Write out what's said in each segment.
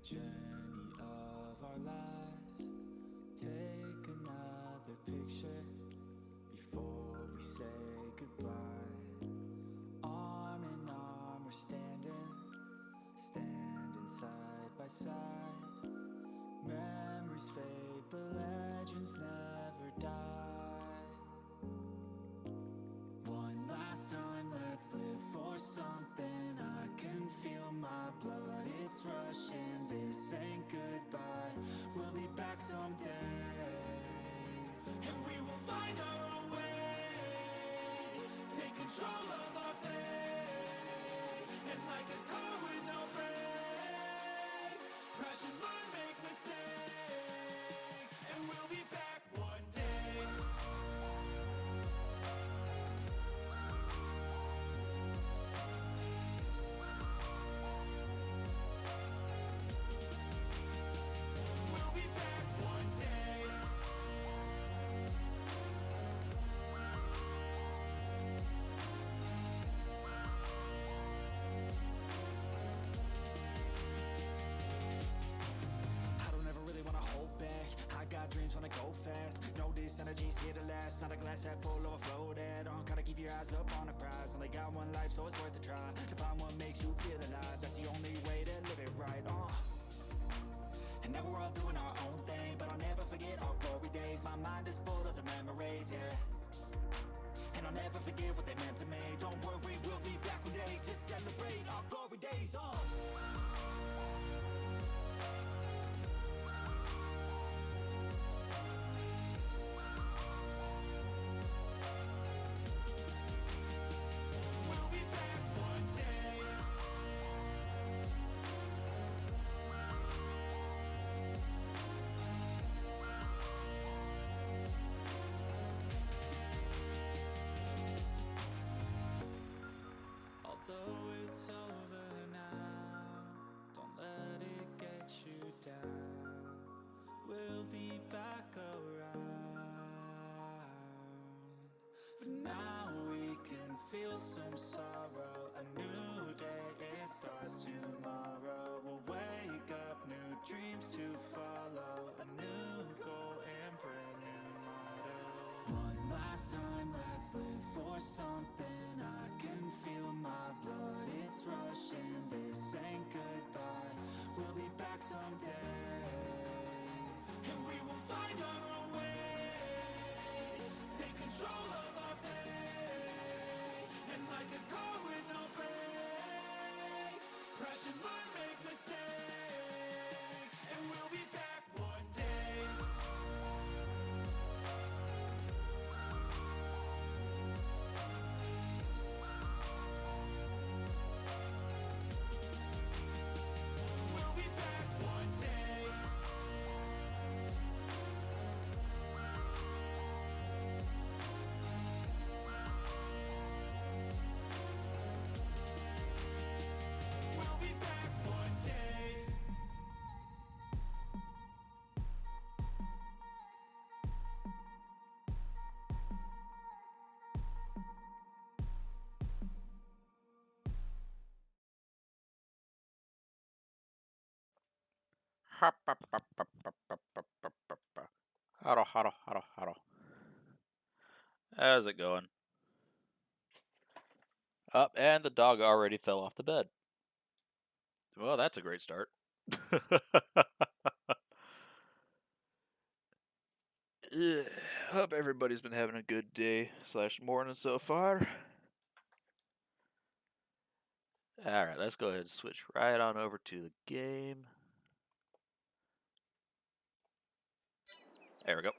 journey of our lives. Take another picture before we say goodbye. Arm in arm we're standing side by side. Memories fade but legends never die. One last time, let's live for something. I can feel my blood, it's rushing. This ain't goodbye, we'll be back someday. And we will find our own way. Take control of our fate. And like a car with no brakes, crash and learn, make mistakes. And we'll be back one day. We'll be back one day. I don't ever really wanna hold back. I got dreams, wanna go fast. Know this energy's here to last. Not a glass half full, overflow that. Gotta keep your eyes up on the prize. Only got one life, so it's worth a try. To find what makes you feel alive. That's the only way to live it right. And now we're all doing our own thing, but I'll never forget our glory days. My mind is full of the memories, yeah. And I'll never forget what they meant to me. Don't worry, we'll be back one day to celebrate our glory days. We'll be back one day. Although it's over now, don't let it get you down. We'll be back around. For now we can feel some sorrow. A new day, it starts tomorrow. We'll wake up, new dreams to follow. A new goal and brand new motto. One last time, let's live for something. I can feel my blood, it's rushing. This ain't goodbye, we'll be back someday. And we will find our own way. Take control of our fate. And like a car with no brakes, crash and learn, make mistakes. And we'll be back one day. We'll be back one day. We'll be back one day. Huddle, huddle, huddle, huddle. How's it going? Up, and the dog already fell off the bed. Well, that's a great start. Hope everybody's been having a good day / morning so far. Alright, let's go ahead and switch right on over to the game. There we go.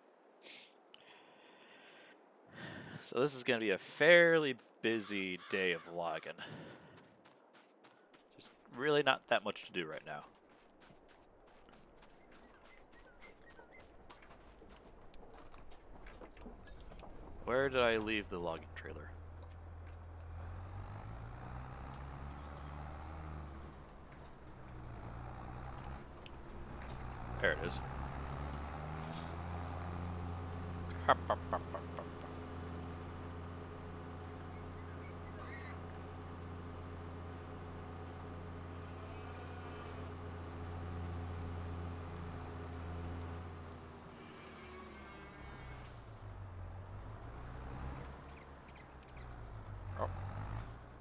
So this is going to be a fairly busy day of logging. Just really not that much to do right now. Where did I leave the logging trailer? There it is.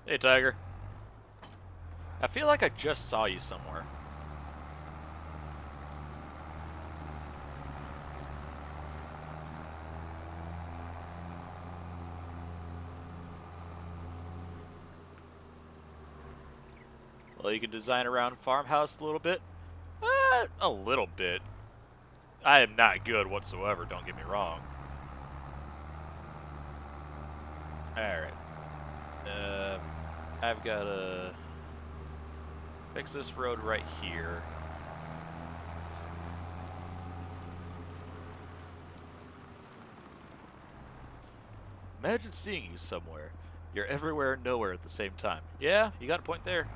Hey, Tiger. I feel like I just saw you somewhere. Well, you can design around farmhouse a little bit. A little bit. I am not good whatsoever, don't get me wrong. Alright. I've got to fix this road right here. Imagine seeing you somewhere. You're everywhere and nowhere at the same time. Yeah, you got a point there.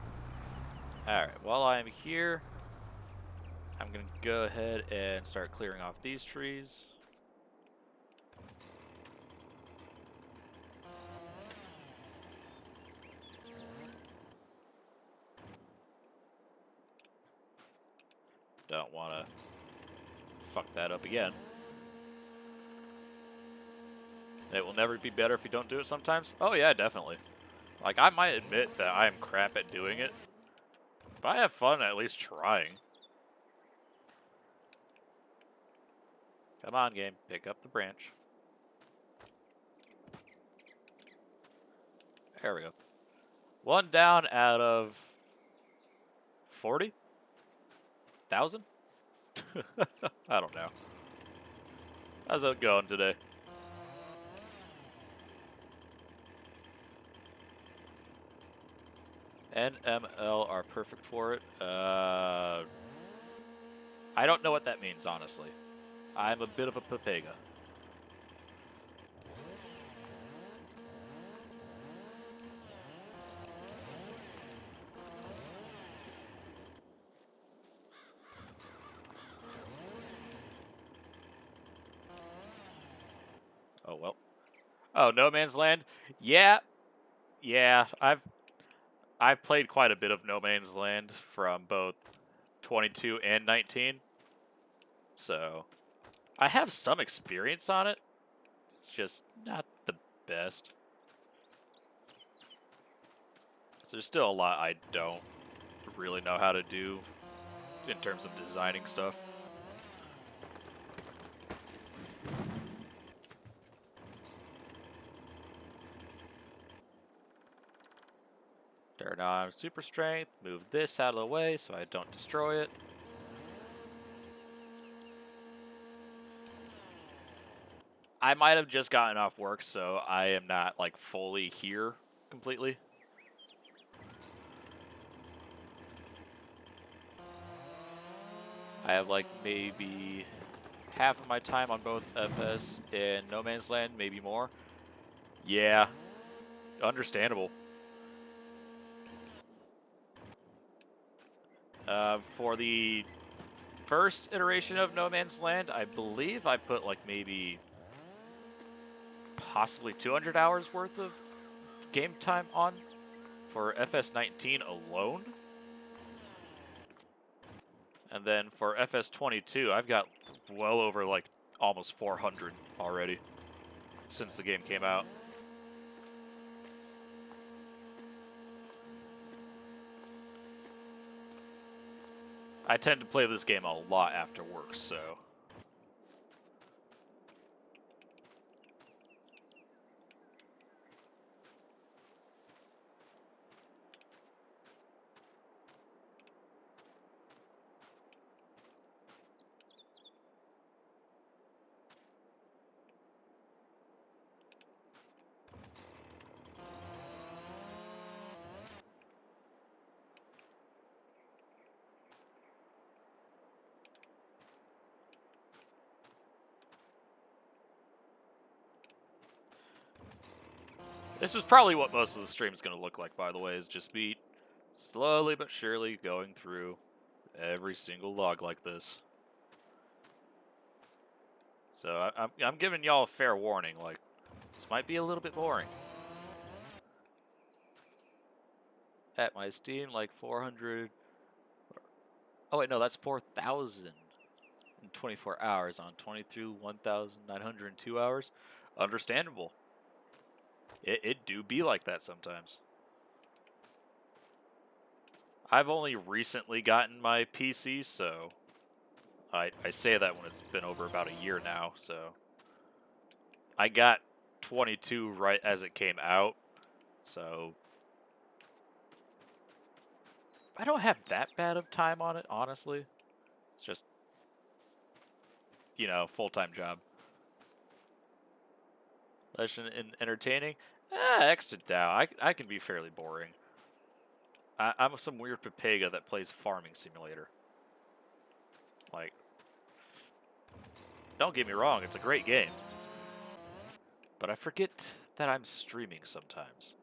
Alright, while I'm here, I'm going to go ahead and start clearing off these trees. Don't want to fuck that up again. It will never be better if you don't do it sometimes? Oh yeah, definitely. Like, I might admit that I am crap at doing it, but I have fun at least trying. Come on, game. Pick up the branch. There we go. One down out of 40,000? I don't know. How's it going today? NML are perfect for it. I don't know what that means, honestly. I'm a bit of a papega. Oh, well. Oh, No Man's Land? Yeah. Yeah, I've played quite a bit of No Man's Land from both 22 and 19. So, I have some experience on it. It's just not the best. So there's still a lot I don't really know how to do in terms of designing stuff. Turn on super strength, move this out of the way so I don't destroy it. I might have just gotten off work, so I am not like fully here completely. I have like maybe half of my time on both FS and No Man's Land, maybe more. Yeah, understandable. For the first iteration of No Man's Land, I believe I put like maybe possibly 200 hours worth of game time on for FS19 alone. And then for FS22, I've got well over like almost 400 already since the game came out. I tend to play this game a lot after work, so... This is probably what most of the stream is going to look like, by the way, is just me slowly but surely going through every single log like this. So I'm giving y'all a fair warning, like, this might be a little bit boring. At my Steam, like 400... Oh wait, no, that's 4,000 in 24 hours on 22 1,902 hours. Understandable. It do be like that sometimes. I've only recently gotten my PC, so I say that when it's been over about a year now, so I got 22 right as it came out, so I don't have that bad of time on it, honestly. It's just, you know, full-time job. Legend and entertaining? Extra down. I can be fairly boring. I'm some weird Pepega that plays Farming Simulator. Like, don't get me wrong, it's a great game. But I forget that I'm streaming sometimes.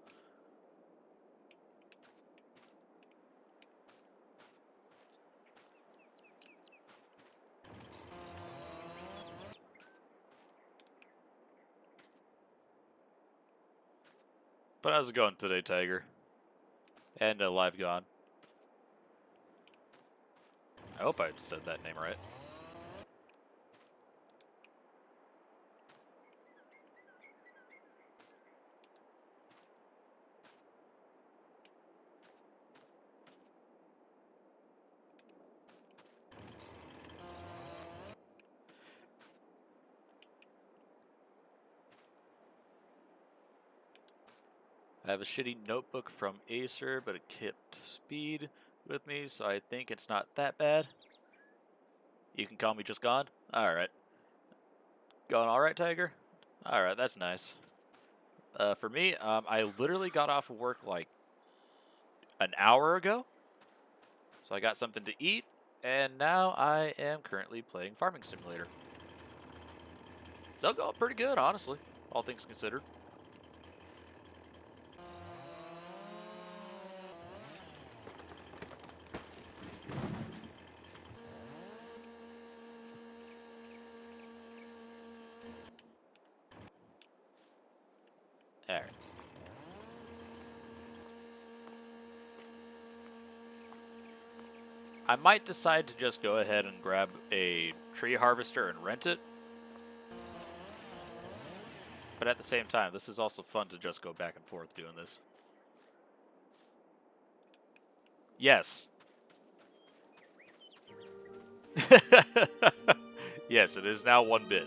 But how's it going today, Tiger? And Live Gone. I hope I said that name right. I have a shitty notebook from Acer, but it kept speed with me, so I think it's not that bad. You can call me just gone? Alright. Going alright, Tiger? Alright, that's nice. For me, I literally got off of work like an hour ago. So I got something to eat, and now I am currently playing Farming Simulator. It's going pretty good, honestly, all things considered. Alright. I might decide to just go ahead and grab a tree harvester and rent it. But at the same time, this is also fun to just go back and forth doing this. Yes. Yes, it is now 1 bit.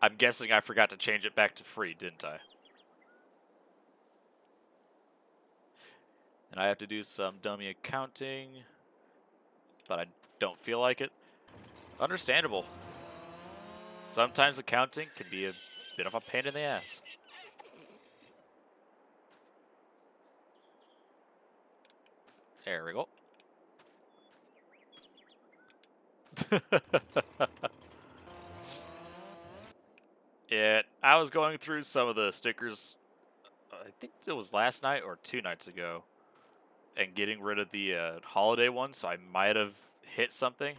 I'm guessing I forgot to change it back to free, didn't I? And I have to do some dummy accounting, but I don't feel like it. Understandable. Sometimes accounting can be a bit of a pain in the ass. There we go. Yeah, I was going through some of the stickers, I think it was last night or 2 nights ago, and getting rid of the holiday ones, so I might have hit something.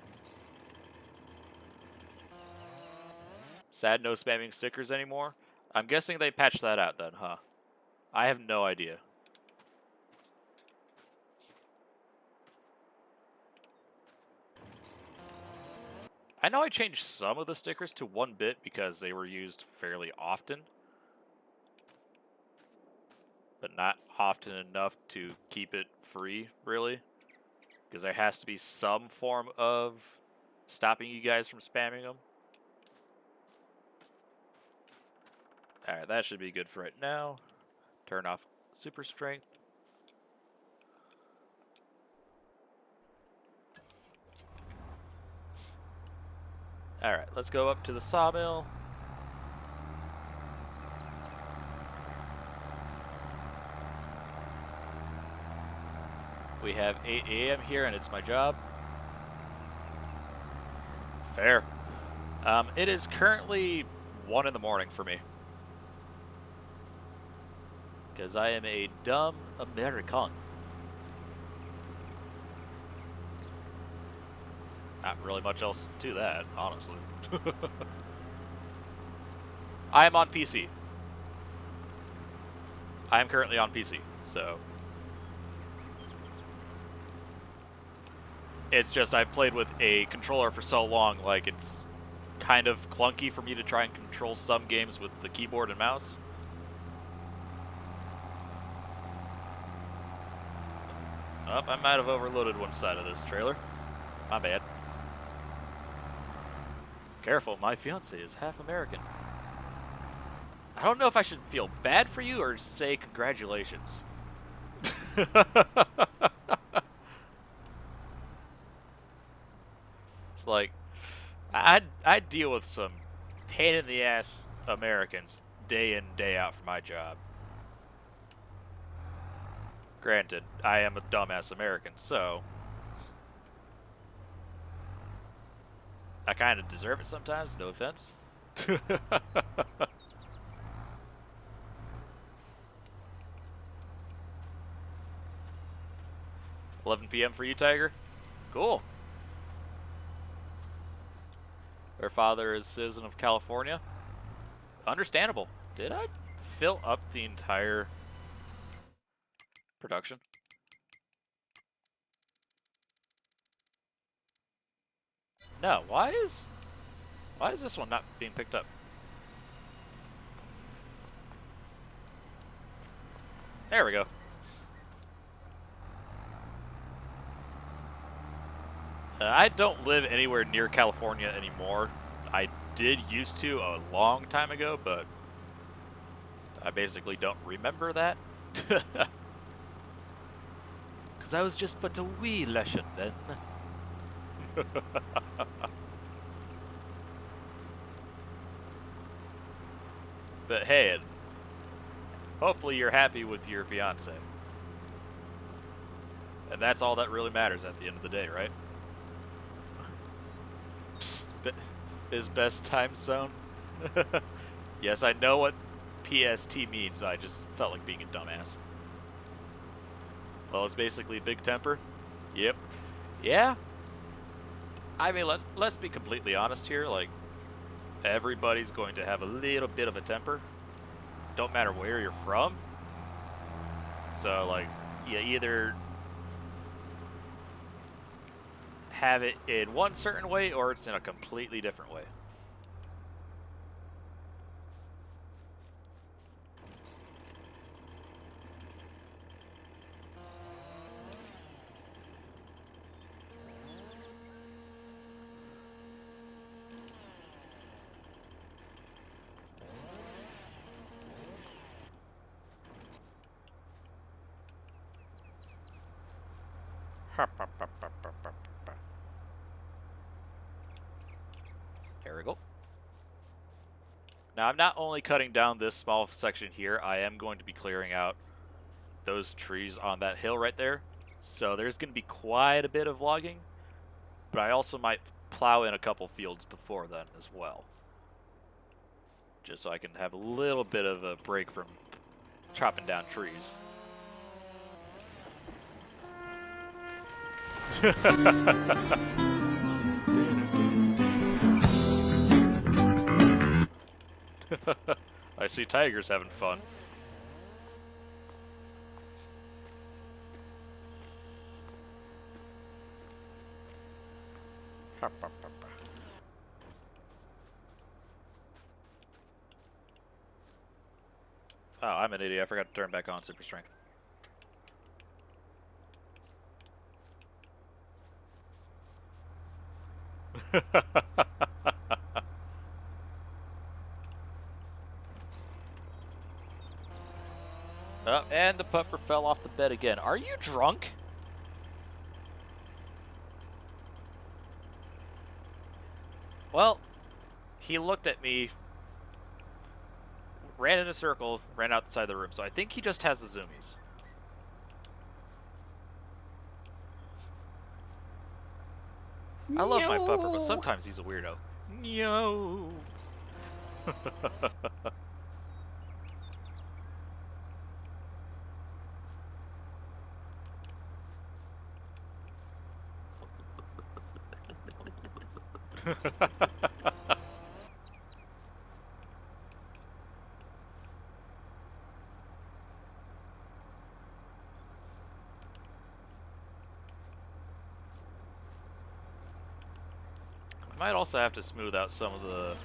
Sad no spamming stickers anymore. I'm guessing they patched that out then, huh? I have no idea. I know I changed some of the stickers to 1 bit because they were used fairly often, but not often enough to keep it free, really. Because there has to be some form of stopping you guys from spamming them. Alright, that should be good for right now. Turn off super strength. Alright, let's go up to the sawmill. We have 8 a.m. here, and it's my job. Fair. It is currently 1 in the morning for me. Because I am a dumb American. Not really much else to that, honestly. I am on PC. I am currently on PC, so... It's just I've played with a controller for so long, like it's kind of clunky for me to try and control some games with the keyboard and mouse. Oh, I might have overloaded one side of this trailer. My bad. Careful, my fiance is half American. I don't know if I should feel bad for you or say congratulations. It's like, I'd deal with some pain in the ass Americans day in, day out for my job. Granted, I am a dumbass American, so I kind of deserve it sometimes, no offense. 11 p.m. for you, Tiger? Cool. Her father is a citizen of California. Understandable. Did I fill up the entire production? No. Why is this one not being picked up? There we go. I don't live anywhere near California anymore. I did used to a long time ago, but I basically don't remember that. Because I was just but a wee lesson then. But hey, hopefully you're happy with your fiance. And that's all that really matters at the end of the day, right? Psst, is best time zone? Yes, I know what PST means, but I just felt like being a dumbass. Well, it's basically big temper. Yep. Yeah. I mean, let's be completely honest here. Like, everybody's going to have a little bit of a temper. Don't matter where you're from. So, like, you either have it in one certain way or it's in a completely different way. There we go. Now, I'm not only cutting down this small section here, I am going to be clearing out those trees on that hill right there. So there's going to be quite a bit of logging, but I also might plow in a couple fields before then as well. Just so I can have a little bit of a break from chopping down trees. I see Tiger's having fun. Oh, I'm an idiot. I forgot to turn back on super strength. Oh, and the pupper fell off the bed again. Are you drunk? Well, he looked at me, ran in a circle, ran outside the room, so I think he just has the zoomies. I love my pupper, but sometimes he's a weirdo. No. I might also have to smooth out some of the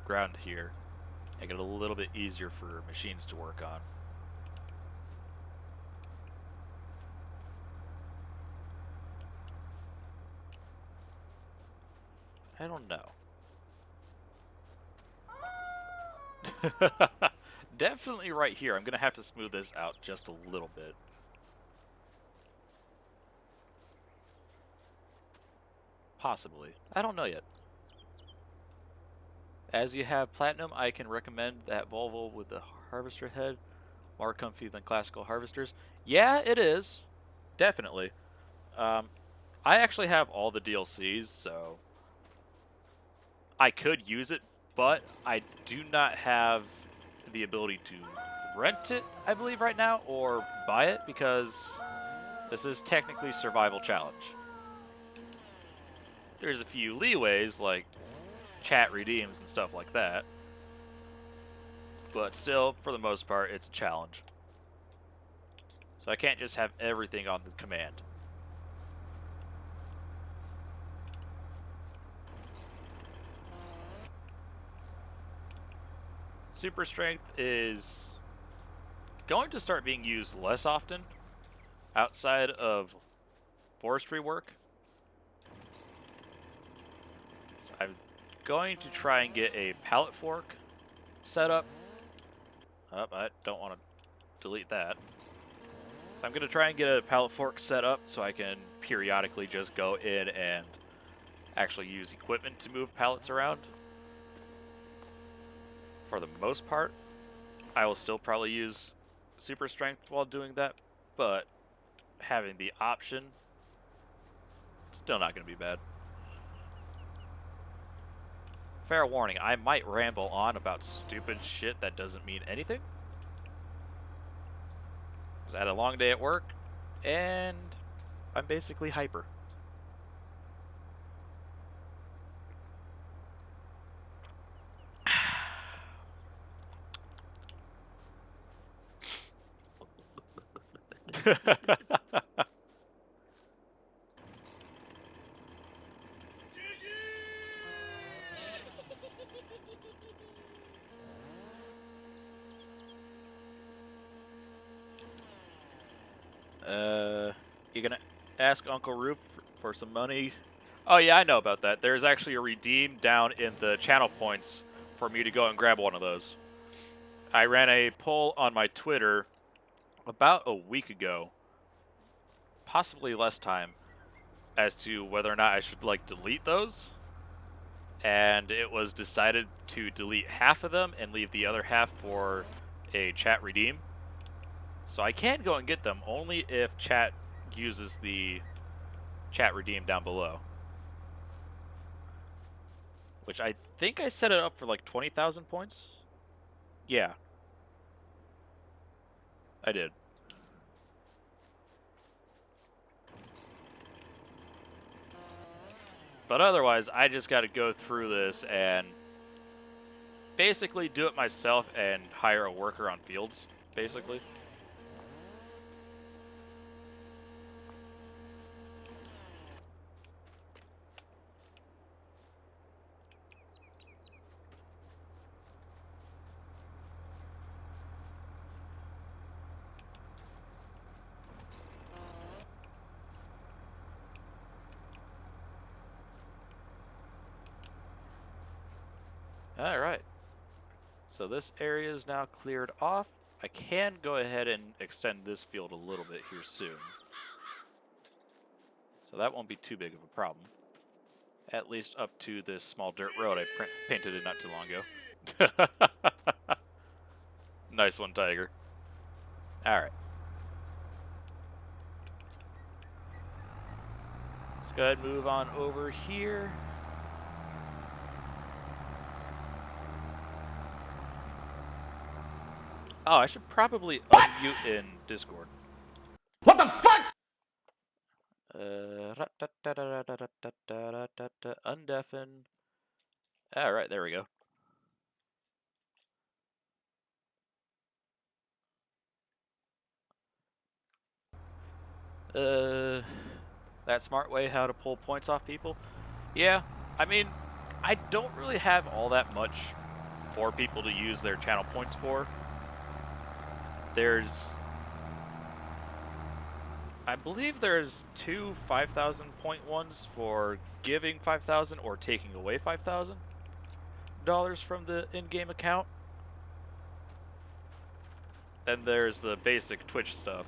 ground here, make it a little bit easier for machines to work on. I don't know. Definitely right here. I'm going to have to smooth this out just a little bit. Possibly. I don't know yet. As you have platinum, I can recommend that Volvo with the harvester head. More comfy than classical harvesters. Yeah, it is. Definitely. I actually have all the DLCs, so I could use it, but I do not have the ability to rent it, I believe, right now, or buy it, because this is technically survival challenge. There's a few leeways, like chat redeems and stuff like that, but still, for the most part, it's a challenge. So I can't just have everything on the command. Super strength is going to start being used less often outside of forestry work. So I'm going to try and get a pallet fork set up. Oh, I don't want to delete that. So I'm going to try and get a pallet fork set up so I can periodically just go in and actually use equipment to move pallets around. For the most part, I will still probably use super strength while doing that, but having the option, still not going to be bad. Fair warning, I might ramble on about stupid shit that doesn't mean anything. I had a long day at work, and I'm basically hyper. You gonna ask Uncle Roof for some money? Oh yeah, I know about that. There's actually a redeem down in the channel points for me to go and grab one of those. I ran a poll on my Twitter about a week ago, possibly less time, as to whether or not I should delete those. And it was decided to delete half of them and leave the other half for a chat redeem. So I can go and get them only if chat uses the chat redeem down below. Which I think I set it up for 20,000 points. Yeah. I did. But otherwise, I just got to go through this and basically do it myself and hire a worker on fields, basically. Alright. So this area is now cleared off. I can go ahead and extend this field a little bit here soon. So that won't be too big of a problem. At least up to this small dirt road I painted it not too long ago. Nice one, Tiger. Alright. Let's go ahead and move on over here. Oh, I should probably unmute in Discord. What the fuck? Undeafen. Alright, there we go. That smart way how to pull points off people? Yeah, I mean, I don't really have all that much for people to use their channel points for. I believe there's 2 5,000 point ones for giving 5,000 or taking away $5,000 from the in-game account. Then there's the basic Twitch stuff.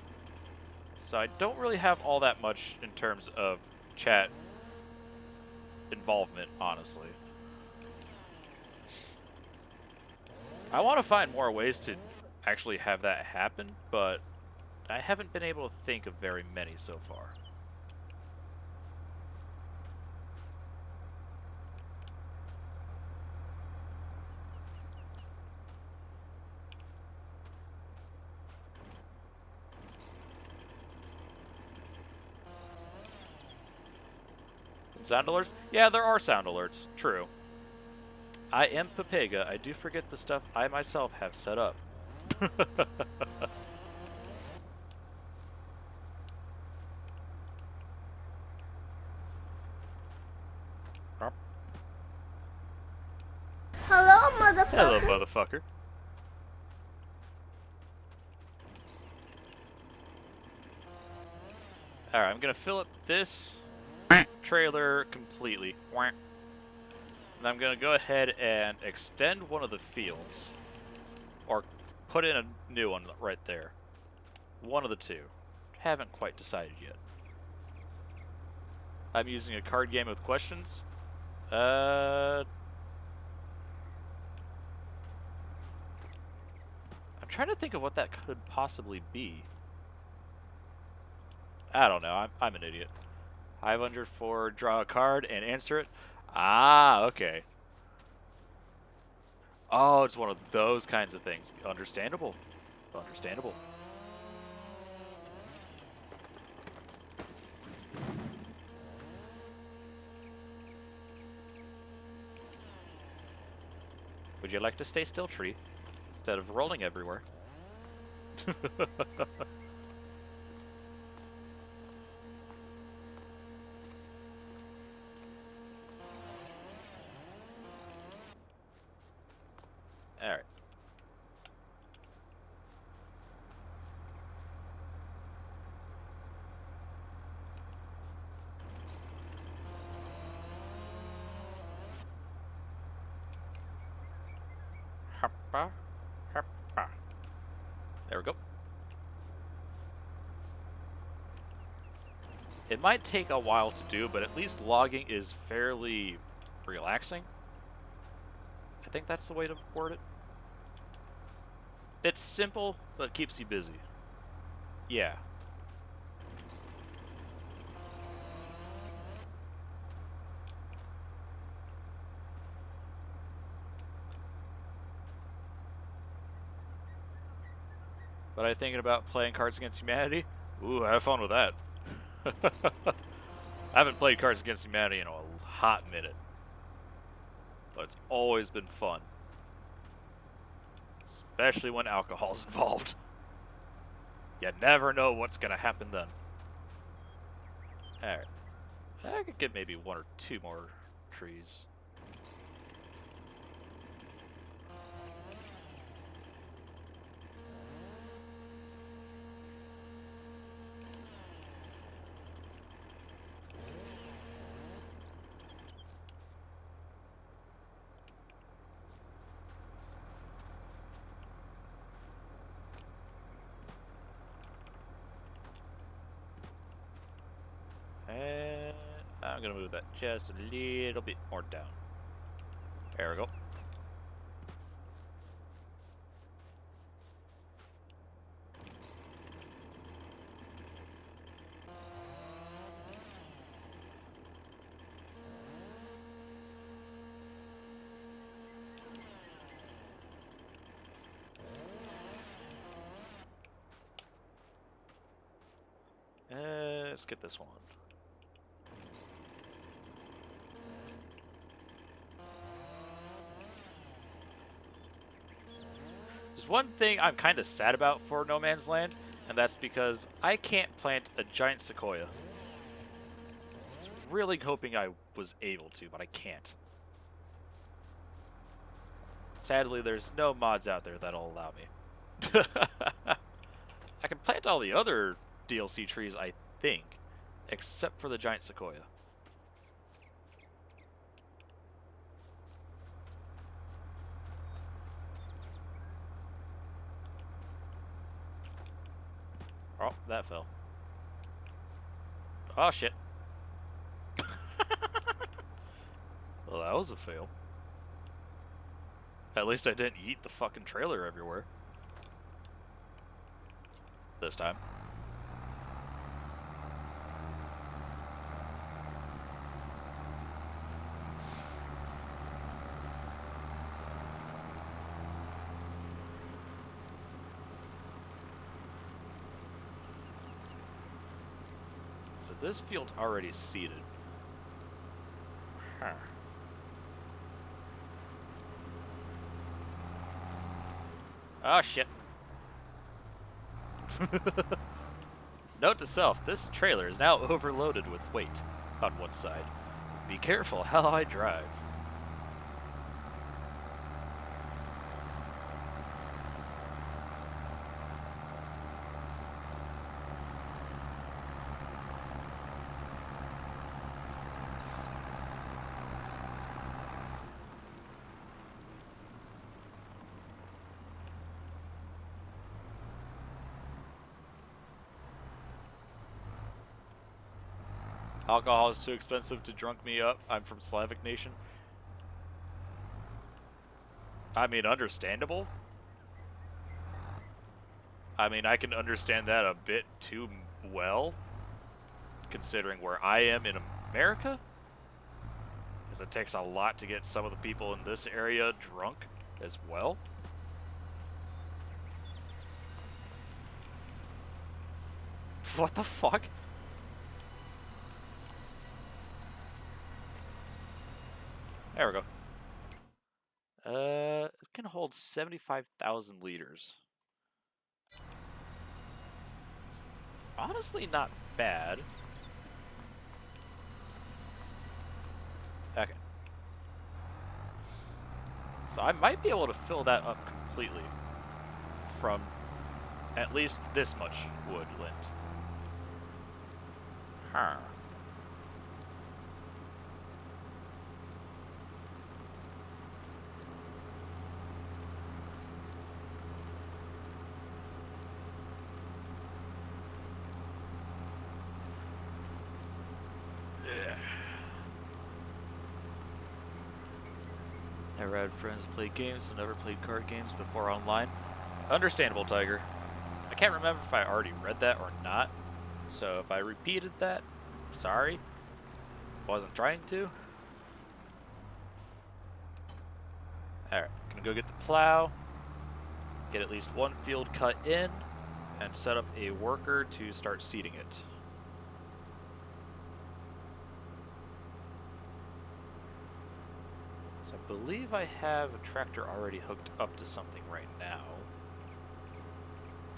So I don't really have all that much in terms of chat involvement, honestly. I want to find more ways to actually have that happen, but I haven't been able to think of very many so far. Sound alerts? Yeah, there are sound alerts. True. I am Pepega. I do forget the stuff I myself have set up. Hello, motherfucker. Hello, motherfucker. Alright, I'm gonna fill up this trailer completely. And I'm gonna go ahead and extend one of the fields. Or put in a new one right there. One of the two. Haven't quite decided yet. I'm using a card game with questions. I'm trying to think of what that could possibly be. I don't know. I'm an idiot. 500 for draw a card and answer it. Ah, okay. Oh, it's one of those kinds of things. Understandable. Understandable. Would you like to stay still, tree? Instead of rolling everywhere. Alright. Hoppa, hoppa. There we go. It might take a while to do, but at least logging is fairly relaxing. I think that's the way to word it. It's simple, but it keeps you busy. Yeah. But I'm thinking about playing Cards Against Humanity. Ooh, have fun with that. I haven't played Cards Against Humanity in a hot minute. But it's always been fun. Especially when alcohol's involved. You never know what's gonna happen then. Alright. I could get maybe 1 or 2 more trees. And I'm gonna move that just a little bit more down. There we go. Let's get this one. There's one thing I'm kind of sad about for No Man's Land, and that's because I can't plant a giant sequoia. I was really hoping I was able to, but I can't. Sadly, there's no mods out there that'll allow me. I can plant all the other DLC trees, I think. Except for the giant sequoia. Oh, that fell. Oh, shit. Well, that was a fail. At least I didn't yeet the fucking trailer everywhere. This time. So this field's already seeded. Huh. Oh, shit. Note to self, this trailer is now overloaded with weight on one side. Be careful how I drive. Alcohol is too expensive to drunk me up. I'm from Slavic nation. I mean, understandable. I mean, I can understand that a bit too well, considering where I am in America. Because it takes a lot to get some of the people in this area drunk as well. What the fuck? There we go. It can hold 75,000 liters. Honestly, not bad. Okay. So I might be able to fill that up completely from at least this much wood lint. Huh. Never had friends who played games, so never played card games before online. Understandable, Tiger. I can't remember if I already read that or not, so if I repeated that, sorry. Wasn't trying to. Alright, gonna go get the plow, get at least one field cut in, and set up a worker to start seeding it. So I believe I have a tractor already hooked up to something right now.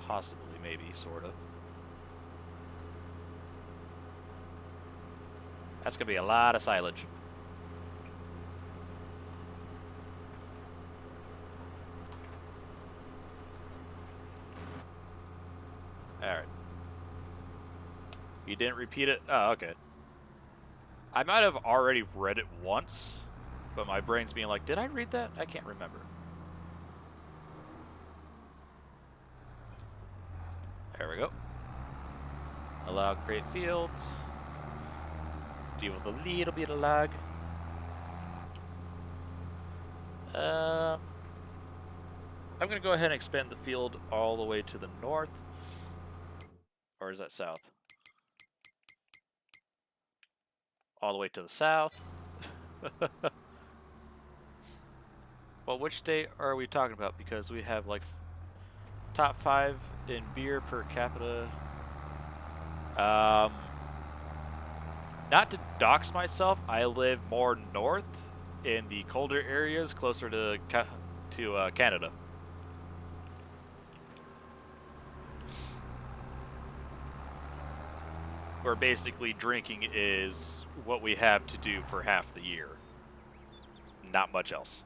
Possibly, maybe, sorta. That's gonna be a lot of silage. Alright. You didn't repeat it? Oh, okay. I might have already read it once, but my brain's being like, did I read that? I can't remember. There we go. Allow create fields. Deal with a little bit of lag. I'm going to go ahead and expand the field all the way to the north. Or is that south? All the way to the south. Well, which state are we talking about? Because we have like top 5 in beer per capita. Not to dox myself, I live more north in the colder areas, closer to Canada. Where basically drinking is what we have to do for half the year. Not much else.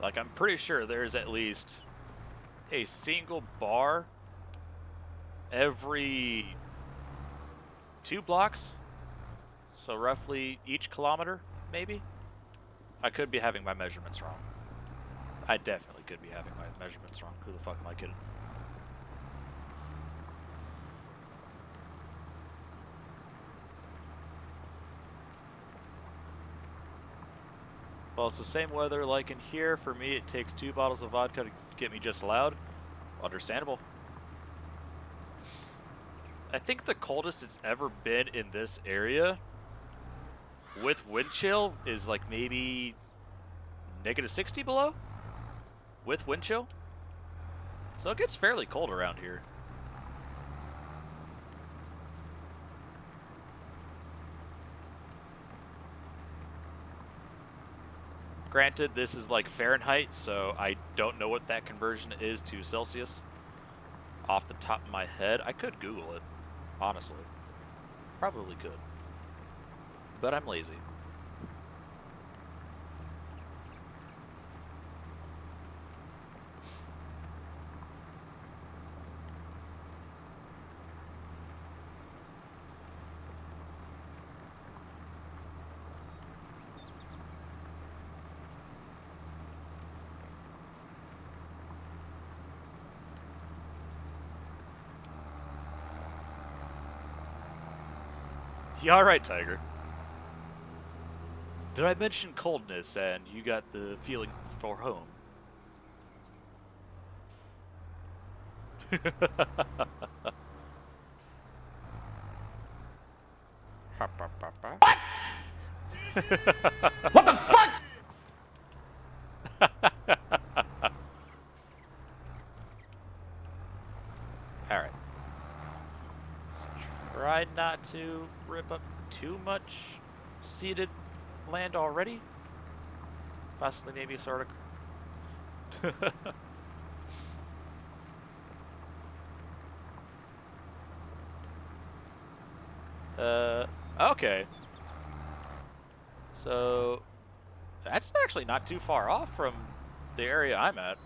Like, I'm pretty sure there's at least a single bar every 2 blocks. So roughly each kilometer, maybe? I could be having my measurements wrong. I definitely could be having my measurements wrong. Who the fuck am I kidding? Well, it's the same weather like in here. For me, it takes 2 bottles of vodka to get me just allowed. Understandable. I think the coldest it's ever been in this area with wind chill is like maybe -60 below with wind chill. So it gets fairly cold around here. Granted, this is like Fahrenheit, so I don't know what that conversion is to Celsius. Off the top of my head, I could Google it, honestly. Probably could. But I'm lazy. Yeah, alright, Tiger. Did I mention coldness and you got the feeling for home? What the fuck? Alright. Try not to rip up too much seeded land already. Possibly maybe sort of. Okay. So that's actually not too far off from the area I'm at.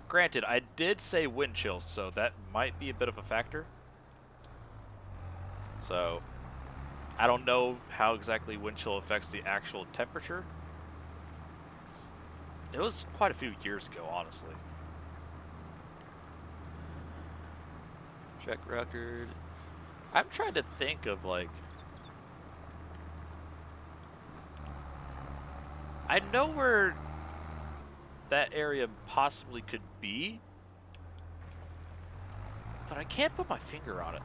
Granted, I did say wind chill, so that might be a bit of a factor. So I don't know how exactly wind chill affects the actual temperature. It was quite a few years ago, honestly. Check record. I'm trying to think of, like... I know where that area possibly could be, but I can't put my finger on it.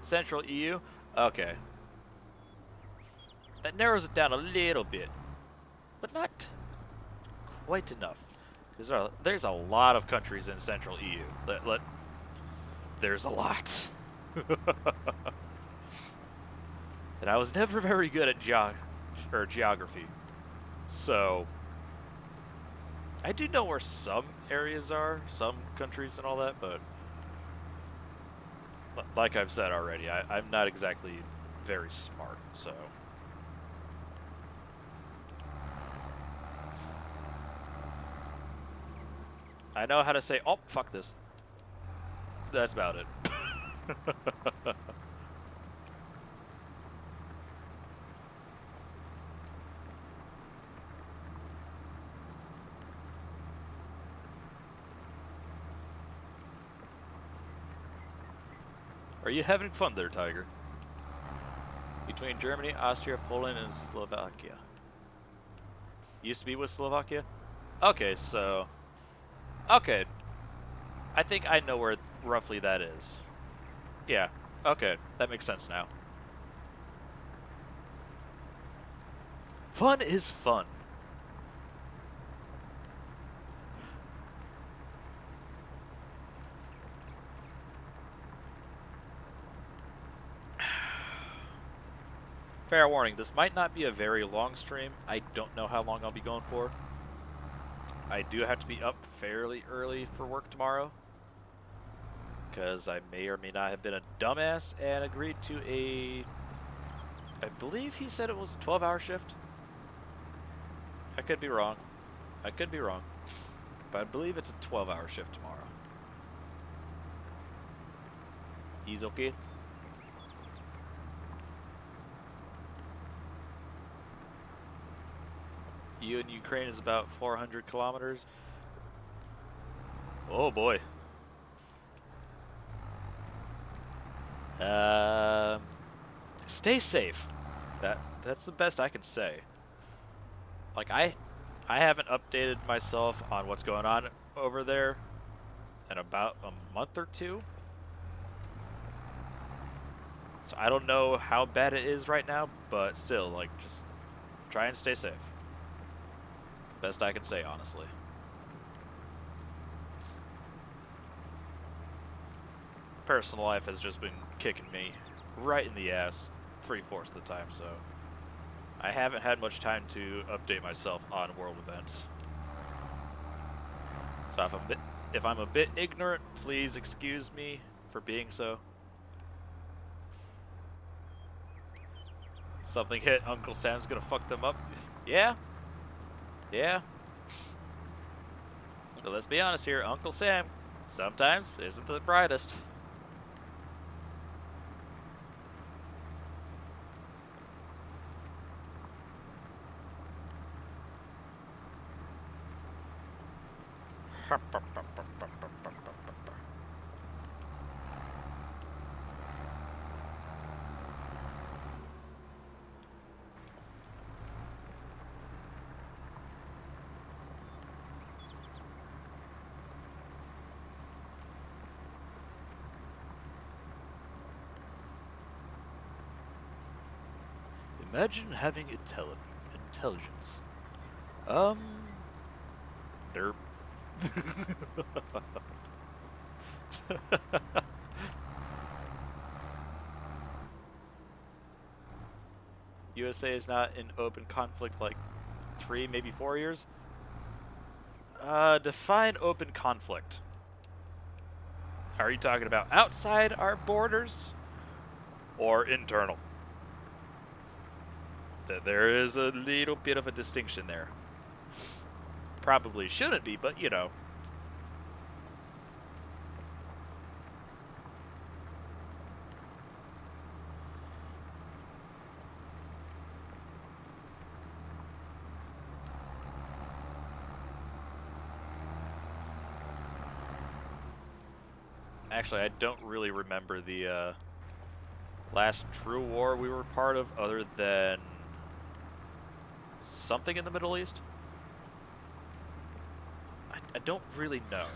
Central EU? Okay. That narrows it down a little bit, but not quite enough. Because there's a lot of countries in Central EU. There's a lot. And I was never very good at geography. So, I do know where some areas are, some countries and all that, but like I've said already, I'm not exactly very smart, so... I know how to say, oh, fuck this. That's about it. Are you having fun there, Tiger? Between Germany, Austria, Poland, and Slovakia. Used to be with Slovakia? Okay, so... Okay. I think I know where roughly that is. Yeah. Okay. That makes sense now. Fun is fun. Fair warning, this might not be a very long stream. I don't know how long I'll be going for. I do have to be up fairly early for work tomorrow. because I may or may not have been a dumbass and agreed to a... I believe he said it was a 12-hour shift. I could be wrong. I could be wrong. But I believe it's a 12-hour shift tomorrow. He's okay? You in Ukraine is about 400 kilometers. Oh boy. Stay safe. That's the best I can say. Like I haven't updated myself on what's going on over there in about a month or two. So I don't know how bad it is right now, but still, like, just try and stay safe. Best I can say, honestly. Personal life has just been kicking me right in the ass 3/4 of the time, so I haven't had much time to update myself on world events. So if I'm a bit ignorant, please excuse me for being so. Something hit Uncle Sam's gonna fuck them up. Yeah. Yeah. But let's be honest here, Uncle Sam sometimes isn't the brightest. Imagine having intelligence. Derp. USA is not in open conflict like 3, maybe 4 years. Define open conflict. Are you talking about outside our borders or internal? There is a little bit of a distinction there. Probably shouldn't be, but you know. Actually, I don't really remember the last true war we were part of other than something in the Middle East. I don't really know.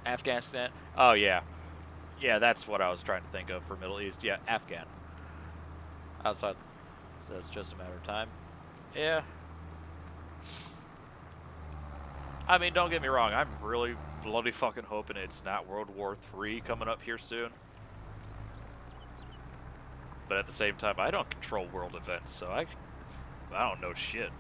Afghanistan? Oh, yeah. Yeah, that's what I was trying to think of for Middle East. Yeah, Afghan. Outside. So it's just a matter of time. Yeah. I mean, don't get me wrong. I'm really bloody fucking hoping it's not World War III coming up here soon. But at the same time, I don't control world events, so I don't know shit.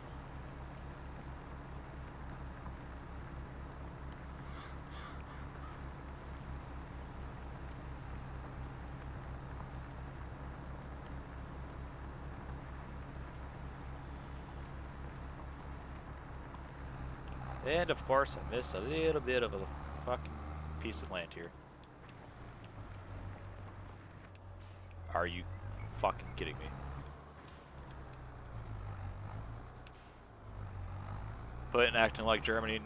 And of course, I missed a little bit of a fucking piece of land here. Are you fucking kidding me? But acting like Germany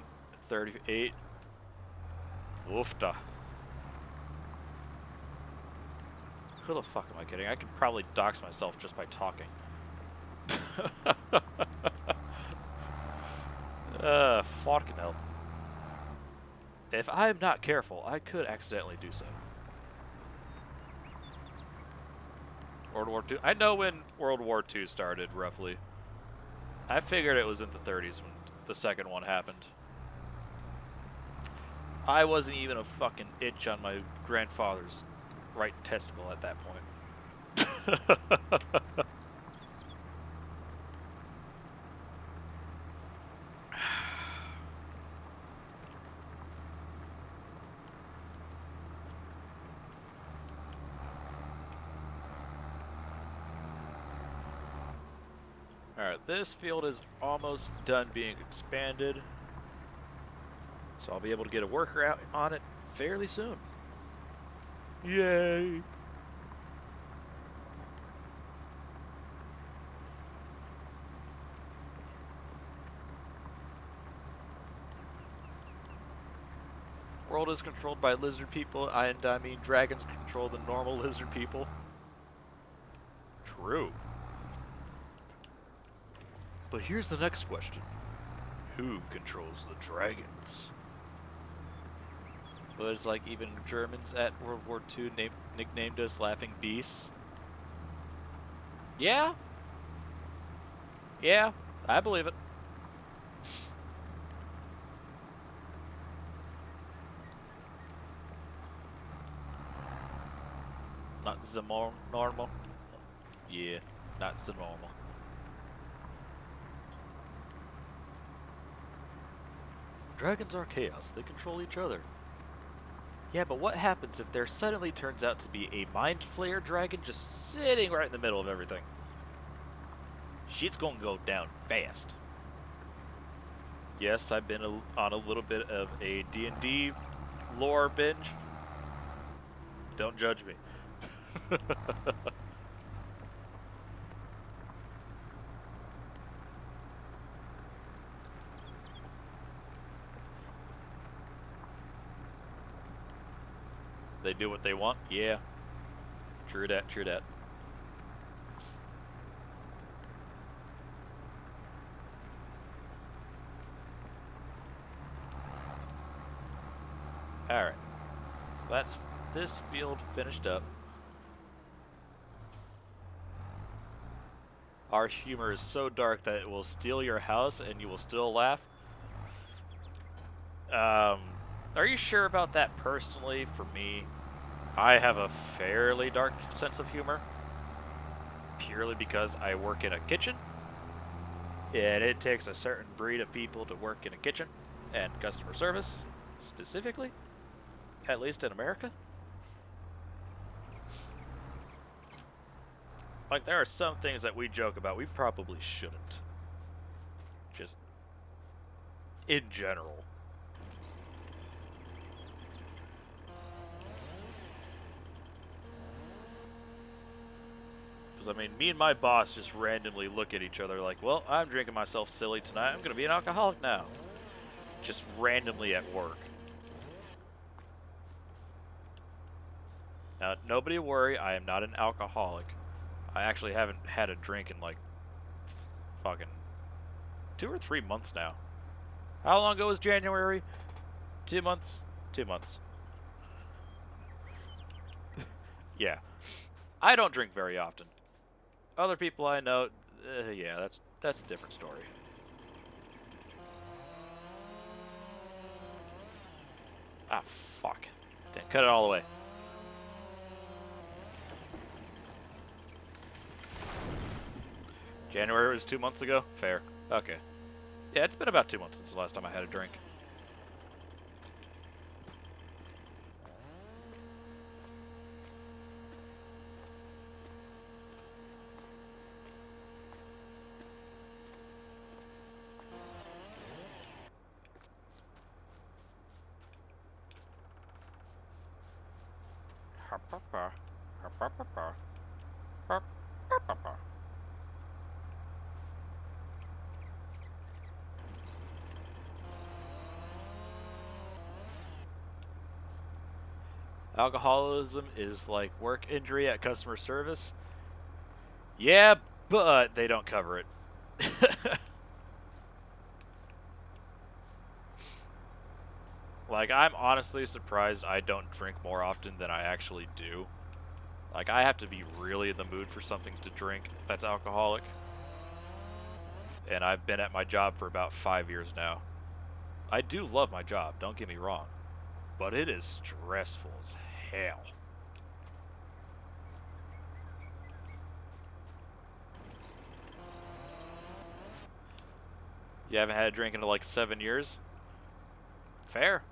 38. Oofta. Who the fuck am I kidding? I could probably dox myself just by talking. Fucking hell. If I'm not careful, I could accidentally do so. World War II. I know when World War II started, roughly. I figured it was in the 30s when the second one happened. I wasn't even a fucking itch on my grandfather's right testicle at that point. Alright, this field is almost done being expanded. So I'll be able to get a worker out on it fairly soon. Yay! World is controlled by lizard people, and I mean dragons control the normal lizard people. True. But here's the next question. Who controls the dragons? But it's like even Germans at World War II nicknamed us Laughing Beasts. Yeah? Yeah, I believe it. Not the normal. Yeah, not the normal. Dragons are chaos. They control each other. Yeah, but what happens if there suddenly turns out to be a mind flayer dragon just sitting right in the middle of everything? Shit's gonna go down fast. Yes, I've been on a little bit of a D&D lore binge. Don't judge me. They do what they want? Yeah. True that, true that. Alright. So that's this field finished up. Our humor is so dark that it will steal your house and you will still laugh. Are you sure about that personally? For me, I have a fairly dark sense of humor. Purely because I work in a kitchen. And it takes a certain breed of people to work in a kitchen. And customer service, specifically. At least in America. Like, there are some things that we joke about we probably shouldn't. Just in general. Because, I mean, me and my boss just randomly look at each other like, well, I'm drinking myself silly tonight. I'm going to be an alcoholic now. Just randomly at work. Now, nobody worry, I am not an alcoholic. I actually haven't had a drink in like fucking 2 or 3 months now. How long ago was January? 2 months? 2 months. Yeah. I don't drink very often. Other people I know, yeah, that's a different story. Ah, fuck. Damn, cut it all the way. January was 2 months ago? Fair. Okay. Yeah, it's been about 2 months since the last time I had a drink. Alcoholism is like work injury at customer service. Yeah, but they don't cover it. Like, I'm honestly surprised I don't drink more often than I actually do. Like, I have to be really in the mood for something to drink that's alcoholic. And I've been at my job for about 5 years now. I do love my job, don't get me wrong. But it is stressful as hell. You haven't had a drink in like 7 years? Fair.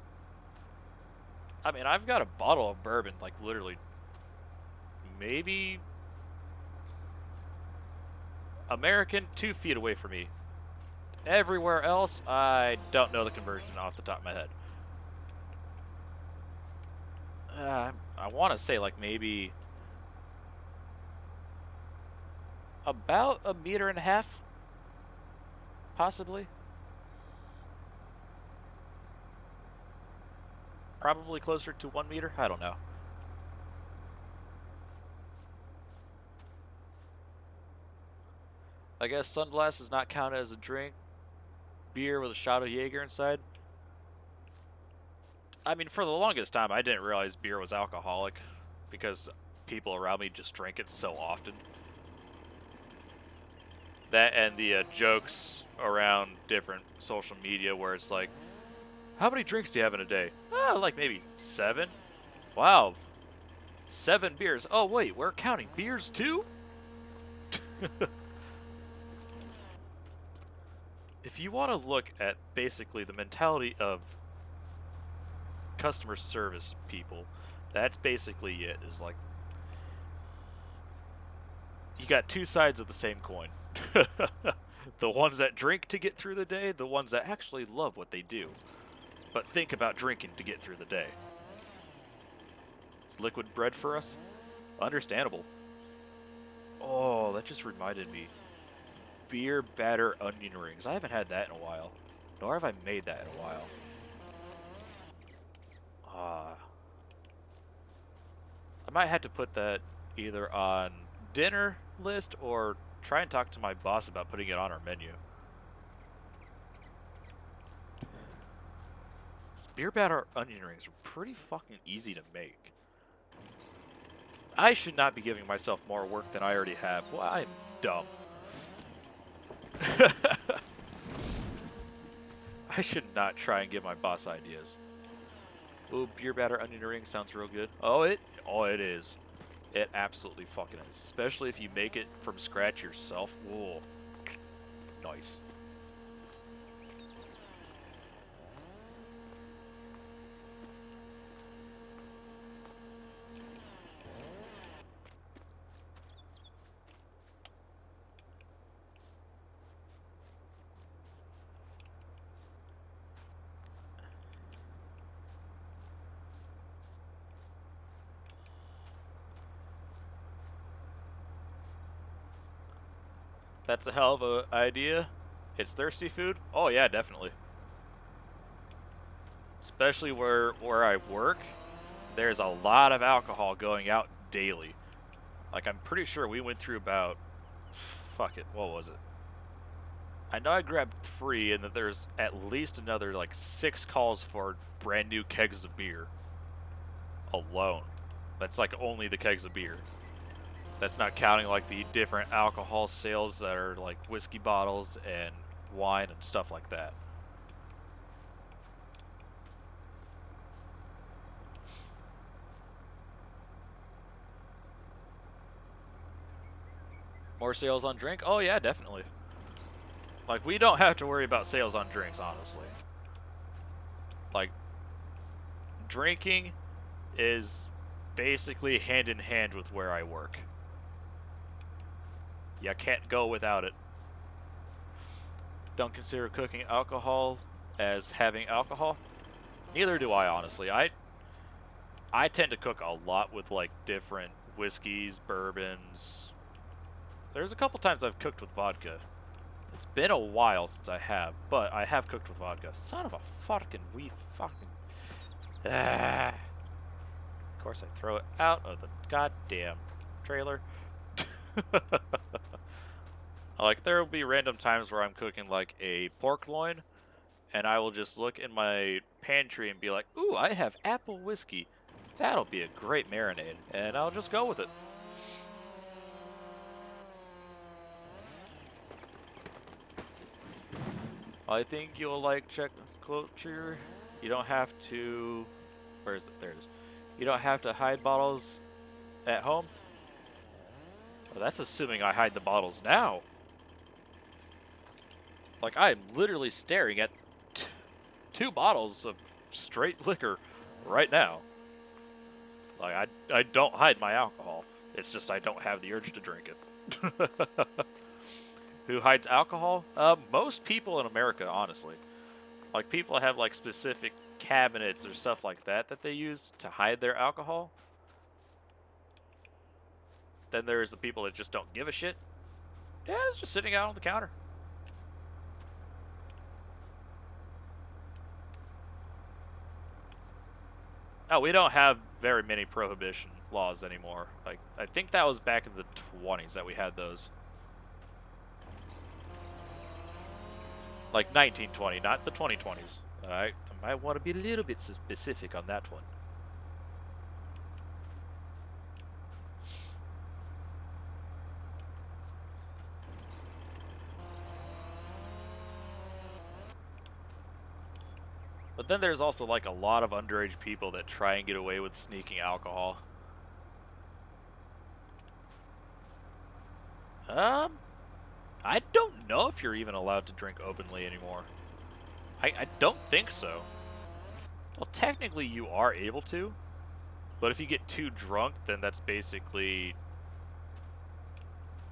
I mean, I've got a bottle of bourbon, like literally, maybe American, 2 feet away from me. Everywhere else, I don't know the conversion off the top of my head. I want to say like maybe about 1.5 meters, possibly. Probably closer to 1 meter. I don't know. I guess Sunblast does not count as a drink. Beer with a shot of Jaeger inside. I mean, for the longest time, I didn't realize beer was alcoholic because people around me just drink it so often. That and the jokes around different social media where it's like, how many drinks do you have in a day? Oh, like maybe 7. Wow. 7 beers. Oh, wait, we're counting beers too? If you want to look at basically the mentality of customer service people, that's basically it. Is like, you got 2 sides of the same coin. The ones that drink to get through the day, the ones that actually love what they do, but think about drinking to get through the day. It's liquid bread for us? Understandable. Oh, that just reminded me. Beer batter onion rings. I haven't had that in a while. Nor have I made that in a while. I might have to put that either on dinner list or try and talk to my boss about putting it on our menu. Beer batter onion rings are pretty fucking easy to make. I should not be giving myself more work than I already have. Well, I'm dumb. I should not try and give my boss ideas. Ooh, beer batter onion ring sounds real good. Oh, it is. It absolutely fucking is. Especially if you make it from scratch yourself. Whoa. Nice. That's a hell of an idea. It's thirsty food? Oh yeah, definitely. Especially where I work, there's a lot of alcohol going out daily. Like, I'm pretty sure we went through about, fuck it, what was it? I know I grabbed 3 and that there's at least another like 6 calls for brand new kegs of beer alone. That's like only the kegs of beer. That's not counting like the different alcohol sales that are like whiskey bottles and wine and stuff like that. More sales on drink? Oh yeah, definitely. Like, we don't have to worry about sales on drinks, honestly. Like, drinking is basically hand in hand with where I work. You can't go without it. Don't consider cooking alcohol as having alcohol. Neither do I, honestly. I tend to cook a lot with like different whiskeys, bourbons. There's a couple times I've cooked with vodka. It's been a while since I have, but I have cooked with vodka. Son of a fucking Of course I throw it out of the goddamn trailer. Like, there will be random times where I'm cooking like a pork loin, and I will just look in my pantry and be like, ooh, I have apple whiskey. That'll be a great marinade, and I'll just go with it. I think you'll like Czech culture. You don't have to... Where is it? There it is. You don't have to hide bottles at home. Well, that's assuming I hide the bottles now. Like, I'm literally staring at 2 bottles of straight liquor right now. Like, I don't hide my alcohol. It's just I don't have the urge to drink it. Who hides alcohol? Most people in America, honestly. Like, people have, like, specific cabinets or stuff like that that they use to hide their alcohol. Then there's the people that just don't give a shit. Yeah, it's just sitting out on the counter. Oh, we don't have very many prohibition laws anymore. Like, I think that was back in the 20s that we had those. Like 1920, not the 2020s. I might want to be a little bit specific on that one. But then there's also like a lot of underage people that try and get away with sneaking alcohol. I don't know if you're even allowed to drink openly anymore. I don't think so. Well, technically you are able to, but if you get too drunk, then that's basically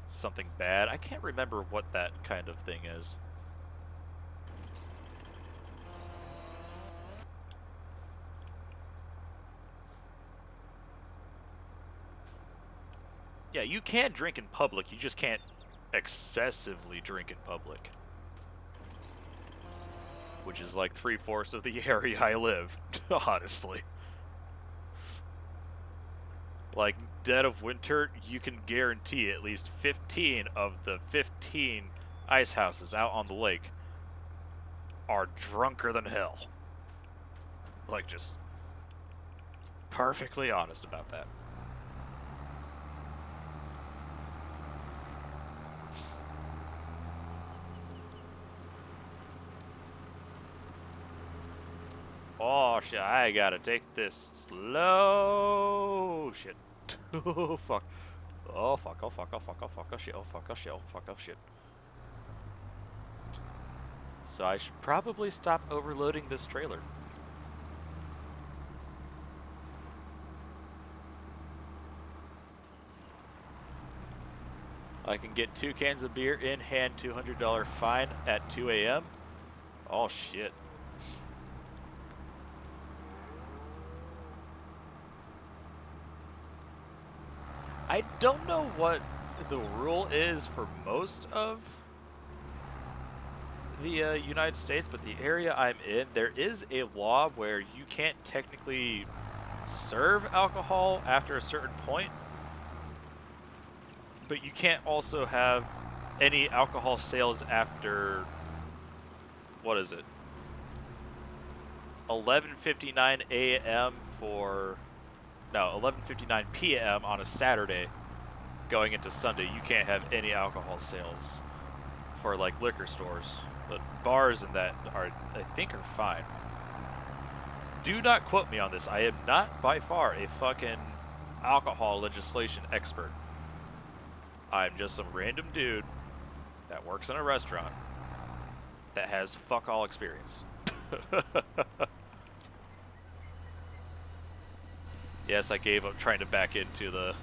something bad. I can't remember what that kind of thing is. Yeah, you can drink in public, you just can't excessively drink in public. Which is like 3/4 of the area I live, honestly. Like, dead of winter, you can guarantee at least 15 of the 15 ice houses out on the lake are drunker than hell. Like, just perfectly honest about that. Oh shit, I gotta take this slow shit. Oh fuck. Oh fuck, oh fuck, oh fuck, oh fuck, oh shit, oh fuck, oh shit, oh fuck, oh shit. So I should probably stop overloading this trailer. I can get 2 cans of beer in hand, $200 fine at 2 a.m. Oh shit. I don't know what the rule is for most of the United States, but the area I'm in, there is a law where you can't technically serve alcohol after a certain point, but you can't also have any alcohol sales after, what is it, 11:59 a.m. for, no, 11:59 p.m. on a Saturday going into Sunday. You can't have any alcohol sales for like liquor stores, but bars and that are, I think, are fine. Do not quote me on this. I am not by far a fucking alcohol legislation expert. I'm just some random dude that works in a restaurant that has fuck all experience. Yes, I gave up trying to back into the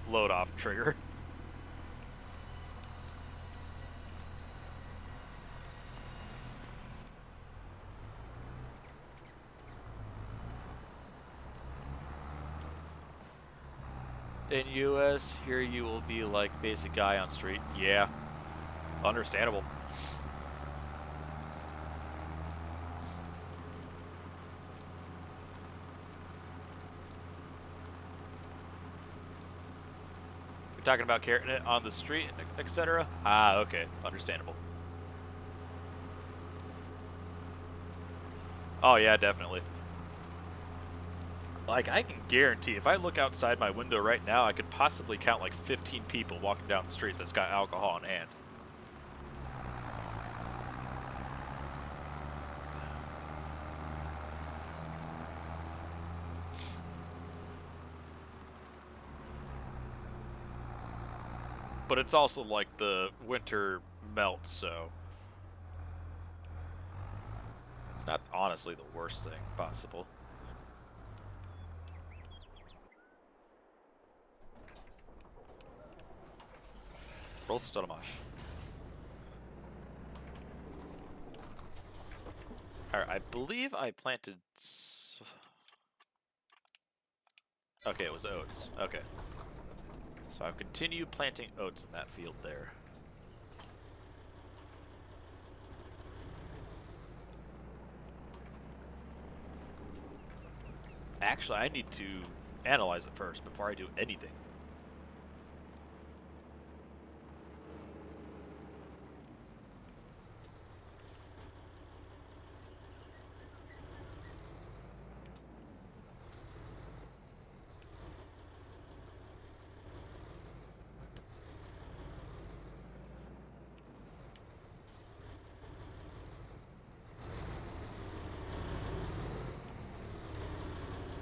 load off trigger. In US, here you will be like basic guy on street. Yeah, understandable. We're talking about carrying it on the street, etc. Ah, okay, understandable. Oh yeah, definitely. Like, I can guarantee, if I look outside my window right now, I could possibly count like 15 people walking down the street that's got alcohol in hand. But it's also like the winter melt, so it's not honestly the worst thing possible. Prosto domasz. Alright, I believe I planted... Okay, it was oats. Okay. So I've continued planting oats in that field there. Actually, I need to analyze it first before I do anything.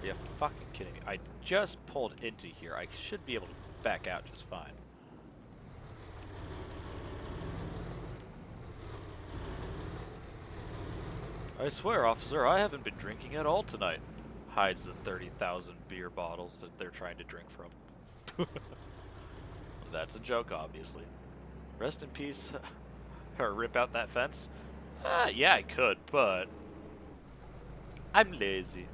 Are you fucking kidding me? I just pulled into here. I should be able to back out just fine. I swear, officer, I haven't been drinking at all tonight. Hides the 30,000 beer bottles that they're trying to drink from. That's a joke, obviously. Rest in peace. Or rip out that fence? Yeah, I could, but... I'm lazy.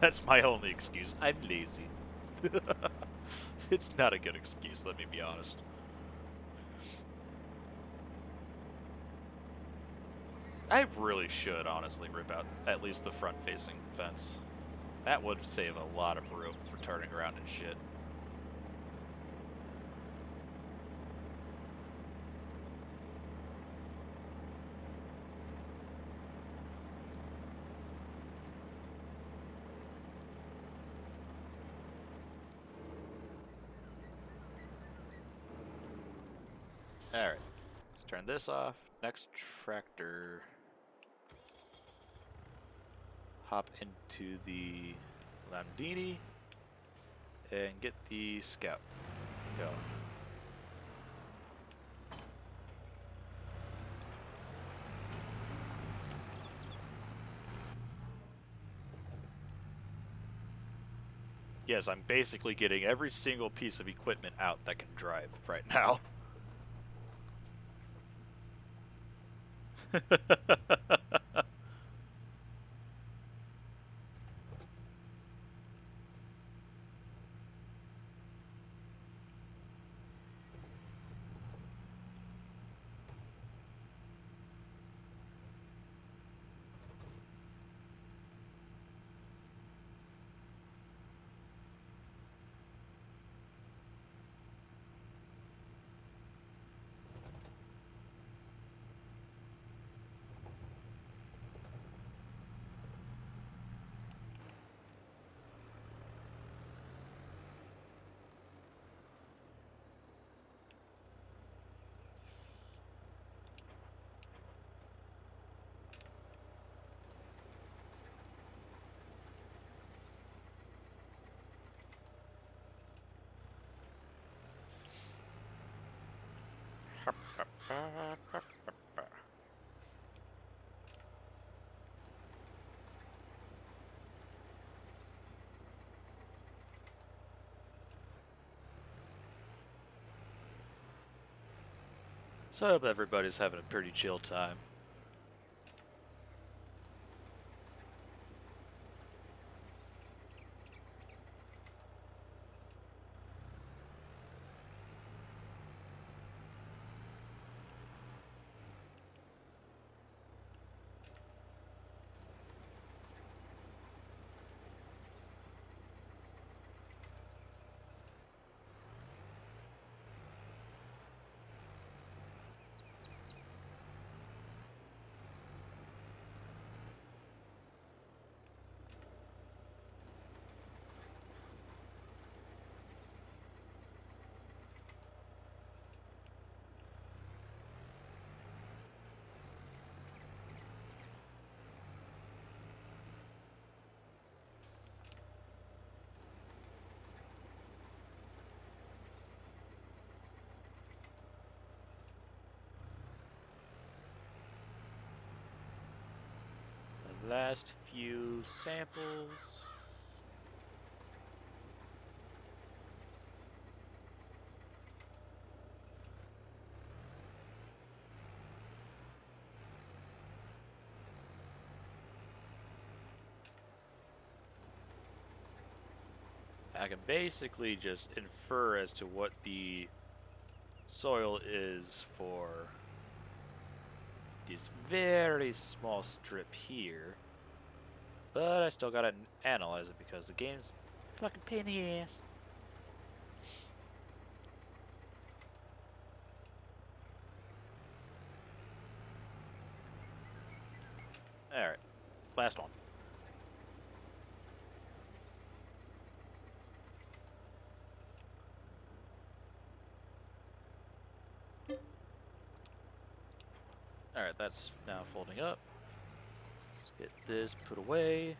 That's my only excuse. I'm lazy. It's not a good excuse, let me be honest. I really should, honestly, rip out at least the front-facing fence. That would save a lot of room for turning around and shit. Alright, let's turn this off. Next tractor. Hop into the Lamborghini and get the Scout going. Yes, I'm basically getting every single piece of equipment out that can drive right now. So I hope everybody's having a pretty chill time. The last few samples. I can basically just infer as to what the soil is for this very small strip here. But I still gotta analyze it because the game's fucking pain in the ass. Alright, last one. Alright, that's now folding up. Let's get this put away.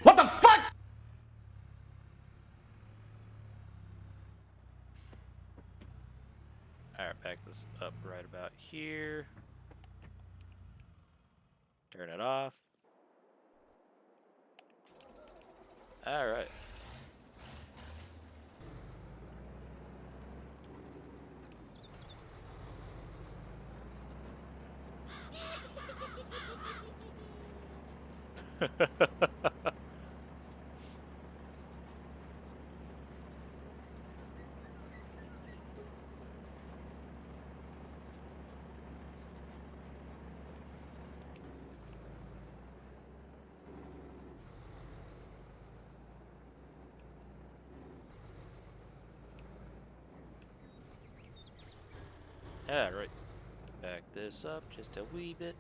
What the fuck? Alright, back this up right about here. Turn it off. Alright. Alright. Back this up just a wee bit.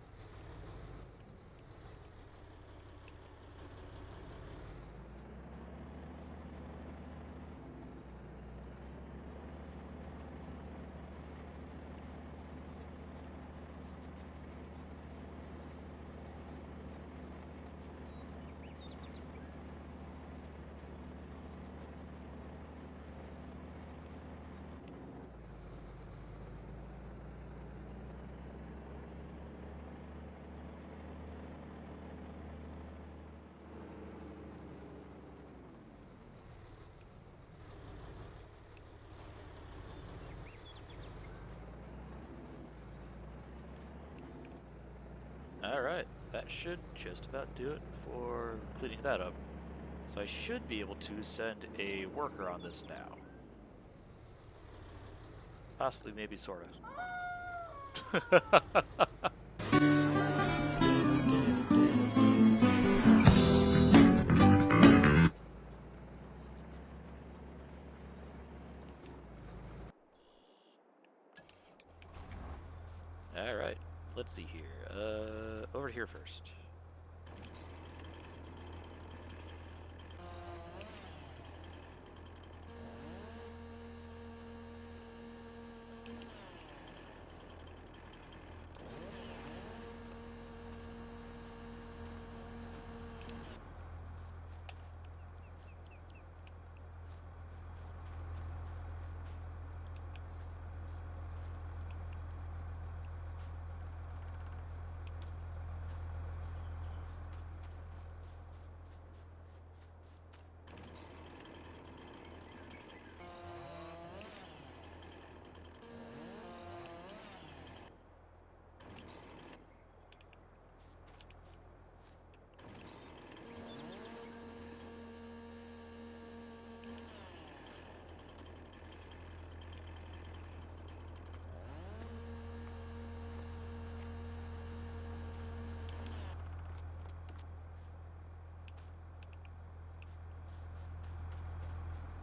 Alright, that should just about do it for cleaning that up. So I should be able to send a worker on this now. Possibly, maybe, sorta. Alright, let's see here. Over here first.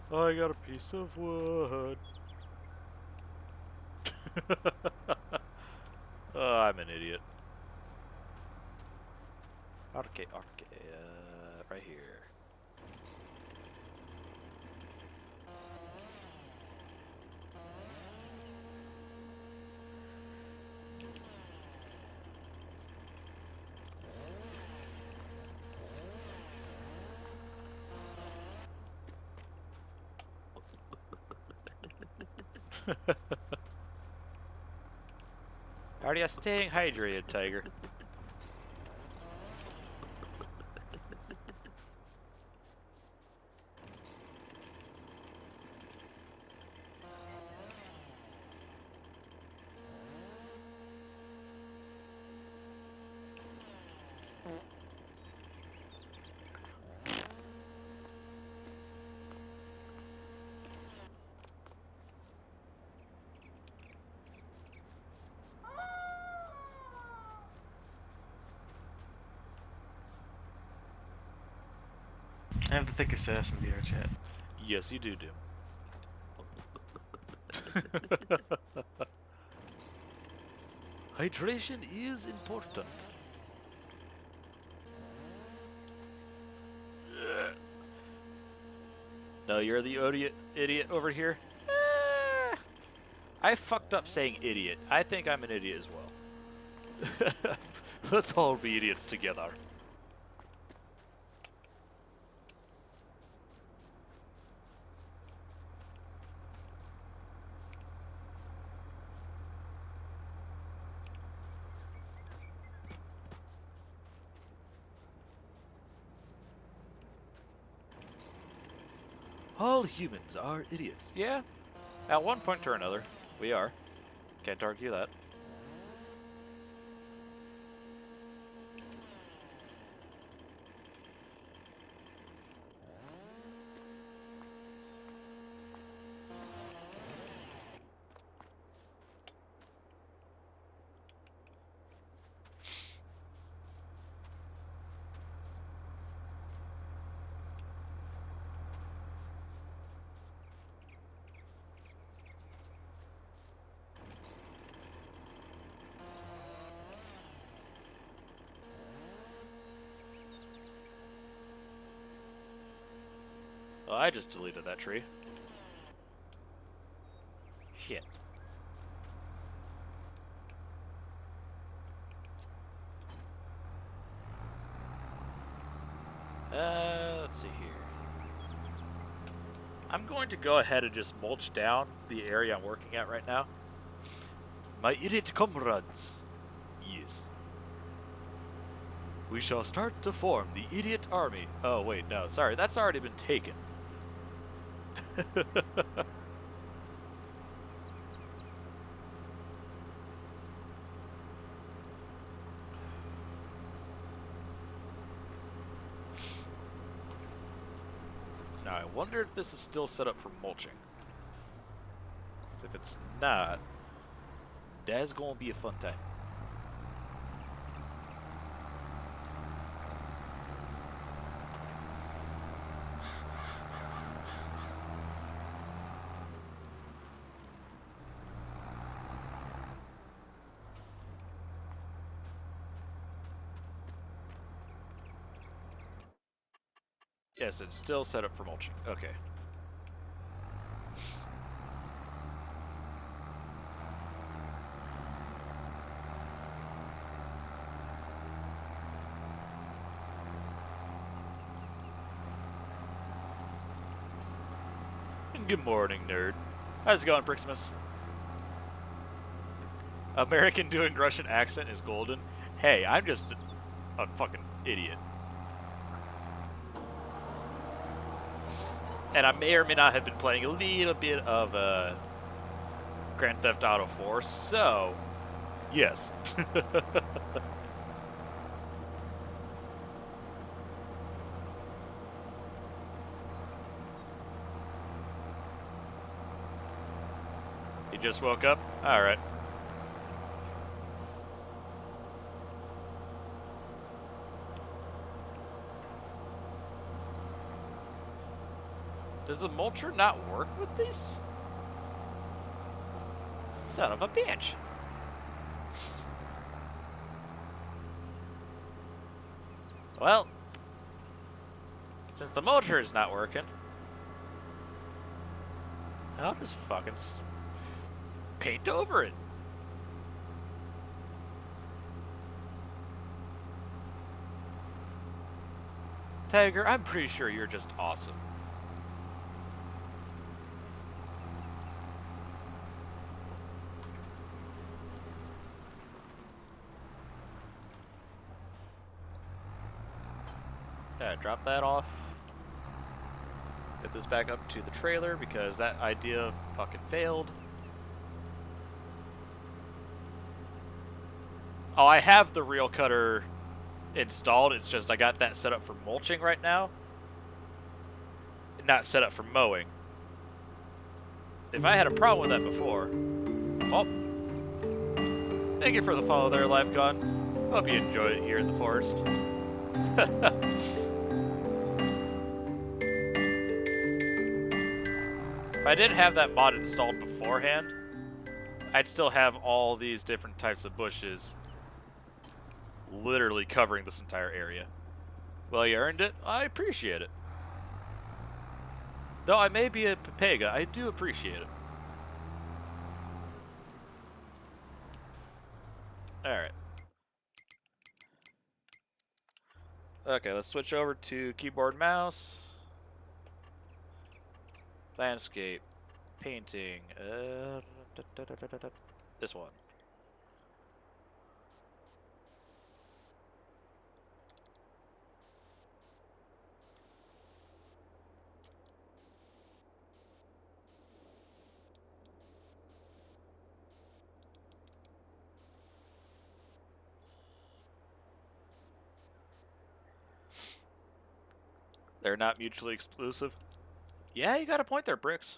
I got a piece of wood. Oh, I'm an idiot. Okay, right here. How are you staying hydrated, Tiger? I have the thickest ass in VR chat. Yes, you do. Hydration is important. No, you're the idiot over here. I fucked up saying idiot. I think I'm an idiot as well. Let's all be idiots together. All humans are idiots. Yeah, at one point or another, we are. Can't argue that. Oh, I just deleted that tree. Shit. Let's see here. I'm going to go ahead and just mulch down the area I'm working at right now. My idiot comrades. Yes. We shall start to form the idiot army. Oh, wait, no, sorry, that's already been taken. Now, I wonder if this is still set up for mulching. 'Cause if it's not, that's gonna be a fun time. Yes, it's still set up for mulching. Okay. Good morning, nerd. How's it going, Priximus? American doing Russian accent is golden. Hey, I'm just a fucking idiot. And I may or may not have been playing a little bit of Grand Theft Auto 4, so yes. You just woke up? Alright. Does the mulcher not work with these? Son of a bitch. Well, since the mulcher is not working, I'll just fucking paint over it. Tiger, I'm pretty sure you're just awesome. Yeah, drop that off. Get this back up to the trailer because that idea fucking failed. Oh, I have the reel cutter installed. It's just I got that set up for mulching right now. Not set up for mowing. If I had a problem with that before. Oh. Thank you for the follow there, Life Gun. Hope you enjoyed it here in the forest. If I didn't have that mod installed beforehand, I'd still have all these different types of bushes literally covering this entire area. Well, you earned it. I appreciate it. Though I may be a Pepega, I do appreciate it. Alright. Okay, let's switch over to keyboard mouse. Landscape. Painting. This one. They're not mutually exclusive. Yeah, you got a point there, Bricks.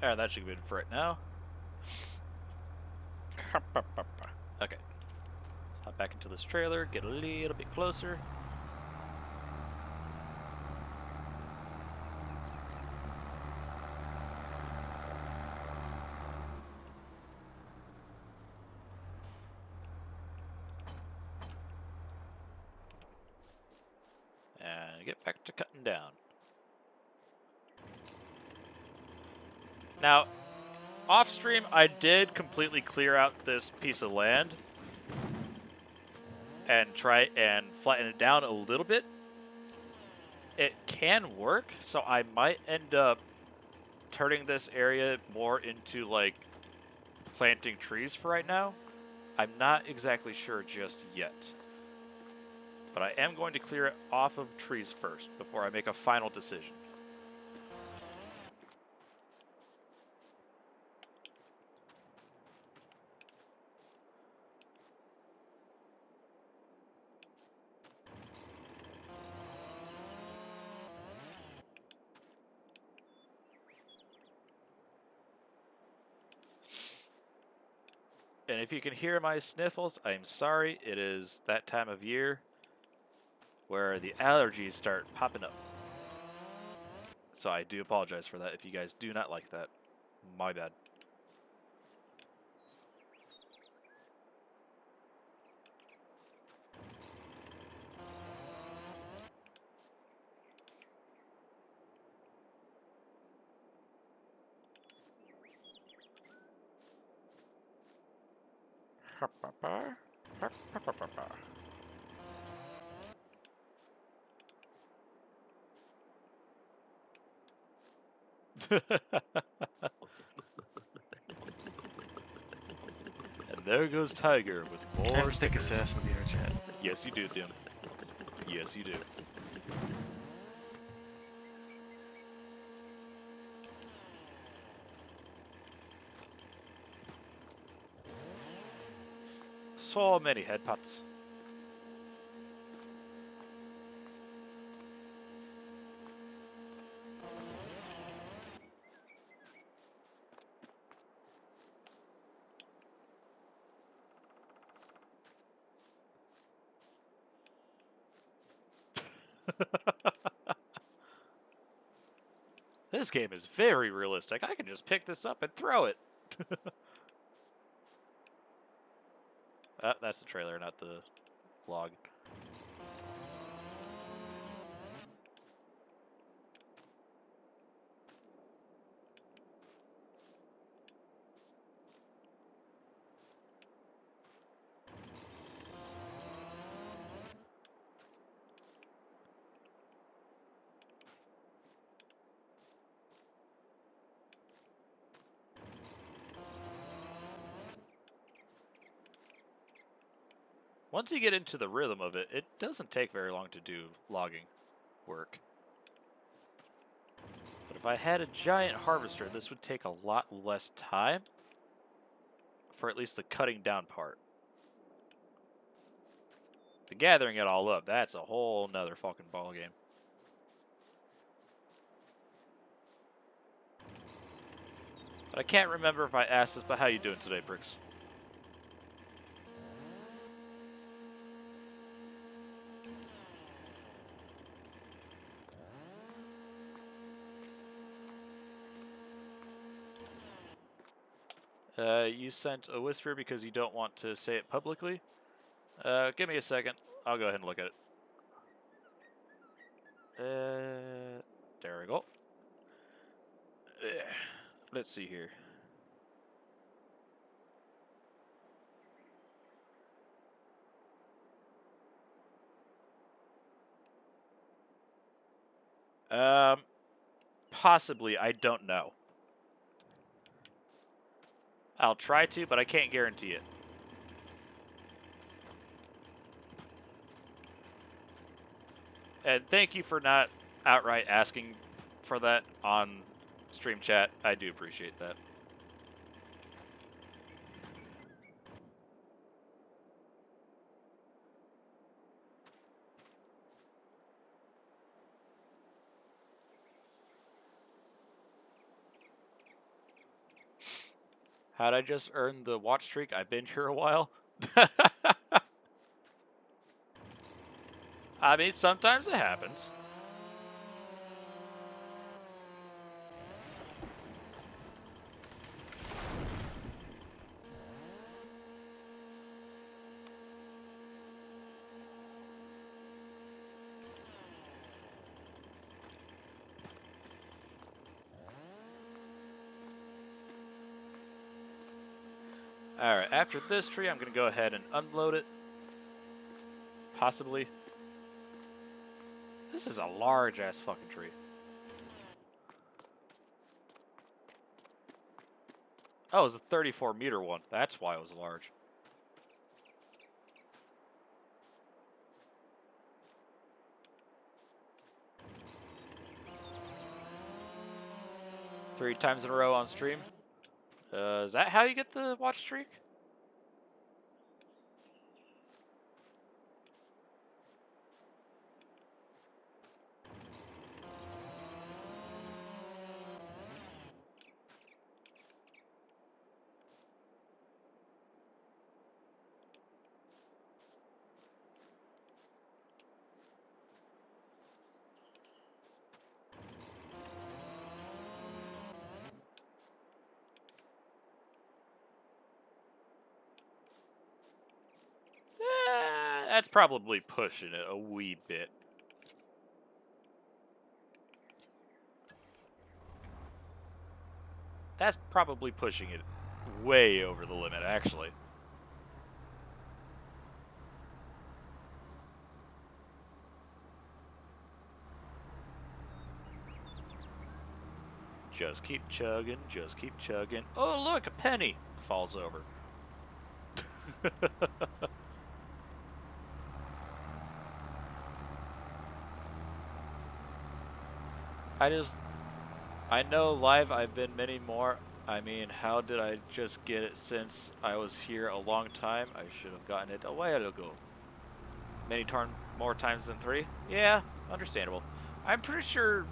Alright, that should be good for right now. Okay. Let's hop back into this trailer, get a little bit closer. And get back to cutting down. Now, off stream, I did completely clear out this piece of land and try and flatten it down a little bit. It can work, so I might end up turning this area more into like planting trees for right now. I'm not exactly sure just yet. But I am going to clear it off of trees first before I make a final decision. And if you can hear my sniffles, I'm sorry. It is that time of year where the allergies start popping up. So I do apologize for that if you guys do not like that. My bad. And there goes Tiger with I have more a thick stickers. assassin in the chat. Yes, you do, Dim. Yes, you do. so many headpots. This game is very realistic. I can just pick this up and throw it. That's the trailer, not the vlog. Once you get into the rhythm of it, it doesn't take very long to do logging work. But if I had a giant harvester, this would take a lot less time for at least the cutting down part. The gathering it all up, that's a whole nother fucking ballgame. But I can't remember if I asked this, but how you doing today, Bricks? You sent a whisper because you don't want to say it publicly? Give me a second. I'll go ahead and look at it. There we go. Let's see here. Possibly. I don't know. I'll try to, but I can't guarantee it. And thank you for not outright asking for that on stream chat. I do appreciate that. How'd I just earn the watch streak? I've been here a while. I mean, sometimes it happens. Alright, after this tree, I'm going to go ahead and unload it. Possibly. This is a large-ass fucking tree. Oh, it was a 34-meter one. That's why it was large. Three times in a row on stream. Is that how you get the watch streak? That's probably pushing it a wee bit. That's probably pushing it way over the limit, actually. Just keep chugging, just keep chugging. Oh, look, a penny falls over. I know live I've been many more I mean, how did I just get it since I was here a long time? I should have gotten it a while ago. More times than 3? Yeah, understandable. I'm pretty sure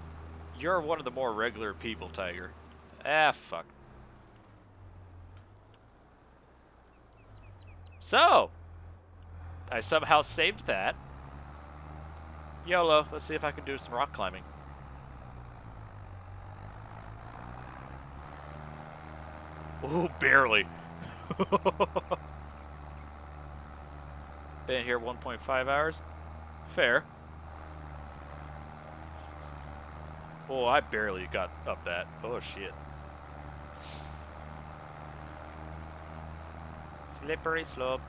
you're one of the more regular people, Tiger. Ah, fuck. So, I somehow saved that. YOLO, let's see if I can do some rock climbing. Oh, barely. Been here 1.5 hours. Fair. Oh, I barely got up that. Oh, shit. Slippery slope.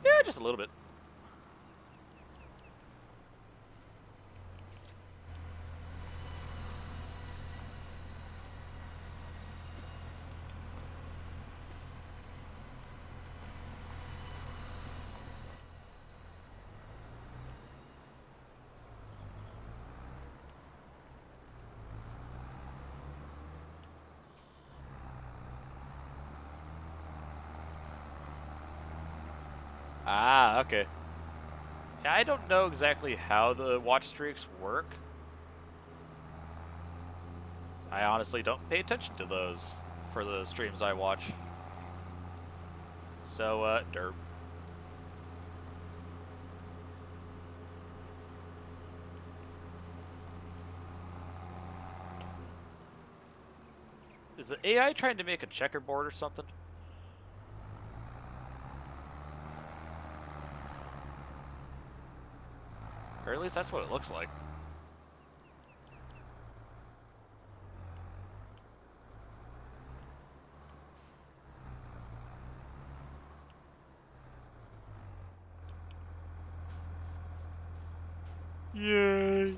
Yeah, just a little bit. Ah, okay. Yeah, I don't know exactly how the watch streaks work. I honestly don't pay attention to those for the streams I watch. So, derp. Is the AI trying to make a checkerboard or something? Or at least that's what it looks like. Yay!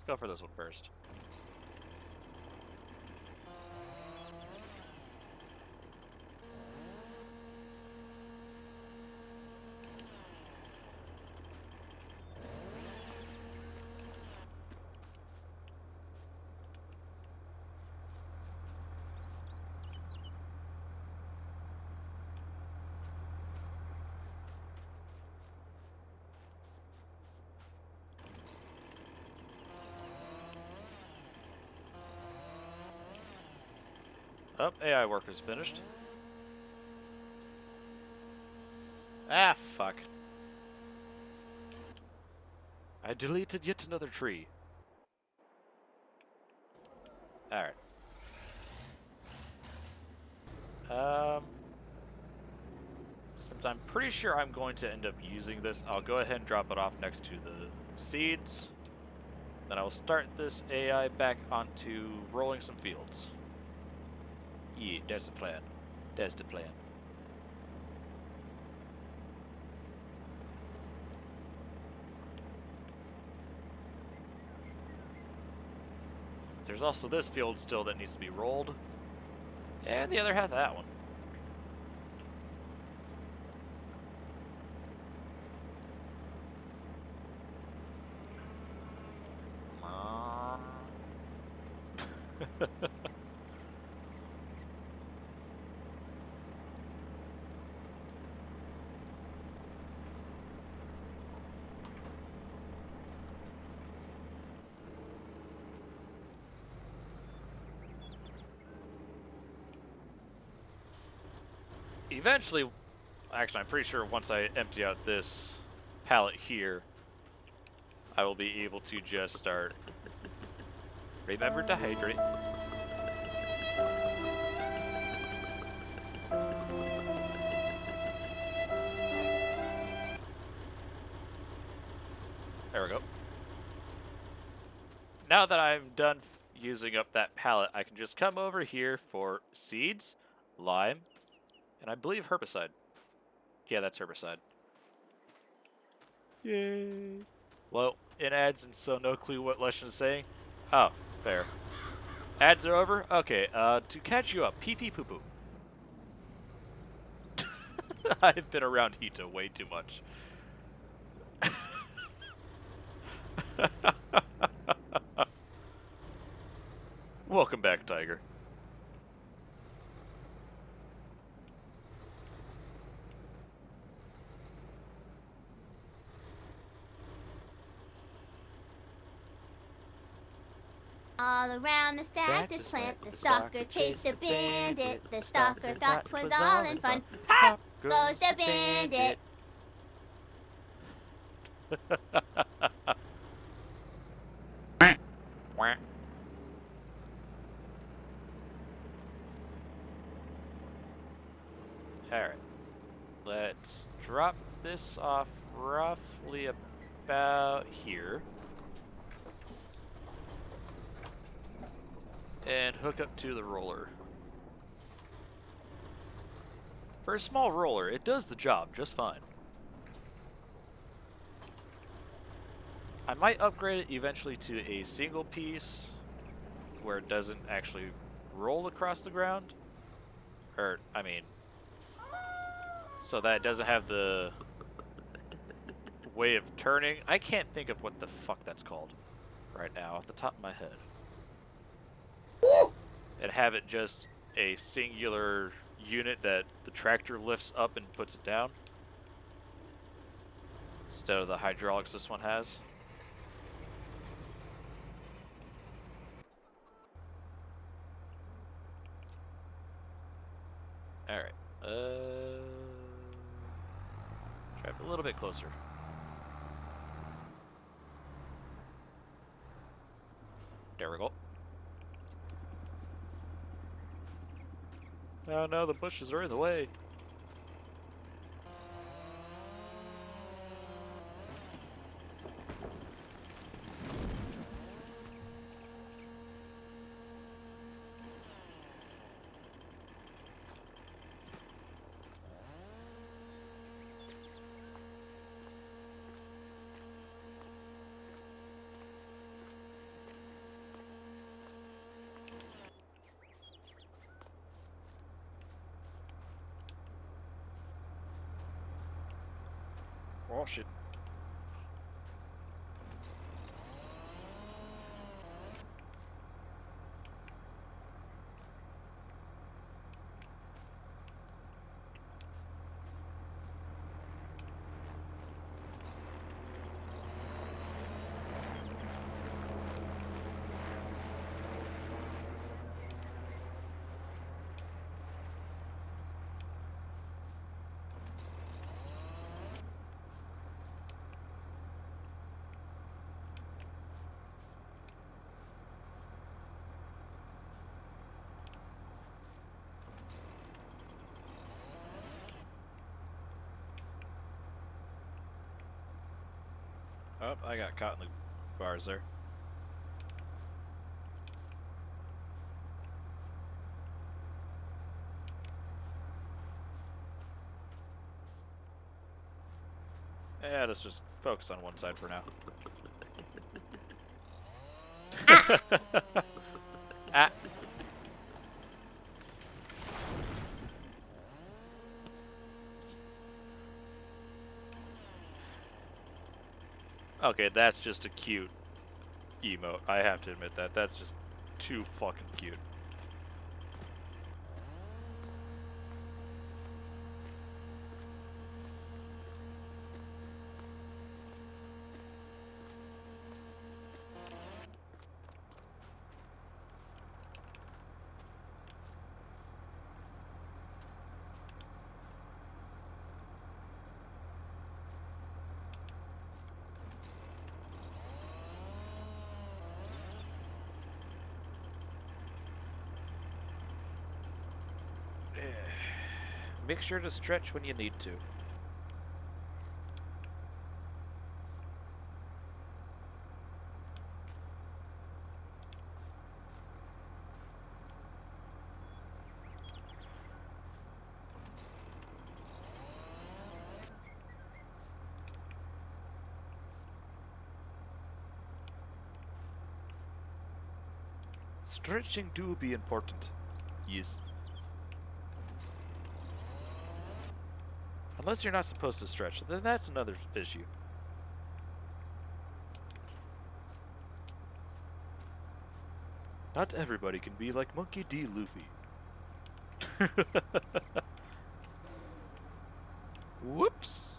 Let's go for this one first. Oh, AI work is finished. Ah, fuck. I deleted yet another tree. Alright. Since I'm pretty sure I'm going to end up using this, I'll go ahead and drop it off next to the seeds. Then I will start this AI back onto rolling some fields. Yeah, that's the plan. That's the plan. There's also this field still that needs to be rolled. And the other half of that one. Eventually, actually, I'm pretty sure once I empty out this pallet here, I will be able to just start. Remember to hydrate. There we go. now that I'm done using up that pallet, I can just come over here for seeds, lime, and I believe herbicide. Yeah, that's herbicide. Yay. Well, in ads, and so no clue what Leshan is saying. Oh, fair. Ads are over? Okay, to catch you up, pee pee poo poo. I've been around Hito way too much. Welcome back, Tiger. All around the stactus plant, the stalker chased a bandit. The stalker thought 'twas all in fun. Pop goes the bandit. Wah. Alright. Let's drop this off roughly about here. And hook up to the roller. For a small roller, it does the job just fine. I might upgrade it eventually to a single piece where it doesn't actually roll across the ground. Or, I mean, so that it doesn't have the way of turning. I can't think of what the fuck that's called right now off the top of my head. And have it just a singular unit that the tractor lifts up and puts it down instead of the hydraulics this one has. Alright. Drive a little bit closer. There we go. Oh no, the bushes are in the way. Oh shit. Oh, I got caught in the bars there. Yeah, let's just focus on one side for now. Ah. Okay, that's just a cute emote. I have to admit that. That's just too fucking cute. Make sure to stretch when you need to. Stretching do be important. Yes. Unless you're not supposed to stretch, then that's another issue. Not everybody can be like Monkey D. Luffy. Whoops.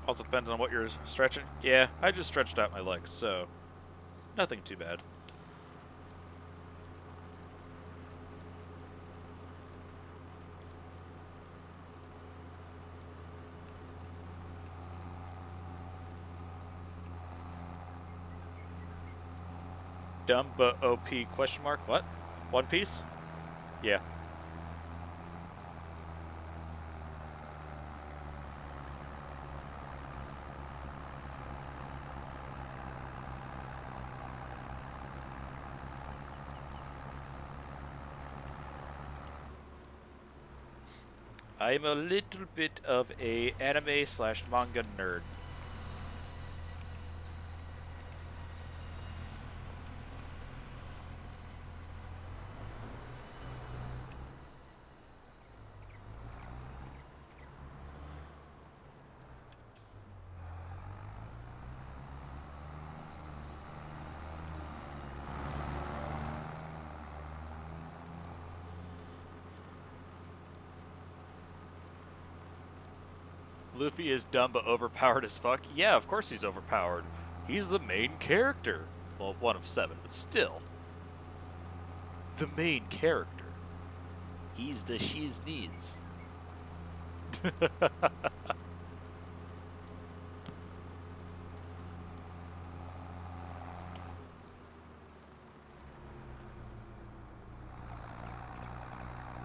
Also depends on what you're stretching. Yeah, I just stretched out my legs, so nothing too bad. Dumb but OP question mark? What? One Piece? Yeah. I'm a little bit of a anime slash manga nerd. Luffy is dumb but overpowered as fuck. Yeah, of course he's overpowered. He's the main character. Well, one of 7, but still. The main character. He's the shiz-knees.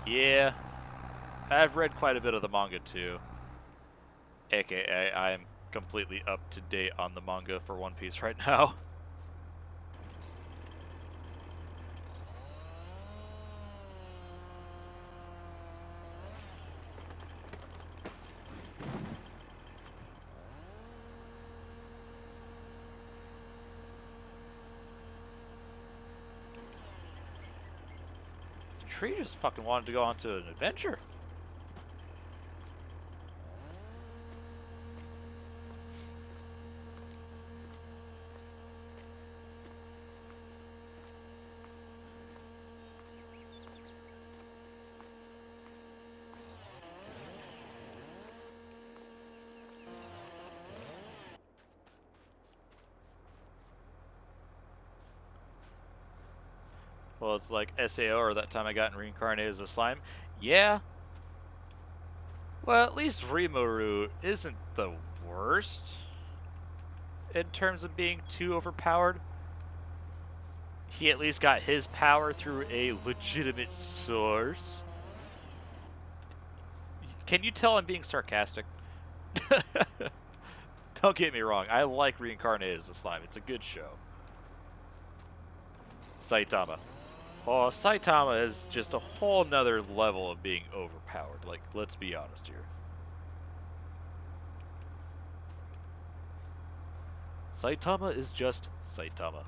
Yeah. I've read quite a bit of the manga too. AKA, I am completely up to date on the manga for One Piece right now. Tree just fucking wanted to go on to an adventure. Well, it's like SAO or that time I got reincarnated as a slime. Yeah. Well, at least Rimuru isn't the worst in terms of being too overpowered. He at least got his power through a legitimate source. Can you tell I'm being sarcastic? Don't get me wrong. I like Reincarnated as a Slime. It's a good show. Saitama. Oh, Saitama is just a whole nother level of being overpowered. Like, let's be honest here. Saitama is just Saitama.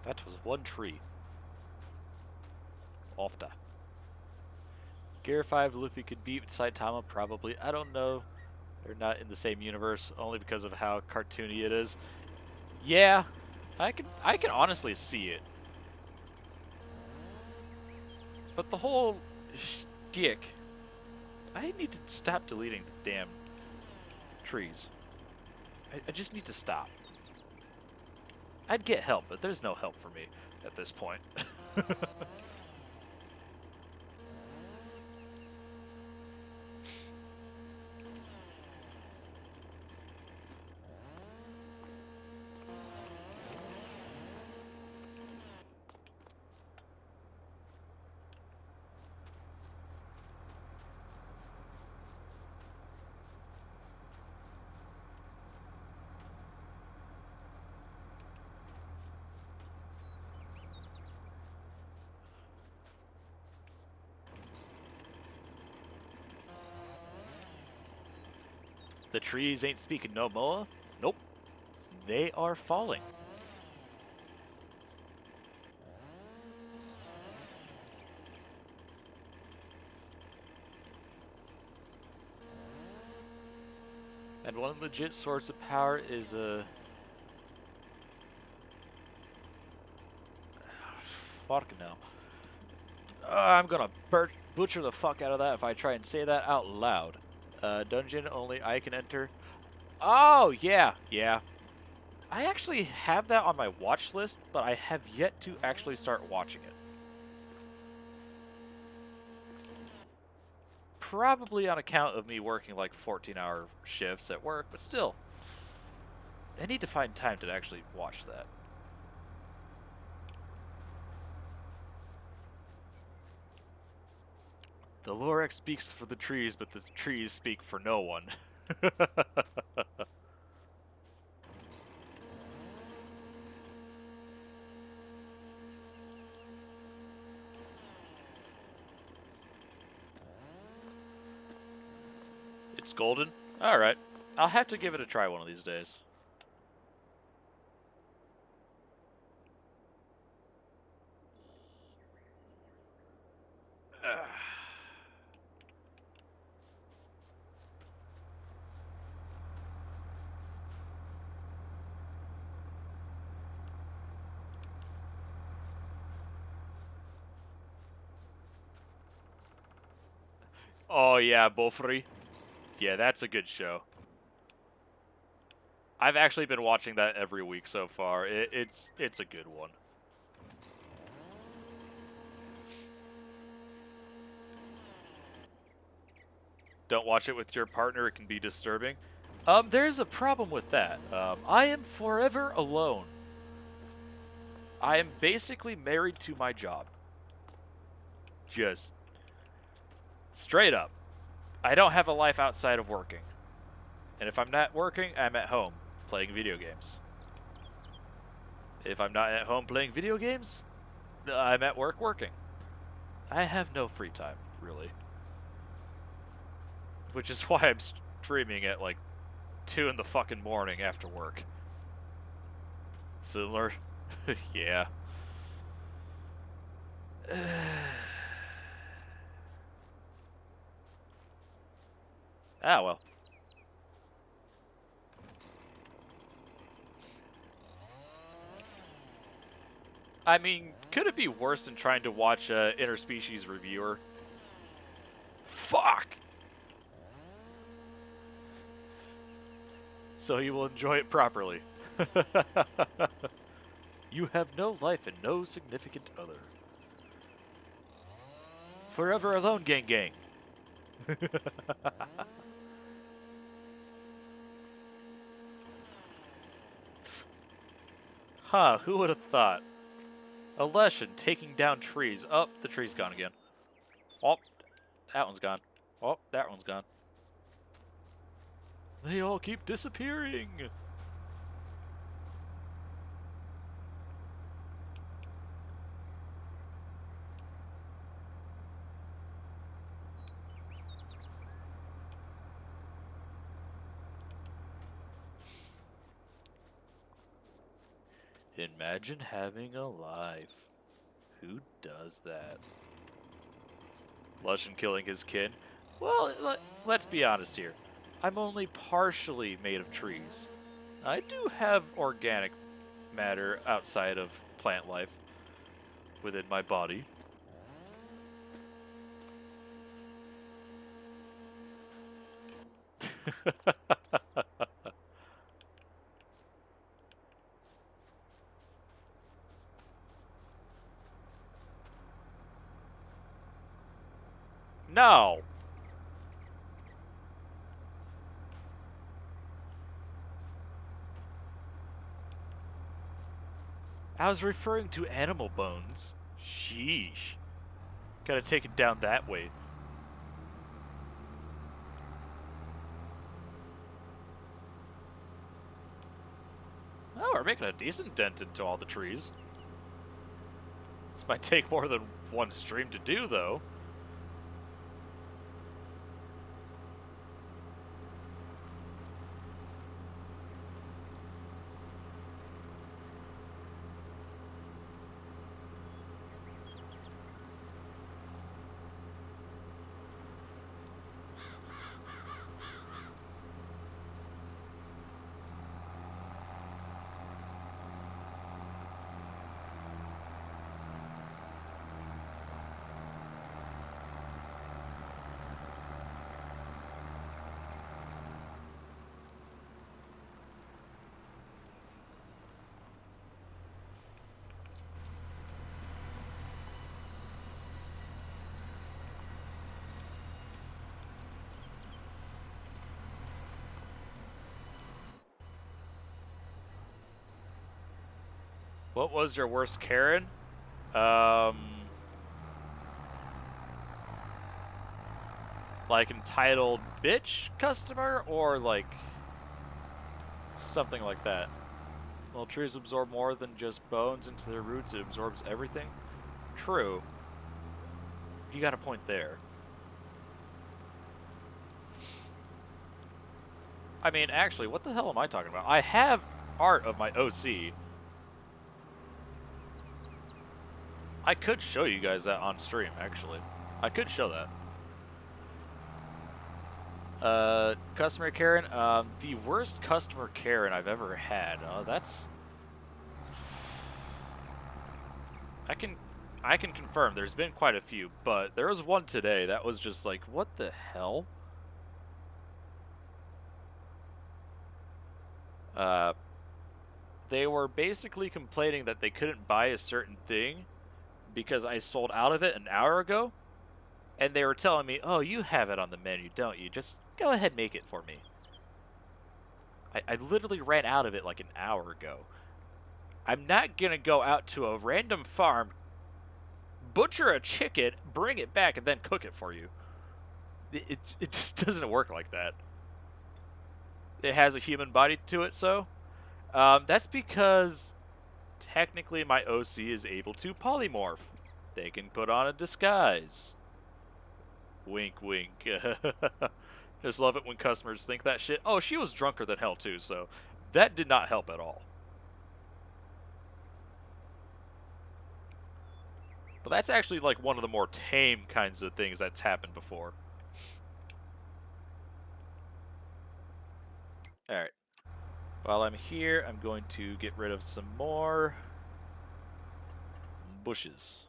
That was one tree. Ofta. Gear 5 Luffy could beat Saitama, probably. I don't know. They're not in the same universe only because of how cartoony it is. Yeah, I can honestly see it. But the whole shtick, I need to stop deleting the damn trees. I just need to stop. I'd get help, but there's no help for me at this point. The trees ain't speaking no more? Nope. They are falling. And one legit source of power is a... fuck no. I'm gonna butcher the fuck out of that if I try and say that out loud. Dungeon only I can enter. Oh, yeah, yeah. I actually have that on my watch list, but I have yet to actually start watching it. Probably on account of me working like 14-hour shifts at work, but still. I need to find time to actually watch that. The Lorax speaks for the trees, but the trees speak for no one. It's golden? Alright. I'll have to give it a try one of these days. Oh yeah, Beaufry. Yeah, that's a good show. I've actually been watching that every week so far. It's a good one. Don't watch it with your partner, it can be disturbing. There's a problem with that. I am forever alone. I am basically married to my job. Just straight up. I don't have a life outside of working. And if I'm not working, I'm at home playing video games. If I'm not at home playing video games, I'm at work working. I have no free time, really. Which is why I'm streaming at like 2 in the fucking morning after work. Similar? Yeah. Ah, well. I mean, could it be worse than trying to watch a interspecies reviewer? Fuck! So you will enjoy it properly. You have no life and no significant other. Forever alone, gang gang. Huh, who would have thought? A lesson taking down trees. Oh, the tree's gone again. Oh, that one's gone. Oh, that one's gone. They all keep disappearing. Imagine having a life. Who does that? Lushan killing his kin? Well, let's be honest here. I'm only partially made of trees. I do have organic matter outside of plant life within my body. No! I was referring to animal bones. Sheesh. Gotta take it down that way. Oh, we're making a decent dent into all the trees. This might take more than one stream to do, though. What was your worst Karen? Like entitled bitch customer or like something like that? Well, trees absorb more than just bones into their roots. It absorbs everything. True. You got a point there. I mean, actually, what the hell am I talking about? I have art of my OC. I could show you guys that on stream, actually. I could show that. Customer Karen. The worst customer Karen I've ever had. That's... I can confirm there's been quite a few, but there was one today that was just like, what the hell? They were basically complaining that they couldn't buy a certain thing because I sold out of it an hour ago. And they were telling me, oh, you have it on the menu, don't you? Just go ahead and make it for me. I literally ran out of it like an hour ago. I'm not going to go out to a random farm, butcher a chicken, bring it back, and then cook it for you. It just doesn't work like that. It has a human body to it, so... that's because technically my OC is able to polymorph. They can put on a disguise. Wink, wink. Just love it when customers think that shit. Oh, she was drunker than hell, too, so that did not help at all. But that's actually, like, one of the more tame kinds of things that's happened before. Alright. While I'm here, I'm going to get rid of some more bushes.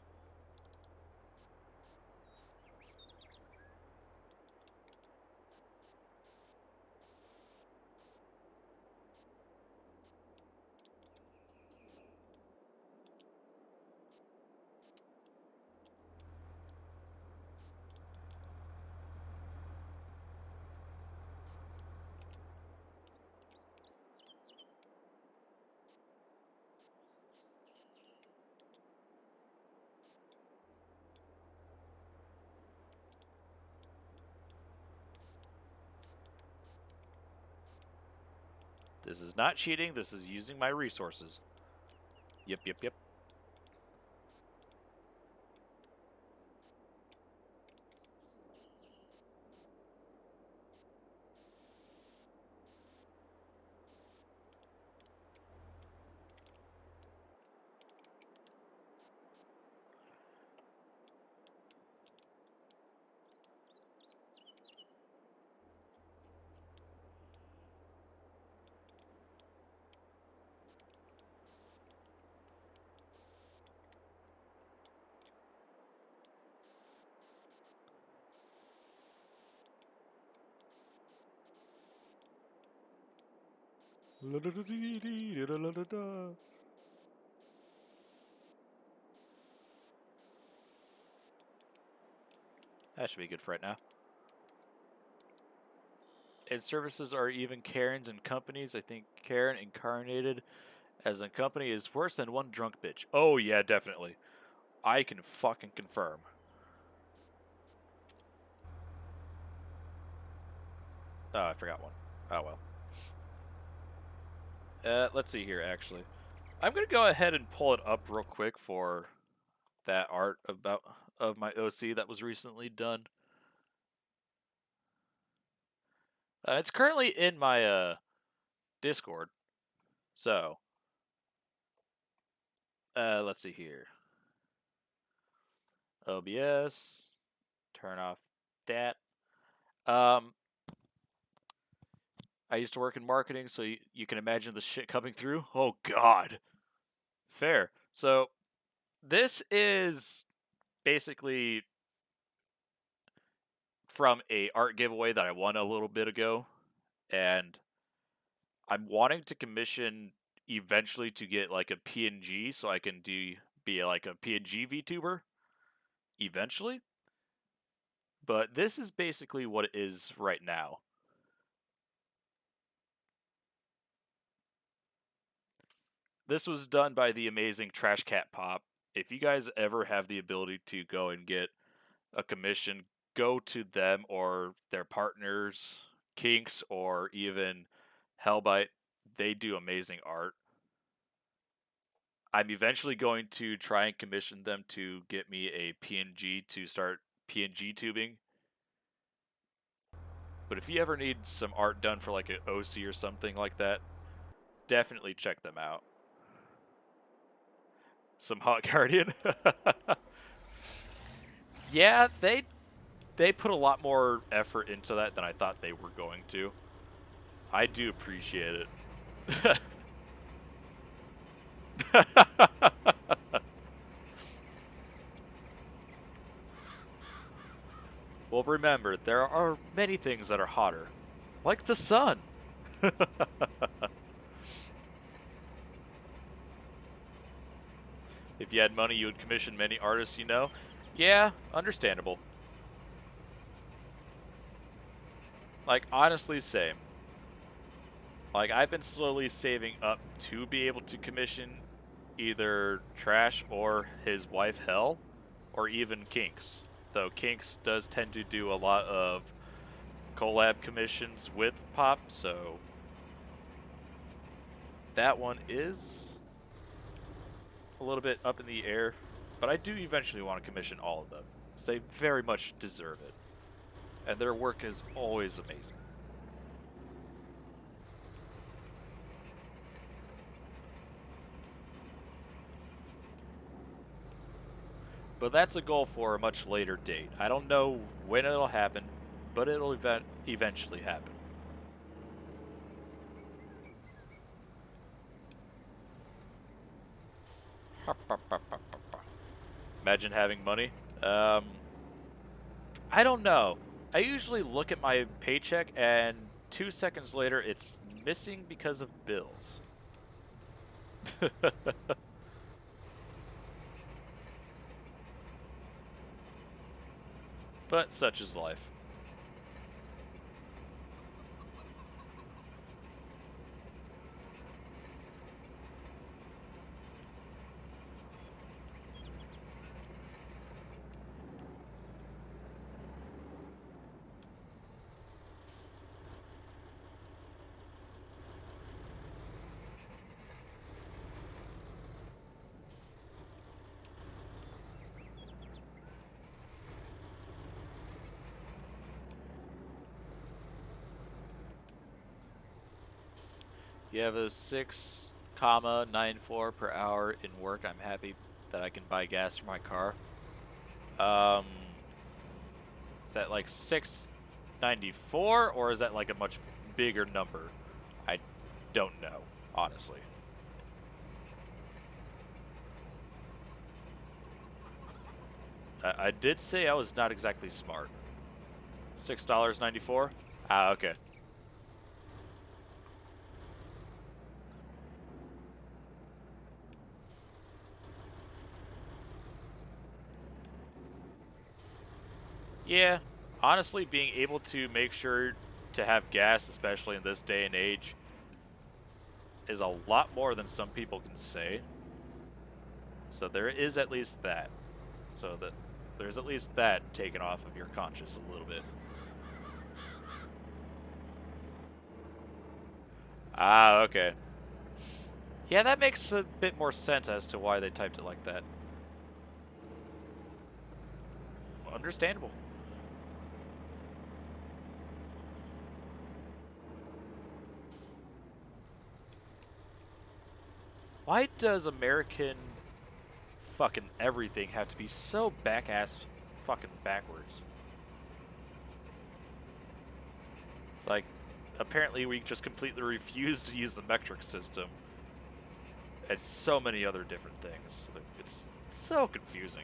This is not cheating, this is using my resources. Yep, yep, yep. That should be good for right now. And services are even Karens and companies. I think Karen incarnated as a company is worse than one drunk bitch. Oh, yeah, definitely. I can fucking confirm. Oh, I forgot one. Oh, well. Let's see here, actually. I'm going to go ahead and pull it up real quick for that art of my OC that was recently done. It's currently in my Discord. So, let's see here. OBS. Turn off that. I used to work in marketing, so you can imagine the shit coming through. Oh, God. Fair. So, this is basically from a art giveaway that I won a little bit ago. And I'm wanting to commission eventually to get like a PNG so I can be like a PNG VTuber eventually. But this is basically what it is right now. This was done by the amazing Trash Cat Pop. If you guys ever have the ability to go and get a commission, go to them or their partners, Kinks or even Hellbite. They do amazing art. I'm eventually going to try and commission them to get me a PNG to start PNG tubing. But if you ever need some art done for like an OC or something like that, definitely check them out. Some Hot Guardian. Yeah, they put a lot more effort into that than I thought they were going to. I do appreciate it. Well, remember, there are many things that are hotter. Like the sun. If you had money, you would commission many artists you know. Yeah, understandable. Like, honestly, same. Like, I've been slowly saving up to be able to commission either Trash or his wife Hell, or even Kinks. Though Kinks does tend to do a lot of collab commissions with Pop, so that one is a little bit up in the air. But I do eventually want to commission all of them, because they very much deserve it. And their work is always amazing. But that's a goal for a much later date. I don't know when it'll happen, but it'll eventually happen. Imagine having money. I don't know. I usually look at my paycheck and 2 seconds later it's missing because of bills. But such is life. You have a 6,94 per hour in work. I'm happy that I can buy gas for my car. Is that like 694 or is that like a much bigger number? I don't know, honestly. I did say I was not exactly smart. $6.94? Ah, okay. Yeah, honestly, being able to make sure to have gas, especially in this day and age, is a lot more than some people can say. So there is at least that. So that there's at least that taken off of your conscience a little bit. Ah, okay. Yeah, that makes a bit more sense as to why they typed it like that. Understandable. Why does American fucking everything have to be so back-ass fucking backwards? It's like, apparently we just completely refuse to use the metric system. And so many other different things. It's so confusing.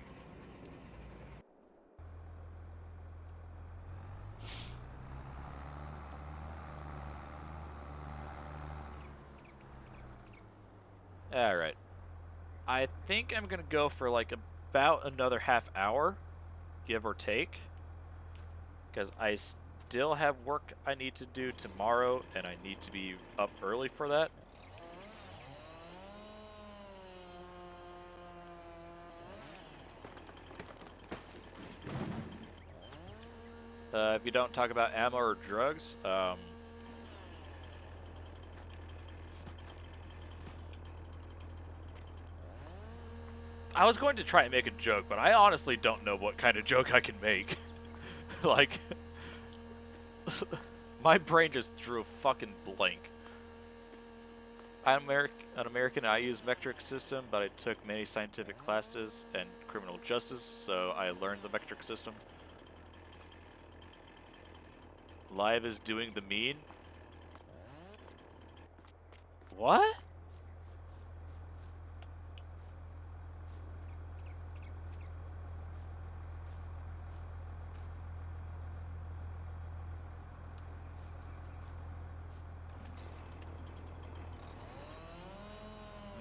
Alright. I think I'm gonna go for like about another half hour, give or take. Because I still have work I need to do tomorrow, and I need to be up early for that. If you don't talk about ammo or drugs, I was going to try and make a joke, but I honestly don't know what kind of joke I can make. Like, my brain just drew a fucking blank. I'm an American, I use metric system, but I took many scientific classes and criminal justice, so I learned the metric system. Live is doing the mean? What?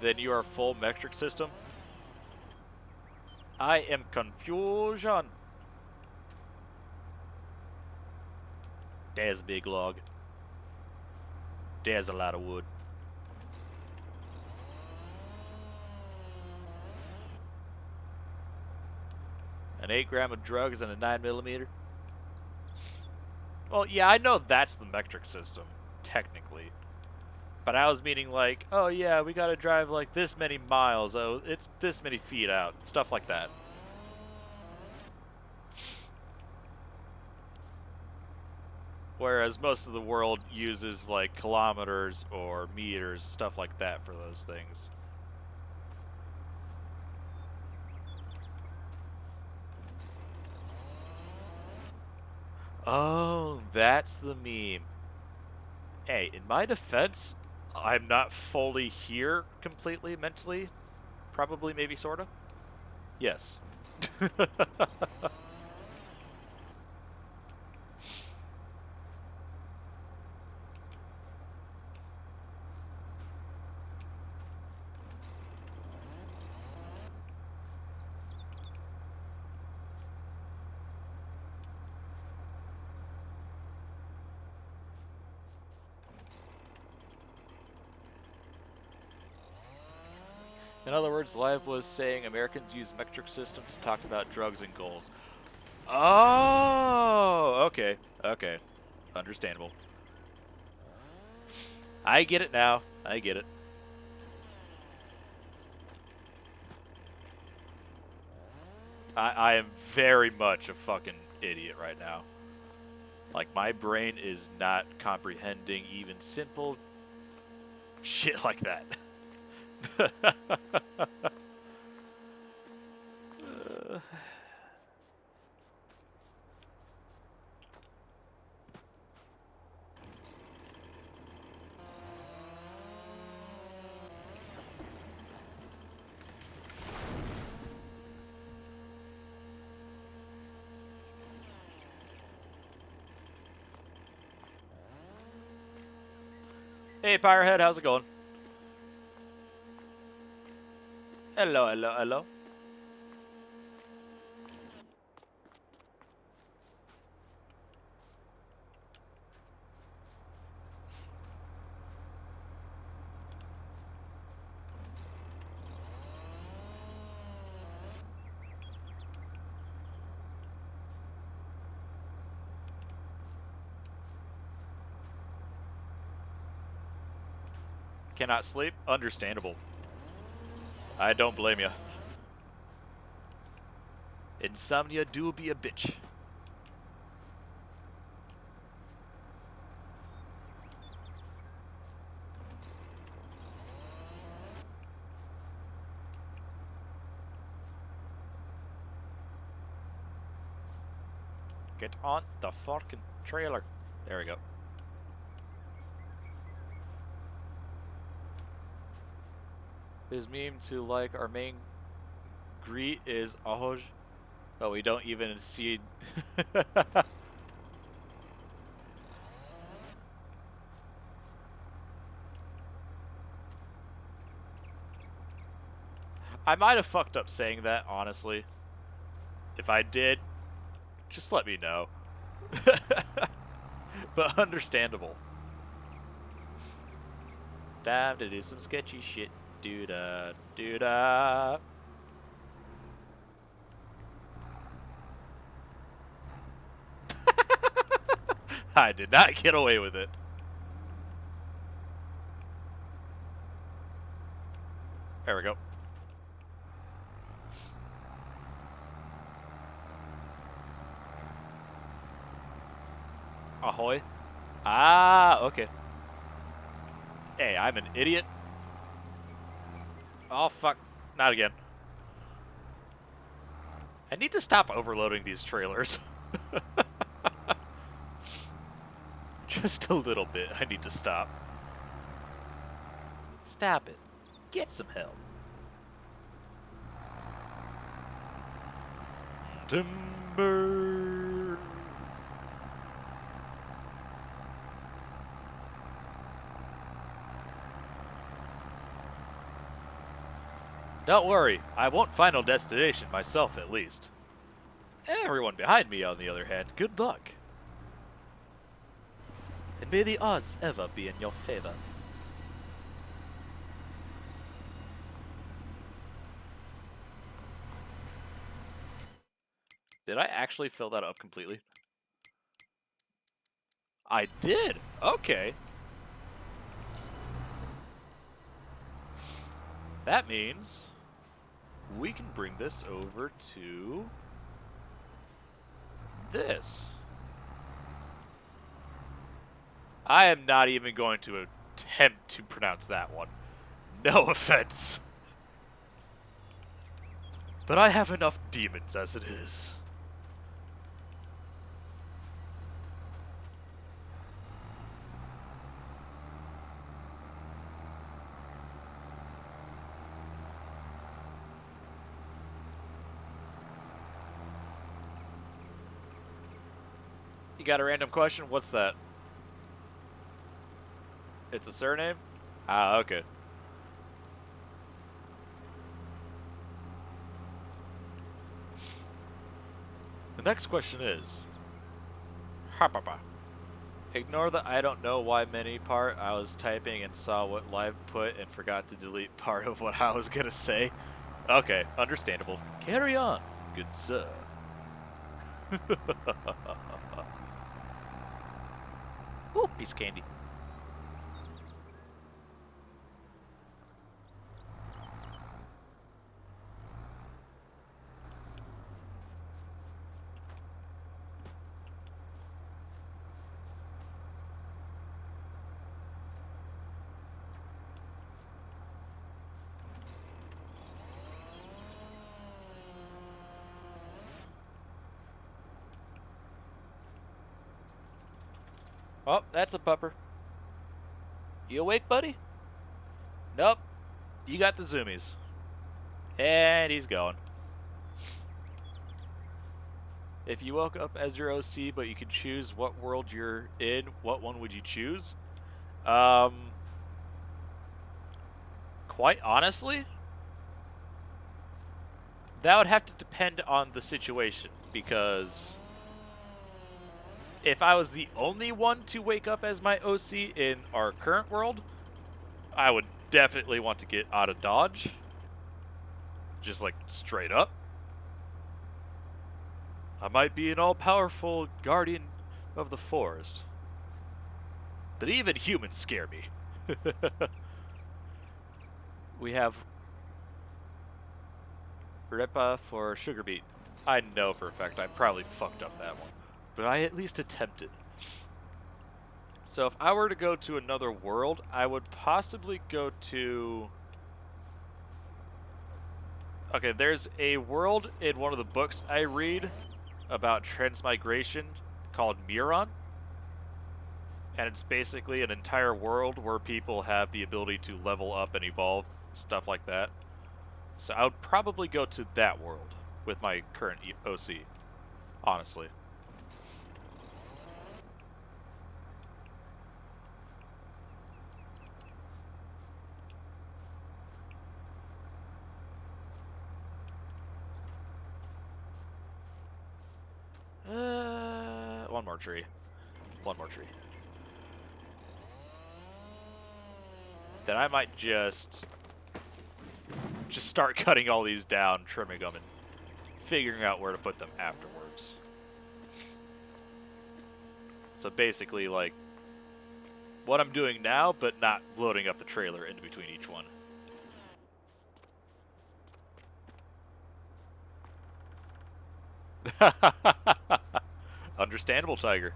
Then you are full metric system? I am confusion. There's a big log. There's a lot of wood. An 8 gram of drugs and a 9mm. Well, yeah, I know that's the metric system, technically. But I was meaning like, oh yeah, we gotta drive like this many miles, oh, it's this many feet out, stuff like that. Whereas most of the world uses like kilometers or meters, stuff like that for those things. Oh, that's the meme. Hey, in my defense, I'm not fully here completely mentally. Probably, maybe, sorta. Yes. In other words, Live was saying Americans use metric system to talk about drugs and goals. Oh, okay, okay. Understandable. I get it now. I get it. I am very much a fucking idiot right now. Like, my brain is not comprehending even simple shit like that. Hey, Pyrehead, how's it going? Hello, hello, hello. Cannot sleep? Understandable. I don't blame you. Insomnia do be a bitch. Get on the fucking trailer. There we go. His meme to like our main greet is Ahoj. But we don't even see. I might have fucked up saying that, honestly. If I did, just let me know. But understandable. Time to do some sketchy shit. Doo-da, doo-da. I did not get away with it. There we go. Ahoy. Ah, okay. Hey, I'm an idiot. Oh, fuck. Not again. I need to stop overloading these trailers. Just a little bit. I need to stop. Stop it. Get some help. Timber. Don't worry, I won't Final Destination myself at least. Everyone behind me, on the other hand, good luck. And may the odds ever be in your favor. Did I actually fill that up completely? I did! Okay. That means we can bring this over to this. I am not even going to attempt to pronounce that one. No offense. But I have enough demons as it is. You got a random question? What's that? It's a surname? Ah, okay. The next question is... Ignore the I don't know why many part. I was typing and saw what live put and forgot to delete part of what I was gonna say. Okay, understandable. Carry on, good sir. Ooh, piece of candy. Oh, that's a pupper. You awake, buddy? Nope. You got the zoomies. And he's going. If you woke up as your OC, but you could choose what world you're in, what one would you choose? Quite honestly, that would have to depend on the situation, because if I was the only one to wake up as my OC in our current world, I would definitely want to get out of Dodge. Just like straight up. I might be an all-powerful guardian of the forest, but even humans scare me. We have Repa for sugar beet. I know for a fact I probably fucked up that one, but I at least attempted. So if I were to go to another world, I would possibly go to... Okay, there's a world in one of the books I read about transmigration called Miron. And it's basically an entire world where people have the ability to level up and evolve, stuff like that. So I would probably go to that world with my current OC, honestly. One more tree. One more tree. Then I might just start cutting all these down, trimming them, and figuring out where to put them afterwards. So basically, like, what I'm doing now, but not loading up the trailer in between each one. Understandable, Tiger.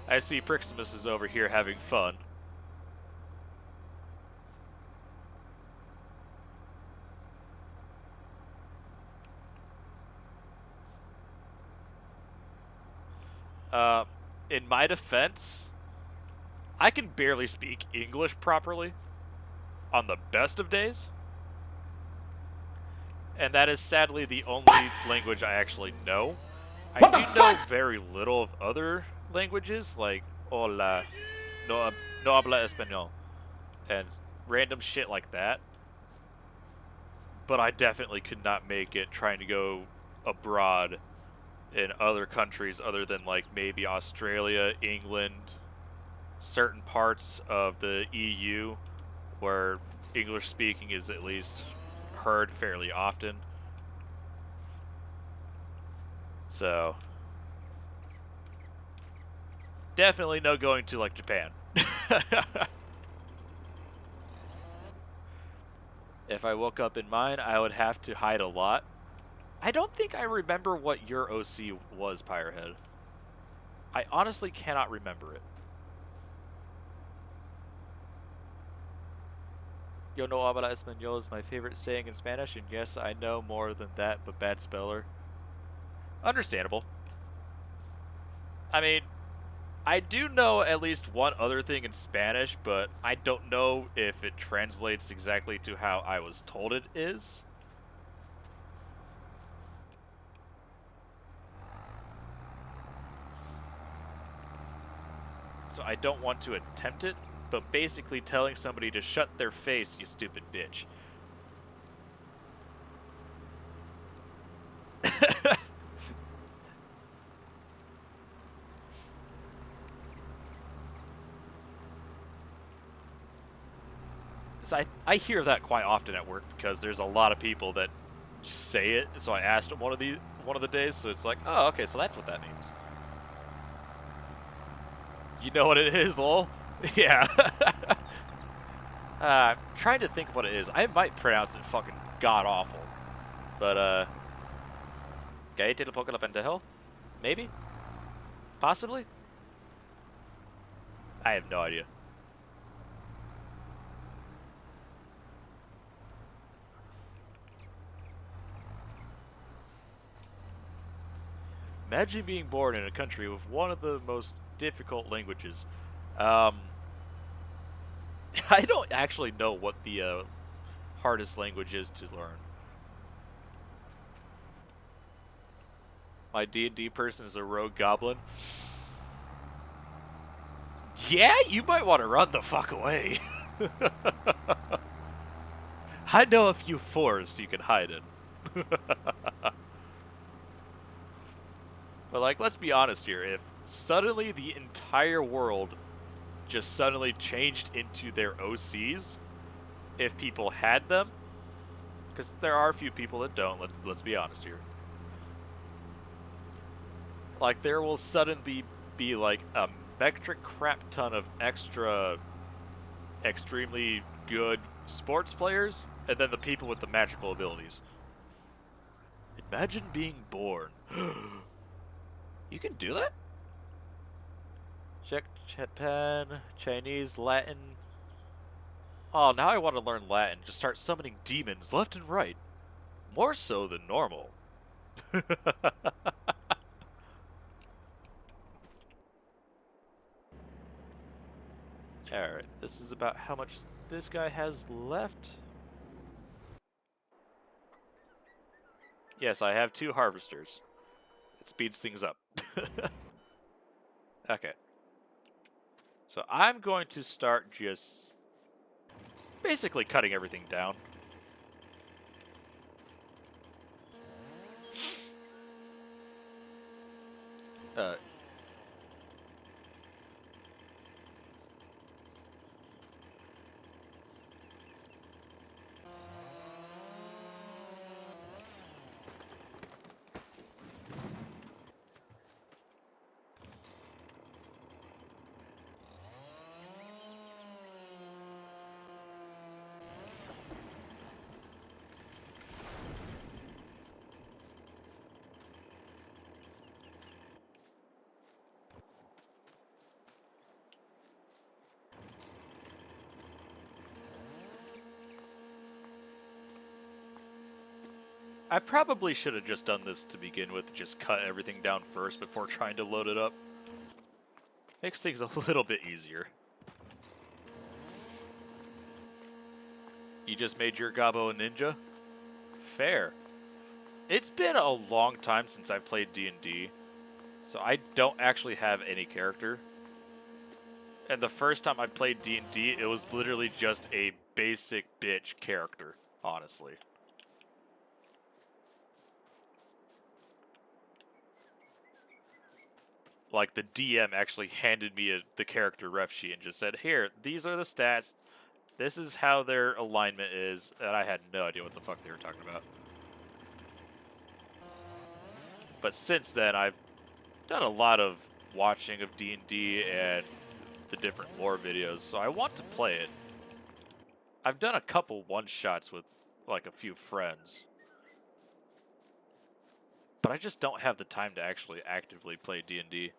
I see Priximus is over here having fun. In my defense, I can barely speak English properly on the best of days. And that is sadly the only language I actually know. I do know very little of other languages, like hola, no habla español, and random shit like that. But I definitely could not make it trying to go abroad in other countries other than, like, maybe Australia, England, certain parts of the EU where English speaking is at least heard fairly often. So definitely no going to, like, Japan. If I woke up in mine, I would have to hide a lot. I don't think I remember what your OC was, Pyrehead. I honestly cannot remember it. Yo no habla español is my favorite saying in Spanish, and yes, I know more than that, but bad speller. Understandable. I mean, I do know at least one other thing in Spanish, but I don't know if it translates exactly to how I was told it is. So I don't want to attempt it, but basically telling somebody to shut their face, you stupid bitch. So I hear that quite often at work because there's a lot of people that just say it. So I asked them one of the days, so it's like, oh, okay, so that's what that means. You know what it is, lol? Yeah. I'm trying to think of what it is. I might pronounce it fucking god-awful. But, Cállate el poco la pendejo? Maybe? Possibly? I have no idea. Imagine being born in a country with one of the most difficult languages. I don't actually know what the hardest language is to learn. My D&D person is a rogue goblin. Yeah, you might want to run the fuck away. I know a few forests you can hide in. But, like, let's be honest here. If suddenly the entire world just suddenly changed into their OCs, if people had them, because there are a few people that don't, let's be honest here. Like, there will suddenly be, like, a metric crap ton of extra extremely good sports players, and then the people with the magical abilities. Imagine being born. You can do that? Czech, Japan, Chinese, Latin. Oh, now I want to learn Latin. Just start summoning demons left and right. More so than normal. Alright, this is about how much this guy has left. Yes, I have 2 harvesters. It speeds things up. Okay. So I'm going to start just basically cutting everything down. Uh, I probably should have just done this to begin with, just cut everything down first before trying to load it up. Makes things a little bit easier. You just made your Gabo a ninja? Fair. It's been a long time since I played D&D, so I don't actually have any character. And the first time I played D&D, it was literally just a basic bitch character, honestly. Like, the DM actually handed me the character ref sheet and just said, here, these are the stats, this is how their alignment is, and I had no idea what the fuck they were talking about. But since then, I've done a lot of watching of D&D and the different lore videos, so I want to play it. I've done a couple one-shots with, like, a few friends. But I just don't have the time to actually actively play D&D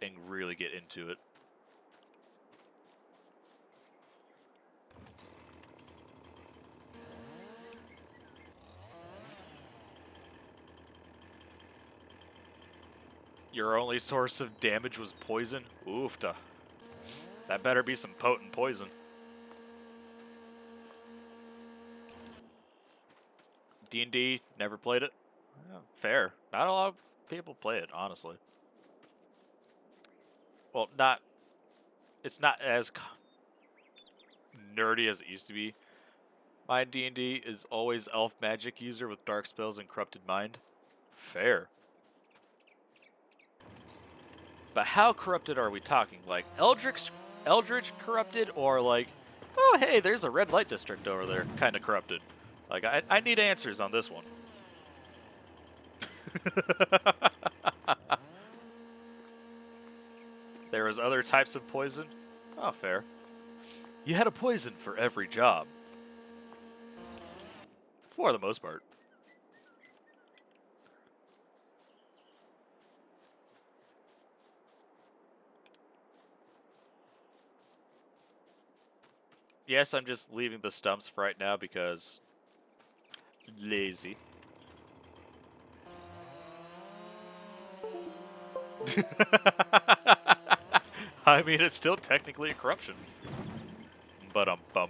and really get into it. Your only source of damage was poison? Oofta. That better be some potent poison. D&D, never played it? Yeah, fair. Not a lot of people play it, honestly. Well, it's not as nerdy as it used to be. My D&D is always elf magic user with dark spells and corrupted mind. Fair. But how corrupted are we talking? Like Eldritch corrupted, or like, oh hey, there's a red light district over there, kind of corrupted. Like, I need answers on this one. There was other types of poison? Oh, fair. You had a poison for every job. For the most part. Yes, I'm just leaving the stumps for right now because lazy. I mean, it's still technically a corruption. But bum.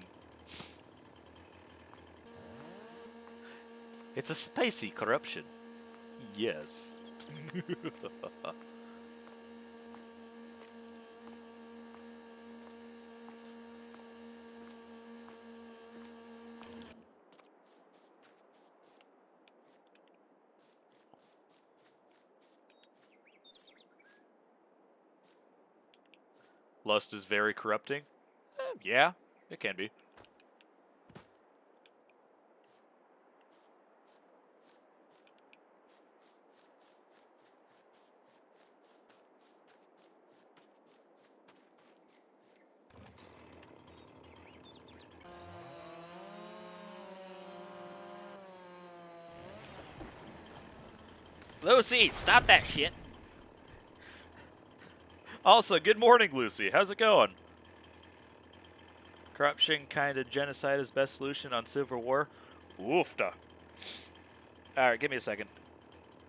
It's a spicy corruption. Yes. Lust is very corrupting? Yeah, it can be. Lucy, stop that shit. Also, good morning, Lucy. How's it going? Corruption, kind of genocide is best solution on civil war. Woofda. Alright, give me a second.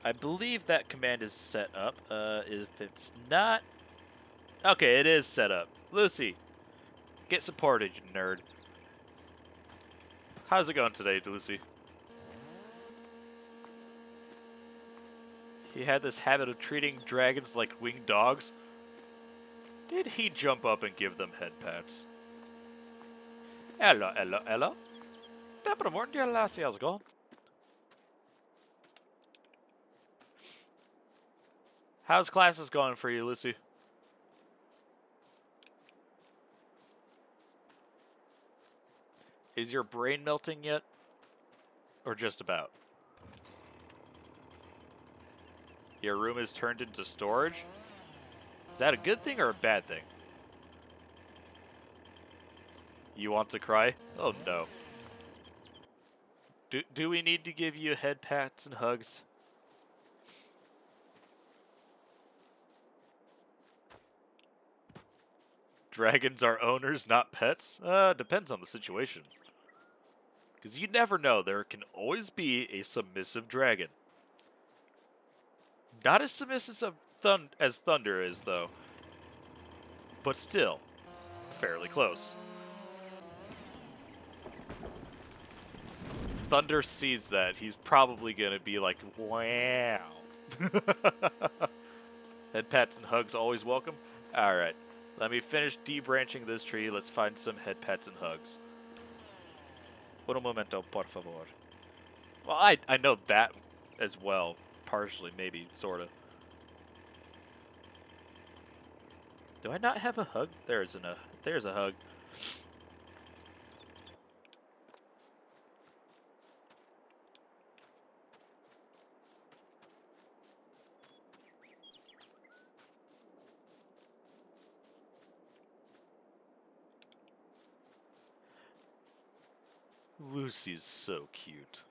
I believe that command is set up. If it's not... Okay, it is set up. Lucy, get supported, you nerd. How's it going today, Lucy? He had this habit of treating dragons like winged dogs. Did he jump up and give them head pats? Hello, hello, hello. Top of the morning, dear lassie. How's it going? How's classes going for you, Lucy? Is your brain melting yet? Or just about? Your room is turned into storage? Is that a good thing or a bad thing? You want to cry? Oh no. Do we need to give you head pats and hugs? Dragons are owners, not pets? Depends on the situation. Because you never know, there can always be a submissive dragon. Not as submissive as Thunder is, though. But still, fairly close. Thunder sees that, he's probably going to be like, wow. Head pats and hugs always welcome? Alright, let me finish debranching this tree. Let's find some head pats and hugs. Un momento, por favor. Well, I know that as well. Partially, maybe, sort of. Do I not have a hug? There's a hug. Lucy's so cute.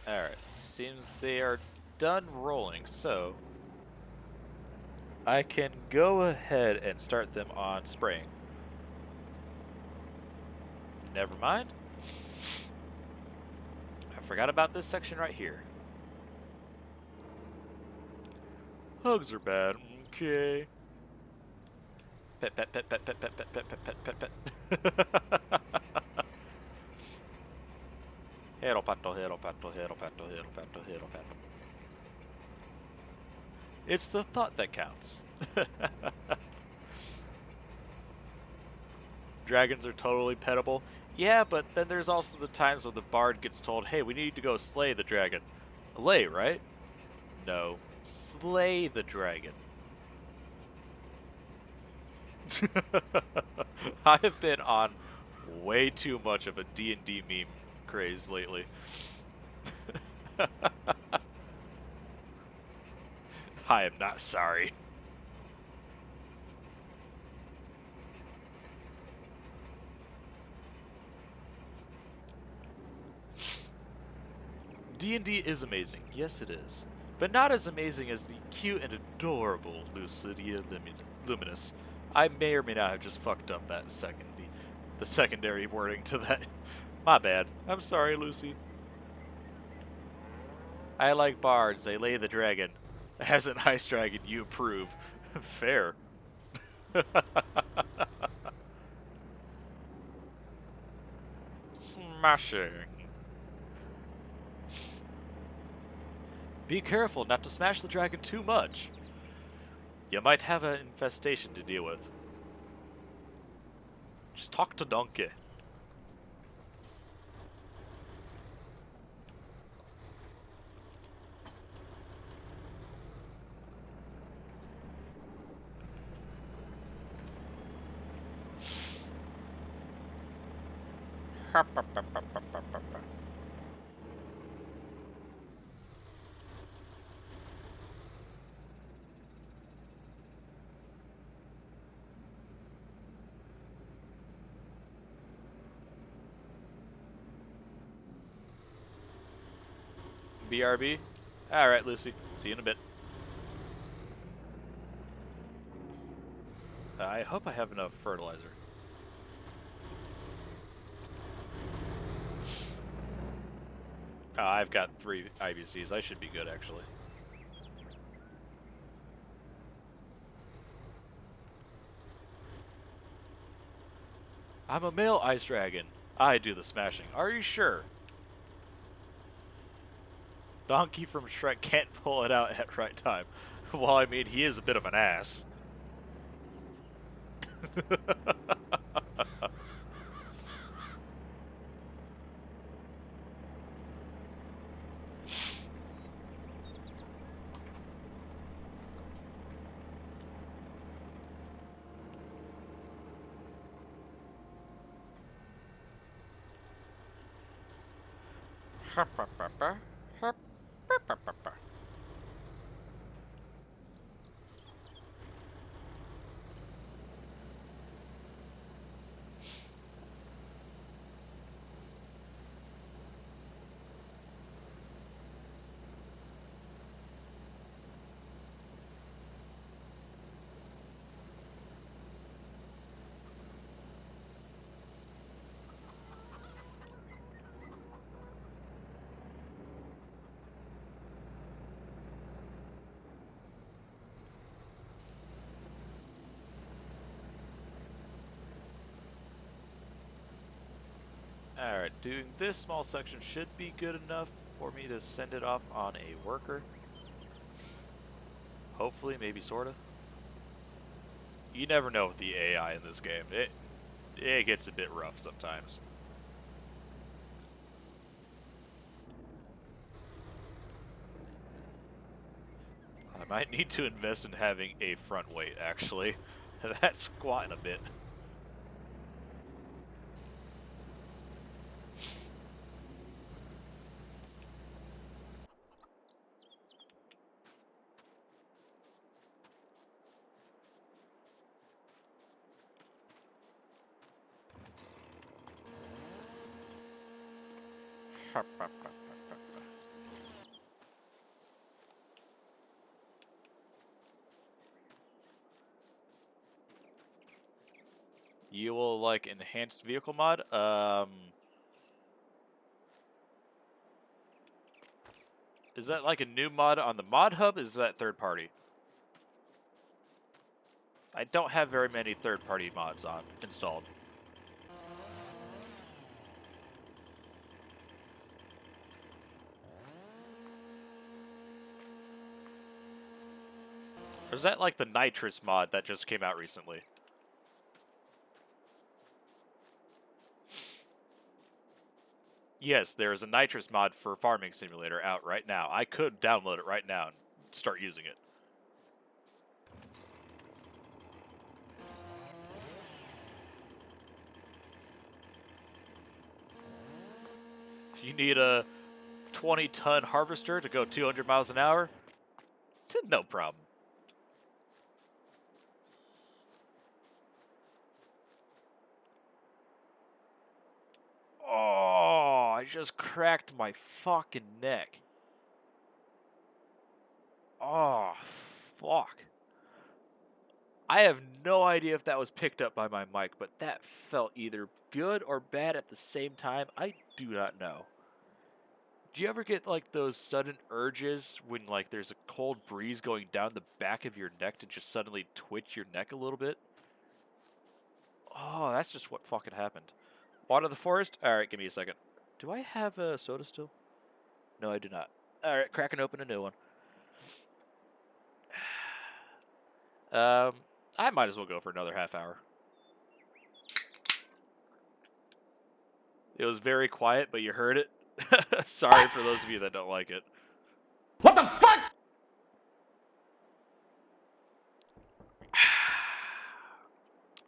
Alright, seems they are done rolling, so I can go ahead and start them on spraying. Never mind. I forgot about this section right here. Hugs are bad. Okay. Pet, pet, pet, pet, pet, pet, pet, pet, pet, pet, pet, pet. Hero pato, hero pato, hero pato, hero pato, hero pato. It's the thought that counts. Dragons are totally petable. Yeah, but then there's also the times when the bard gets told, hey, we need to go slay the dragon. Lay, right? No. Slay the dragon. I have been on way too much of a D&D meme craze lately. I am not sorry. D&D is amazing. Yes, it is. But not as amazing as the cute and adorable Lucidia Luminous. I may or may not have just fucked up that the secondary wording to that. My bad. I'm sorry, Lucy. I like bards. They lay the dragon. As an ice dragon, you approve. Fair. Smashing. Be careful not to smash the dragon too much. You might have an infestation to deal with. Just talk to Donkey. BRB. All right, Lucy. See you in a bit. I hope I have enough fertilizer. I've got 3 IBCs. I should be good, actually. I'm a male ice dragon. I do the smashing. Are you sure? Donkey from Shrek can't pull it out at right time. Well, I mean, he is a bit of an ass. Alright, doing this small section should be good enough for me to send it off on a worker. Hopefully, maybe sorta. You never know with the AI in this game. It gets a bit rough sometimes. I might need to invest in having a front weight, actually. That's squatting a bit. You will like enhanced vehicle mod? Is that like a new mod on the mod hub? Is that third party? I don't have very many third party mods on installed. Or is that like the nitrous mod that just came out recently? Yes, there is a nitrous mod for Farming Simulator out right now. I could download it right now and start using it. You need a 20-ton harvester to go 200 miles an hour? No problem. Oh, I just cracked my fucking neck. Oh, fuck. I have no idea if that was picked up by my mic, but that felt either good or bad at the same time. I do not know. Do you ever get like those sudden urges when like there's a cold breeze going down the back of your neck to just suddenly twitch your neck a little bit? Oh, that's just what fucking happened. Water the forest? Alright, give me a second. Do I have a soda still? No, I do not. Alright, cracking open a new one. I might as well go for another half hour. It was very quiet, but you heard it. Sorry for those of you that don't like it. What the fuck?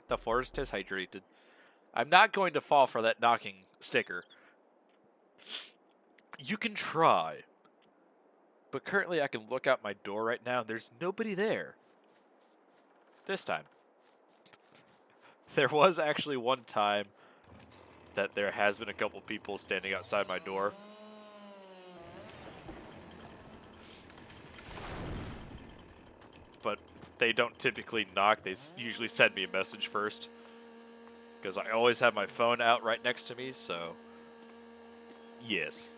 The forest is hydrated. I'm not going to fall for that knocking sticker. You can try. But currently I can look out my door right now and there's nobody there. This time. There was actually one time that there has been a couple people standing outside my door. they don't typically knock. They usually send me a message first. Because I always have my phone out right next to me, so... Yes.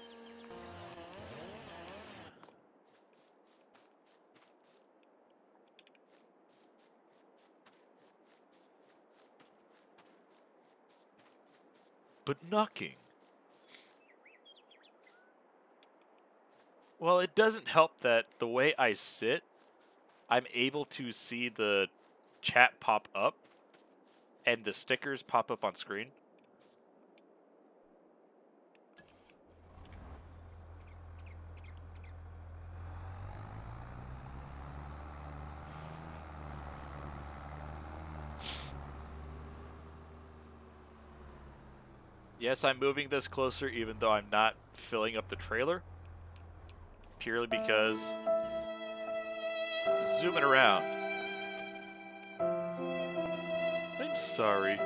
But knocking... Well, it doesn't help that the way I sit, I'm able to see the chat pop up and the stickers pop up on screen. Yes, I'm moving this closer even though I'm not filling up the trailer. Purely because... Zooming around. I'm sorry.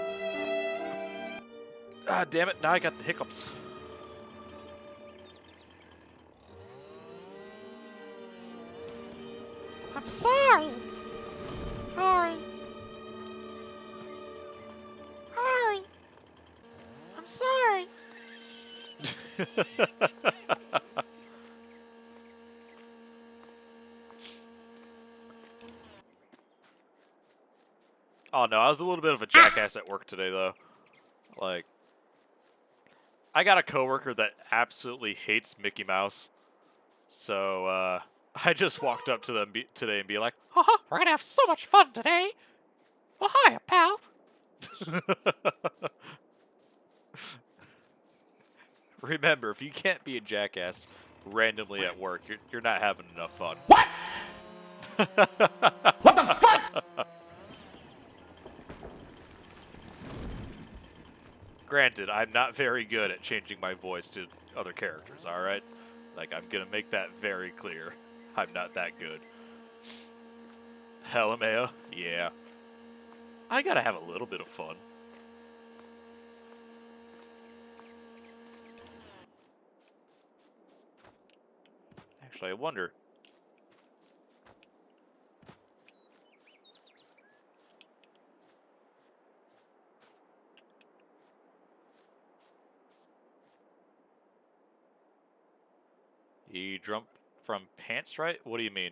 Ah, damn it. Now I got the hiccups. I'm sorry. Sorry. Sorry. I'm sorry. Oh no, I was a little bit of a jackass at work today though. Like, I got a coworker that absolutely hates Mickey Mouse. So, I just walked up to them today and be like, Haha, we're gonna have so much fun today. Well, hi, pal. remember, if you can't be a jackass randomly at work, you're not having enough fun. What? What the fuck? Granted, I'm not very good at changing my voice to other characters, alright? Like, I'm gonna make that very clear. I'm not that good. LMAO? Yeah. I gotta have a little bit of fun. Actually, I wonder... You jump from pants, right? What do you mean?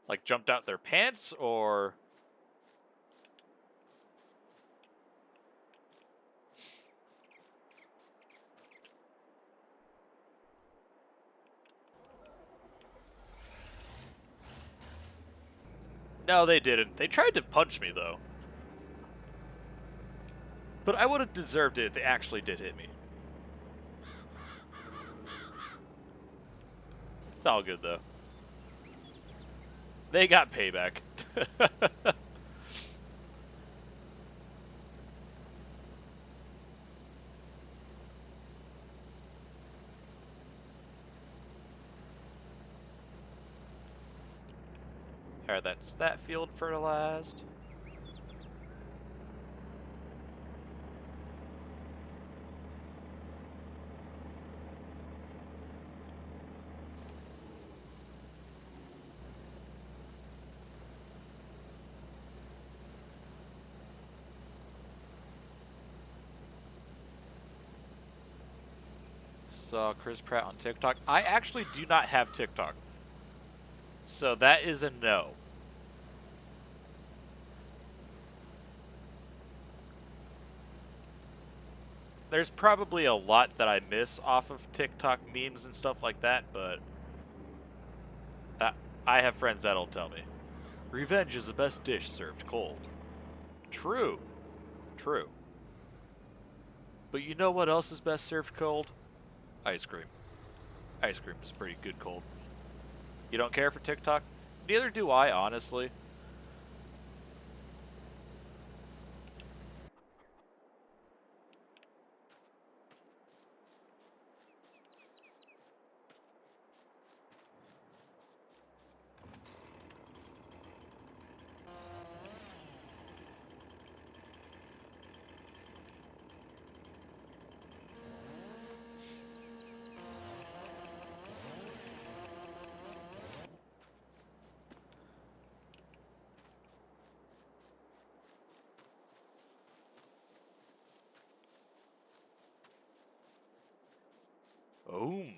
Like jumped out their pants, or... No, they didn't. They tried to punch me, though. But I would have deserved it if they actually did hit me. It's all good, though. They got payback. Alright, that's that field fertilized. Saw Chris Pratt on TikTok. I actually do not have TikTok. So that is a no. There's probably a lot that I miss off of TikTok memes and stuff like that, but I have friends that'll tell me. Revenge is the best dish served cold. True. True. But you know what else is best served cold? Ice cream. Ice cream is pretty good cold. You don't care for TikTok? Neither do I, honestly.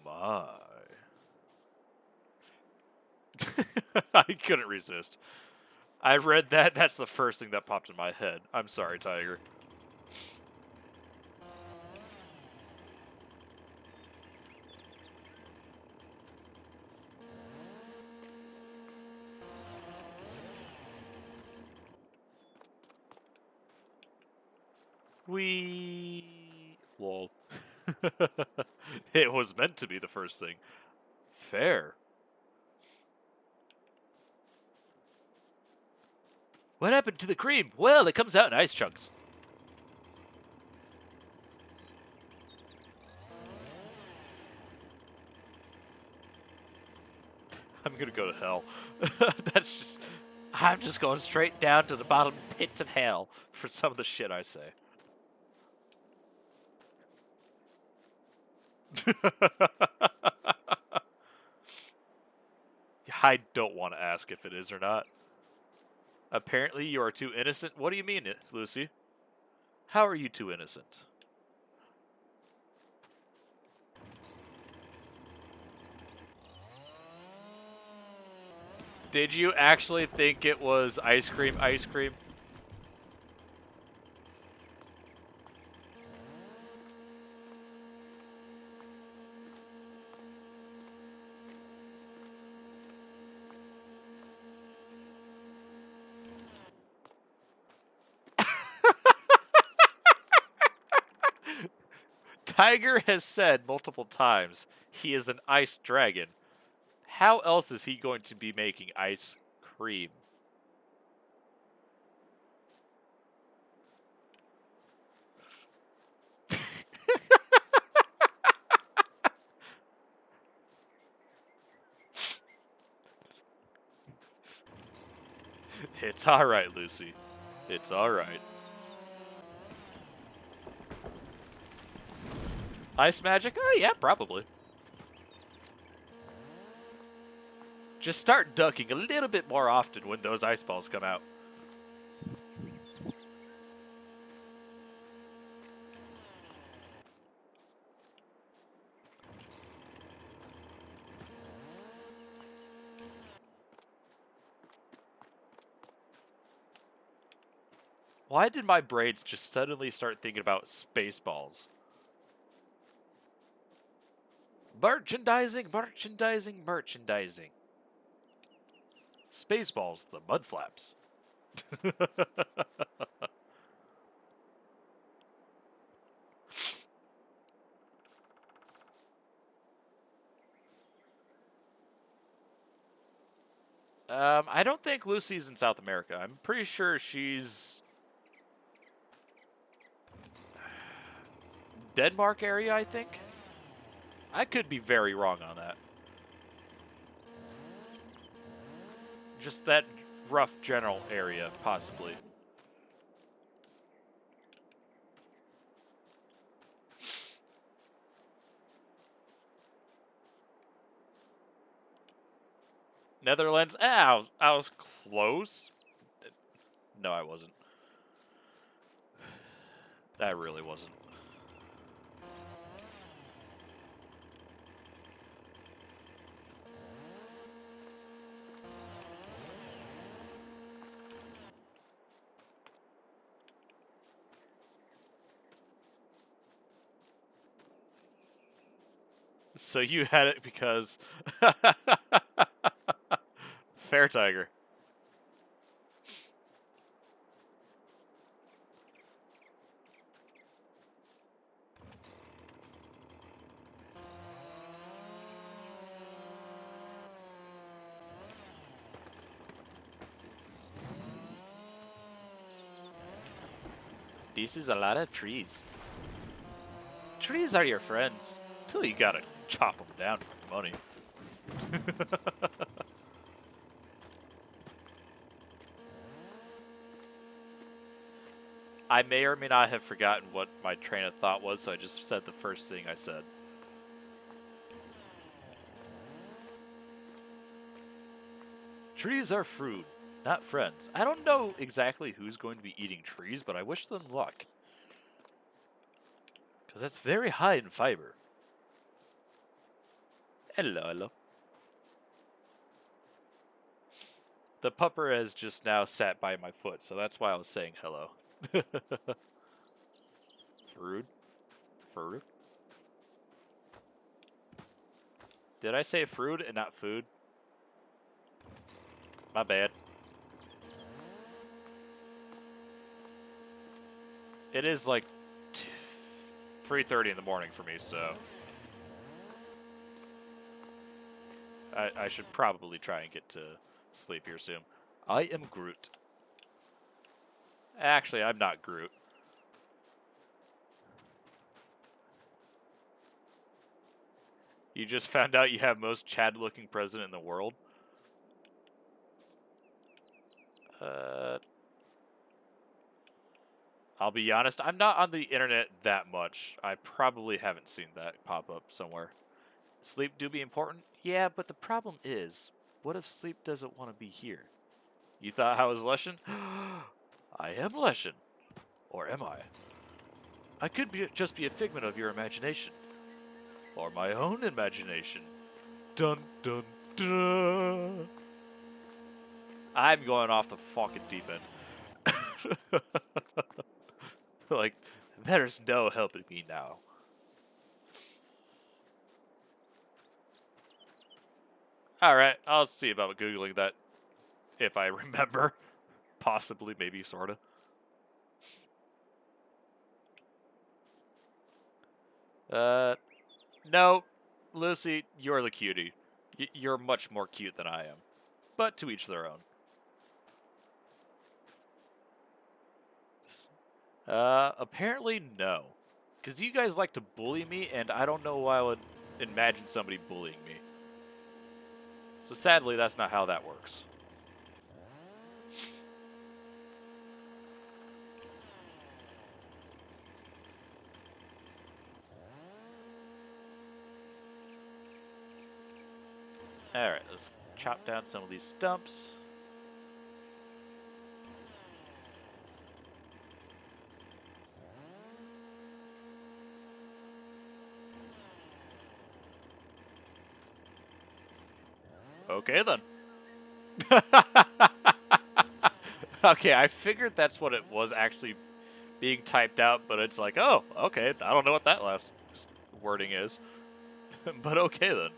my. I couldn't resist. I read that. That's the first thing that popped in my head. I'm sorry, Tiger. Lol. It was meant to be the first thing. Fair. What happened to the cream? Well, it comes out in ice chunks. I'm gonna go to hell. That's just... I'm just going straight down to the bottom pits of hell for some of the shit I say. I don't want to ask if it is or not. Apparently you are too innocent. What do you mean, Lucy? How are you too innocent? Did you actually think it was ice cream, ice cream? Tiger has said multiple times he is an ice dragon. How else is he going to be making ice cream? It's alright, Lucy. It's alright. Ice magic? Oh, yeah, probably. Just start ducking a little bit more often when those ice balls come out. Why did my brains just suddenly start thinking about Spaceballs? Merchandising, merchandising, merchandising. Spaceballs, the mud flaps. I don't think Lucy's in South America. I'm pretty sure she's Denmark area, I think. I could be very wrong on that. Just that rough general area, possibly. Netherlands? Ah, I was close. No, I wasn't. I really wasn't. So you had it because... Fair, Tiger. This is a lot of trees. Trees are your friends. Till you gotta chop them down for money. I may or may not have forgotten what my train of thought was, so I just said the first thing I said. Trees are fruit, not friends. I don't know exactly who's going to be eating trees, but I wish them luck. Because that's very high in fiber. Hello, hello. The pupper has just now sat by my foot, so that's why I was saying hello. Fruit? Fruit? Did I say fruit and not food? My bad. It is like 3:30 in the morning for me, so I should probably try and get to sleep here soon. I am Groot. Actually, I'm not Groot. You just found out you have most Chad-looking president in the world? I'll be honest, I'm not on the internet that much. I probably haven't seen that pop up somewhere. Sleep do be important? Yeah, but the problem is, what if sleep doesn't want to be here? You thought I was Lushan? I am Lushan. Or am I? I could just be a figment of your imagination. Or my own imagination. Dun dun dun. I'm going off the fucking deep end. Like, there's no helping me now. Alright, I'll see about Googling that. If I remember. Possibly, maybe, sorta. No. Lucy, you're the cutie. You're much more cute than I am. But to each their own. Apparently no. Because you guys like to bully me, and I don't know why I would imagine somebody bullying me. So sadly, that's not how that works. Alright, let's chop down some of these stumps. Okay, then. Okay, I figured that's what it was actually being typed out, but it's like, oh, okay, I don't know what that last wording is. But okay, then.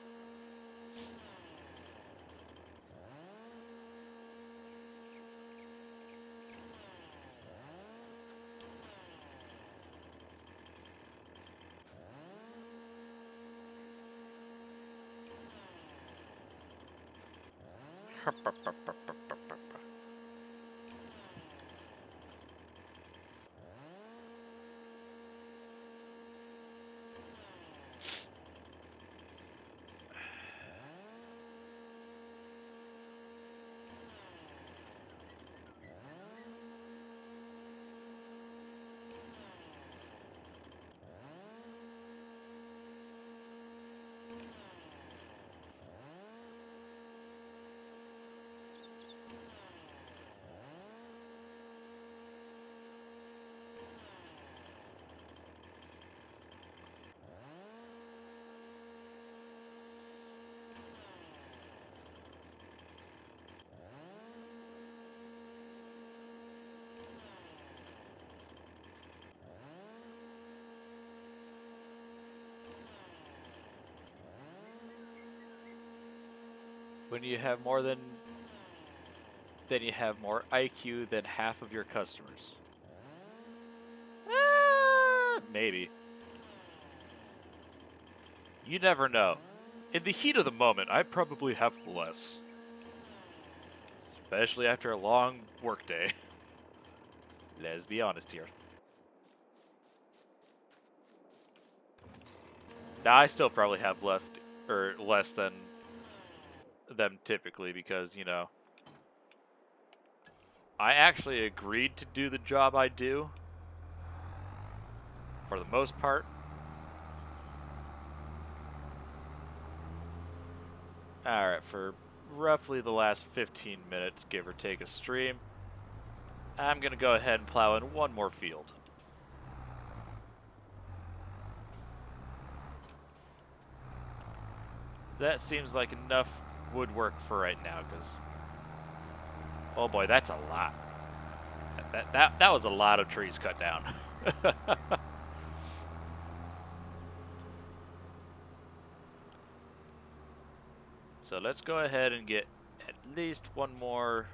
When you have more than... Then you have more IQ than half of your customers. Maybe. You never know. In the heat of the moment, I probably have less. Especially after a long workday. Let's be honest here. Now, I still probably have left, or less than them typically, because, you know, I actually agreed to do the job I do. For the most part. Alright, for roughly the last 15 minutes, give or take a stream, I'm going to go ahead and plow in one more field. that seems like enough woodwork for right now, because... Oh boy, that's a lot. That was a lot of trees cut down. So let's go ahead and get at least one more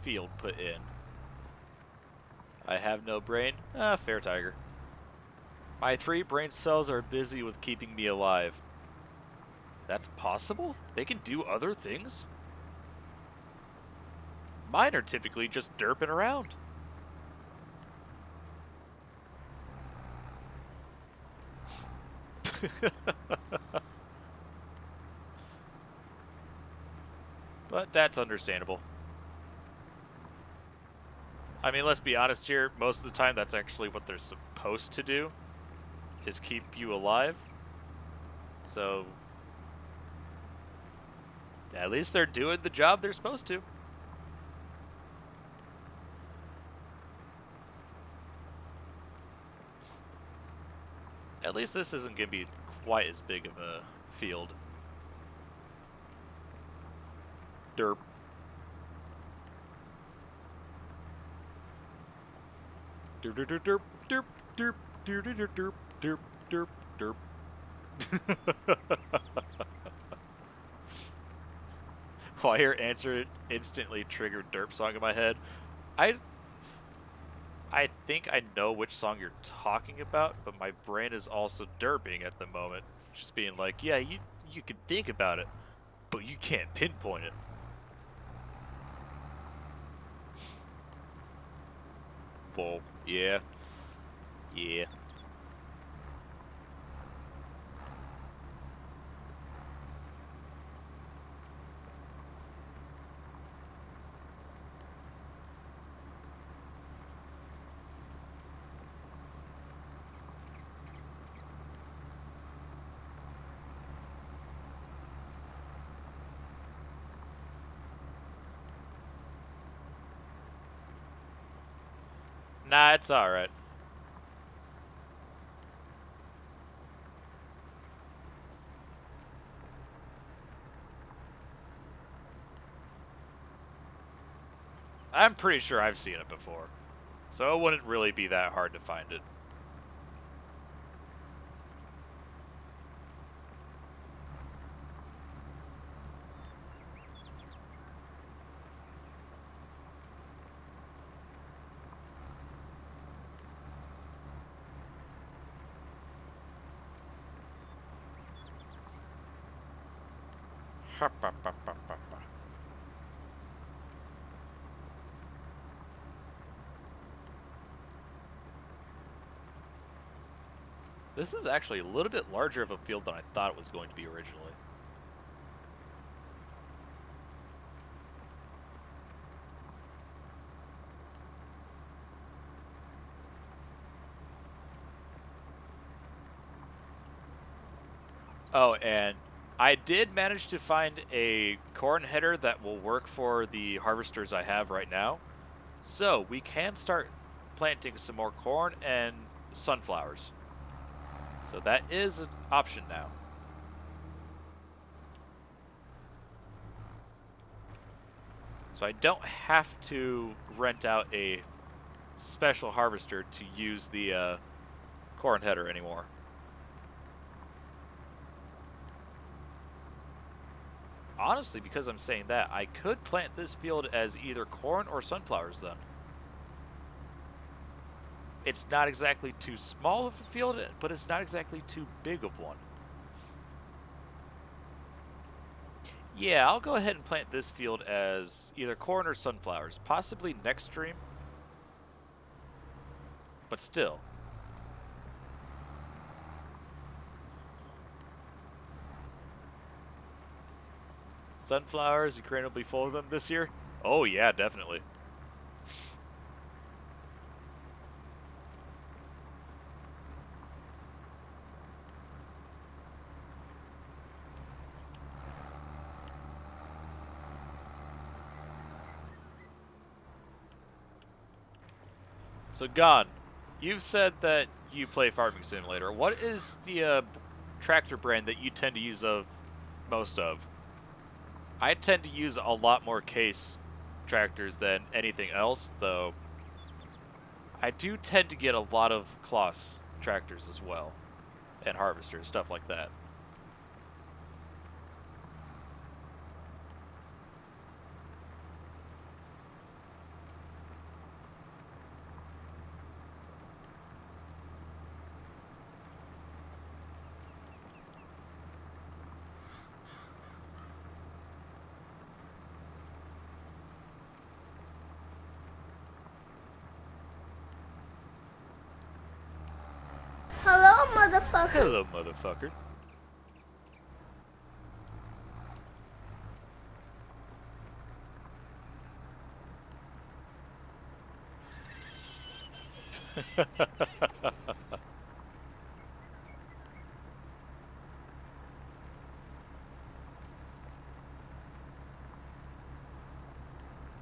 field put in. I have no brain. Fair tiger. My 3 brain cells are busy with keeping me alive. That's possible? They can do other things? Mine are typically just derping around. But that's understandable. I mean, let's be honest here. Most of the time, that's actually what they're supposed to do, is keep you alive. So, at least they're doing the job they're supposed to. At least this isn't going to be quite as big of a field. Derp. Derp derp derp derp derp derp derp derp derp derp derp. While I hear answer instantly triggered derp song in my head. I think I know which song you're talking about, but my brain is also derping at the moment. Just being like, yeah, you can think about it, but you can't pinpoint it. Full. Yeah. Yeah. Nah, it's alright. I'm pretty sure I've seen it before, so it wouldn't really be that hard to find it. This is actually a little bit larger of a field than I thought it was going to be originally. Oh, and I did manage to find a corn header that will work for the harvesters I have right now. So we can start planting some more corn and sunflowers. So that is an option now. So I don't have to rent out a special harvester to use the corn header anymore. Honestly, because I'm saying that, I could plant this field as either corn or sunflowers then. It's not exactly too small of a field, but it's not exactly too big of one. Yeah, I'll go ahead and plant this field as either corn or sunflowers, possibly next stream. But still. Sunflowers, Ukraine will be full of them this year? Oh yeah, definitely. So, Gon, you've said that you play Farming Simulator. What is the tractor brand that you tend to use of most of. I tend to use a lot more case tractors than anything else, though I do tend to get a lot of Kloss tractors as well, and harvesters, stuff like that. Hello, motherfucker. Hello, motherfucker.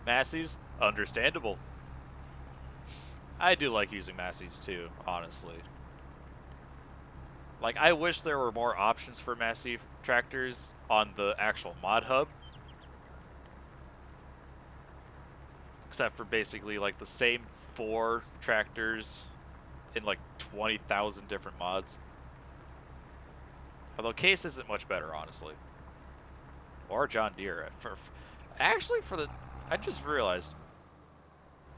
Massies, understandable. I do like using Massies too, honestly. Like, I wish there were more options for Massey tractors on the actual mod hub. Except for basically, like, the same 4 tractors in, like, 20,000 different mods. Although Case isn't much better, honestly. Or John Deere. Actually, I just realized,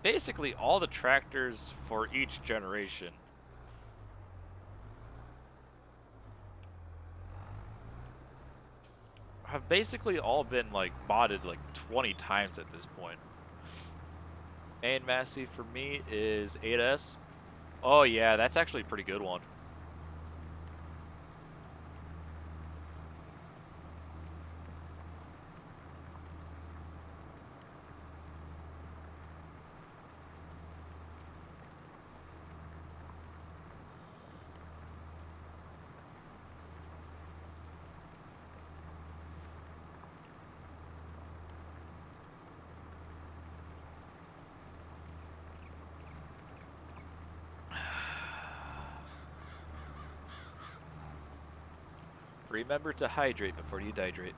basically all the tractors for each generation have basically all been, like, modded, like, 20 times at this point. Main Massey for me is 8S. Oh, yeah, that's actually a pretty good one. Remember to hydrate before you dehydrate.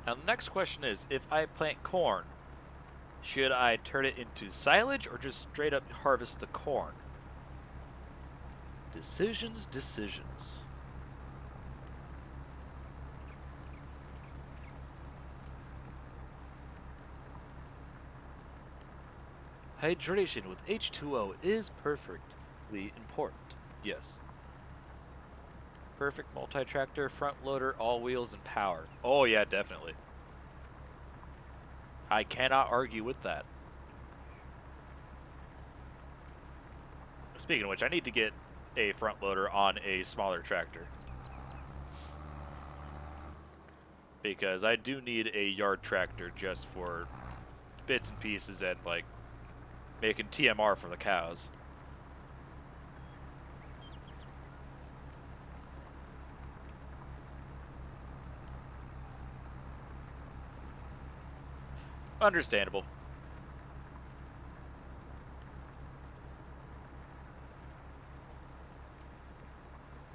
Now the next question is, if I plant corn, should I turn it into silage or just straight up harvest the corn? Decisions, decisions. Hydration with H2O is perfectly important. Yes. Perfect multi-tractor, front loader, all wheels, and power. Oh yeah, definitely. I cannot argue with that. Speaking of which, I need to get a front loader on a smaller tractor. Because I do need a yard tractor just for bits and pieces and, like, making TMR for the cows. Understandable.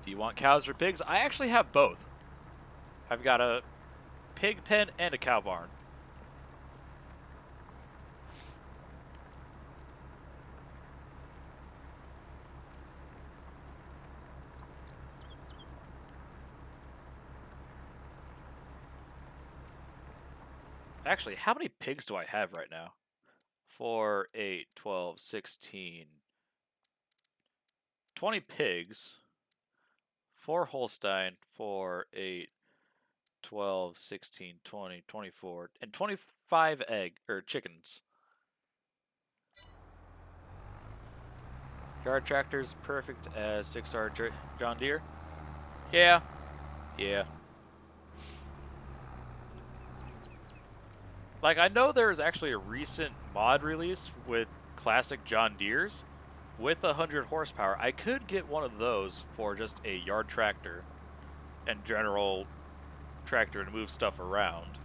Do you want cows or pigs? I actually have both. I've got a pig pen and a cow barn. Actually, how many pigs do I have right now? 4, 8, 12, 16, 20 pigs. 4 Holstein, 4, 8, 12, 16, 20, 24, and 25 chickens. Yard tractor's perfect as 6R John Deere. Yeah. Yeah. Like, I know there's actually a recent mod release with classic John Deeres with 100 horsepower. I could get one of those for just a yard tractor and general tractor to move stuff around.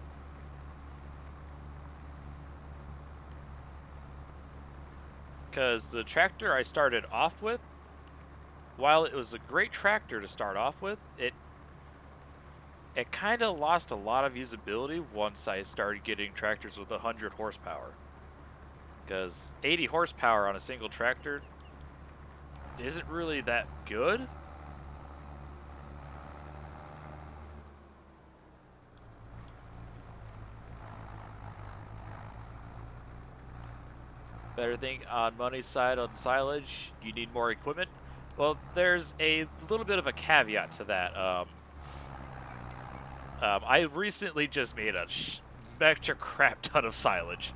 Because the tractor I started off with, while it was a great tractor to start off with, it kind of lost a lot of usability once I started getting tractors with 100 horsepower. Because 80 horsepower on a single tractor isn't really that good. Better thing on money's side on silage, you need more equipment. Well, there's a little bit of a caveat to that. I recently just made a extra crap ton of silage.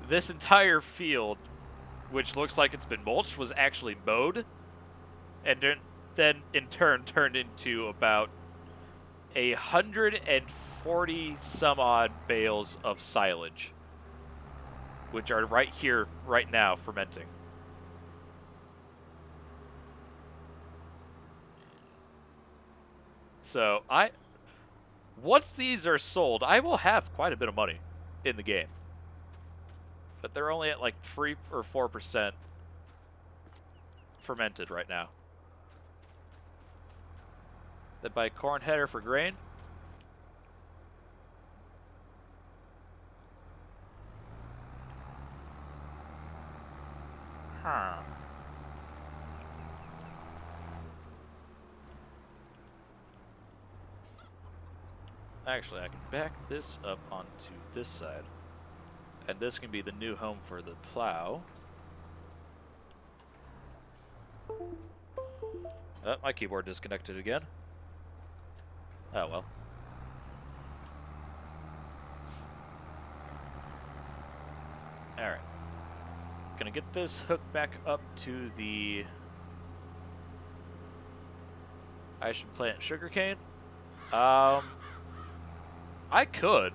This entire field, which looks like it's been mulched, was actually mowed, and then in turn turned into about 140 some odd bales of silage, which are right here, right now, fermenting. So once these are sold, I will have quite a bit of money in the game. But they're only at like 3 or 4% fermented right now. Then buy corn header for grain. Huh. Actually, I can back this up onto this side. And this can be the new home for the plow. Oh, my keyboard disconnected again. Oh well. Alright. Gonna get this hooked back up to the... I should plant sugarcane. I could.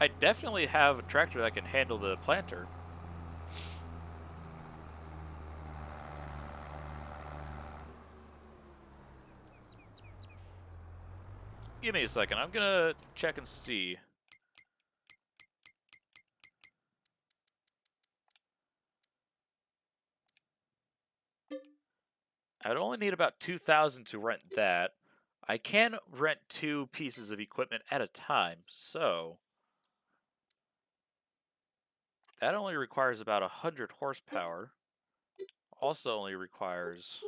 I definitely have a tractor that can handle the planter. Give me a second. I'm gonna check and see. I'd only need about 2,000 to rent that. I can rent 2 pieces of equipment at a time, so that only requires about 100 horsepower. Also only requires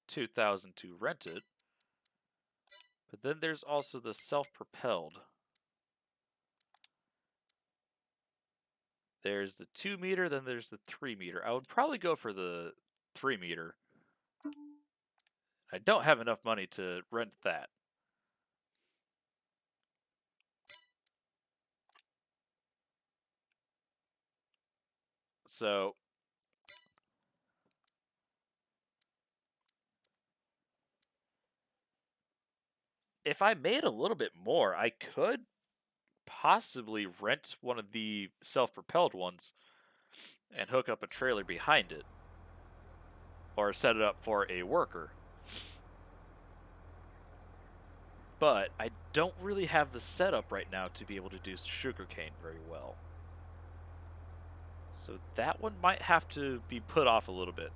2,000 to rent it. But then there's also the self-propelled. There's the 2 meter, then there's the 3 meter. I would probably go for the 3 meter. I don't have enough money to rent that. So if I made a little bit more, I could possibly rent one of the self-propelled ones and hook up a trailer behind it. Or set it up for a worker. But I don't really have the setup right now to be able to do sugarcane very well. So that one might have to be put off a little bit.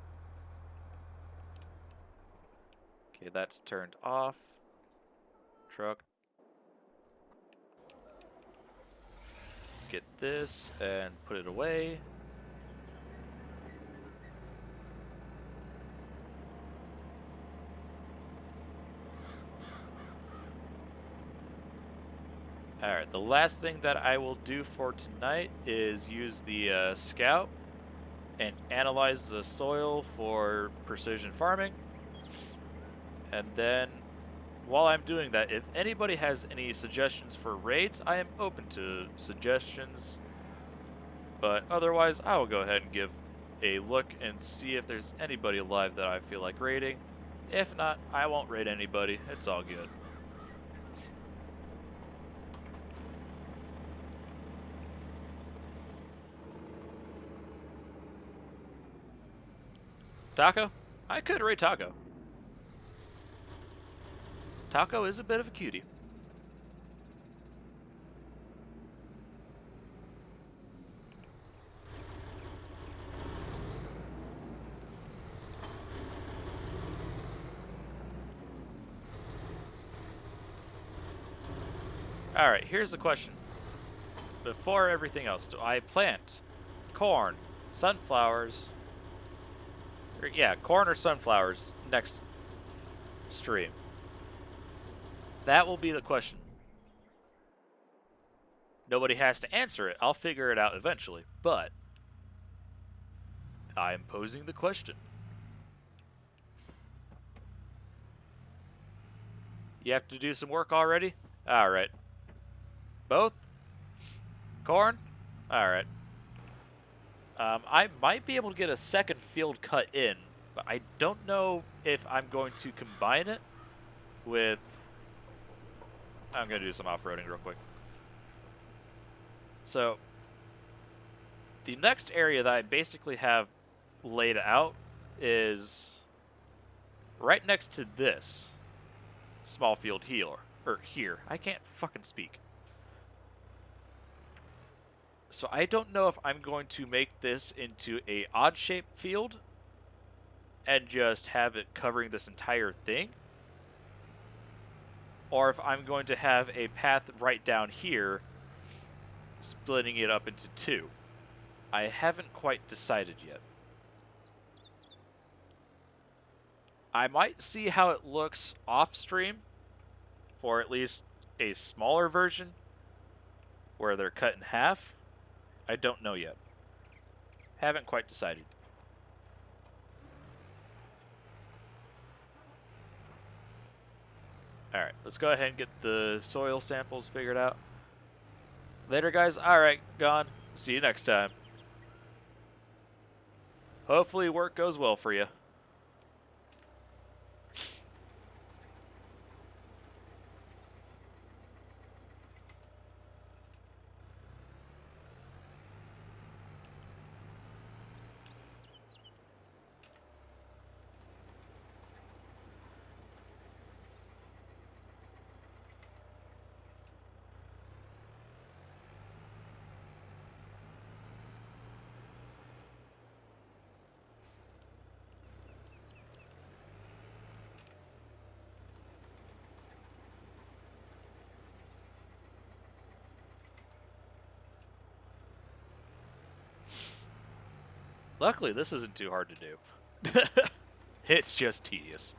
Okay, that's turned off. Truck. Get this and put it away. Alright, the last thing that I will do for tonight is use the scout and analyze the soil for precision farming. And then, while I'm doing that, if anybody has any suggestions for raids, I am open to suggestions. But otherwise, I will go ahead and give a look and see if there's anybody alive that I feel like raiding. If not, I won't raid anybody. It's all good. Taco? I could raid Taco. Taco is a bit of a cutie. Alright, here's the question. Before everything else, do I plant corn, sunflowers, yeah, corn or sunflowers next stream? That will be the question. Nobody has to answer it. I'll figure it out eventually, but I am posing the question. You have to do some work already? Alright. Both? Corn? Alright. I might be able to get a second field cut in, but I don't know if I'm going to combine it with... I'm going to do some off-roading real quick. So, the next area that I basically have laid out is right next to this small field here. I can't fucking speak. So I don't know if I'm going to make this into a odd-shaped field and just have it covering this entire thing, or if I'm going to have a path right down here splitting it up into two. I haven't quite decided yet. I might see how it looks off-stream for at least a smaller version where they're cut in half. I don't know yet. Haven't quite decided. Alright, let's go ahead and get the soil samples figured out. Later, guys. Alright, gone. See you next time. Hopefully work goes well for you. Luckily, this isn't too hard to do. It's just tedious.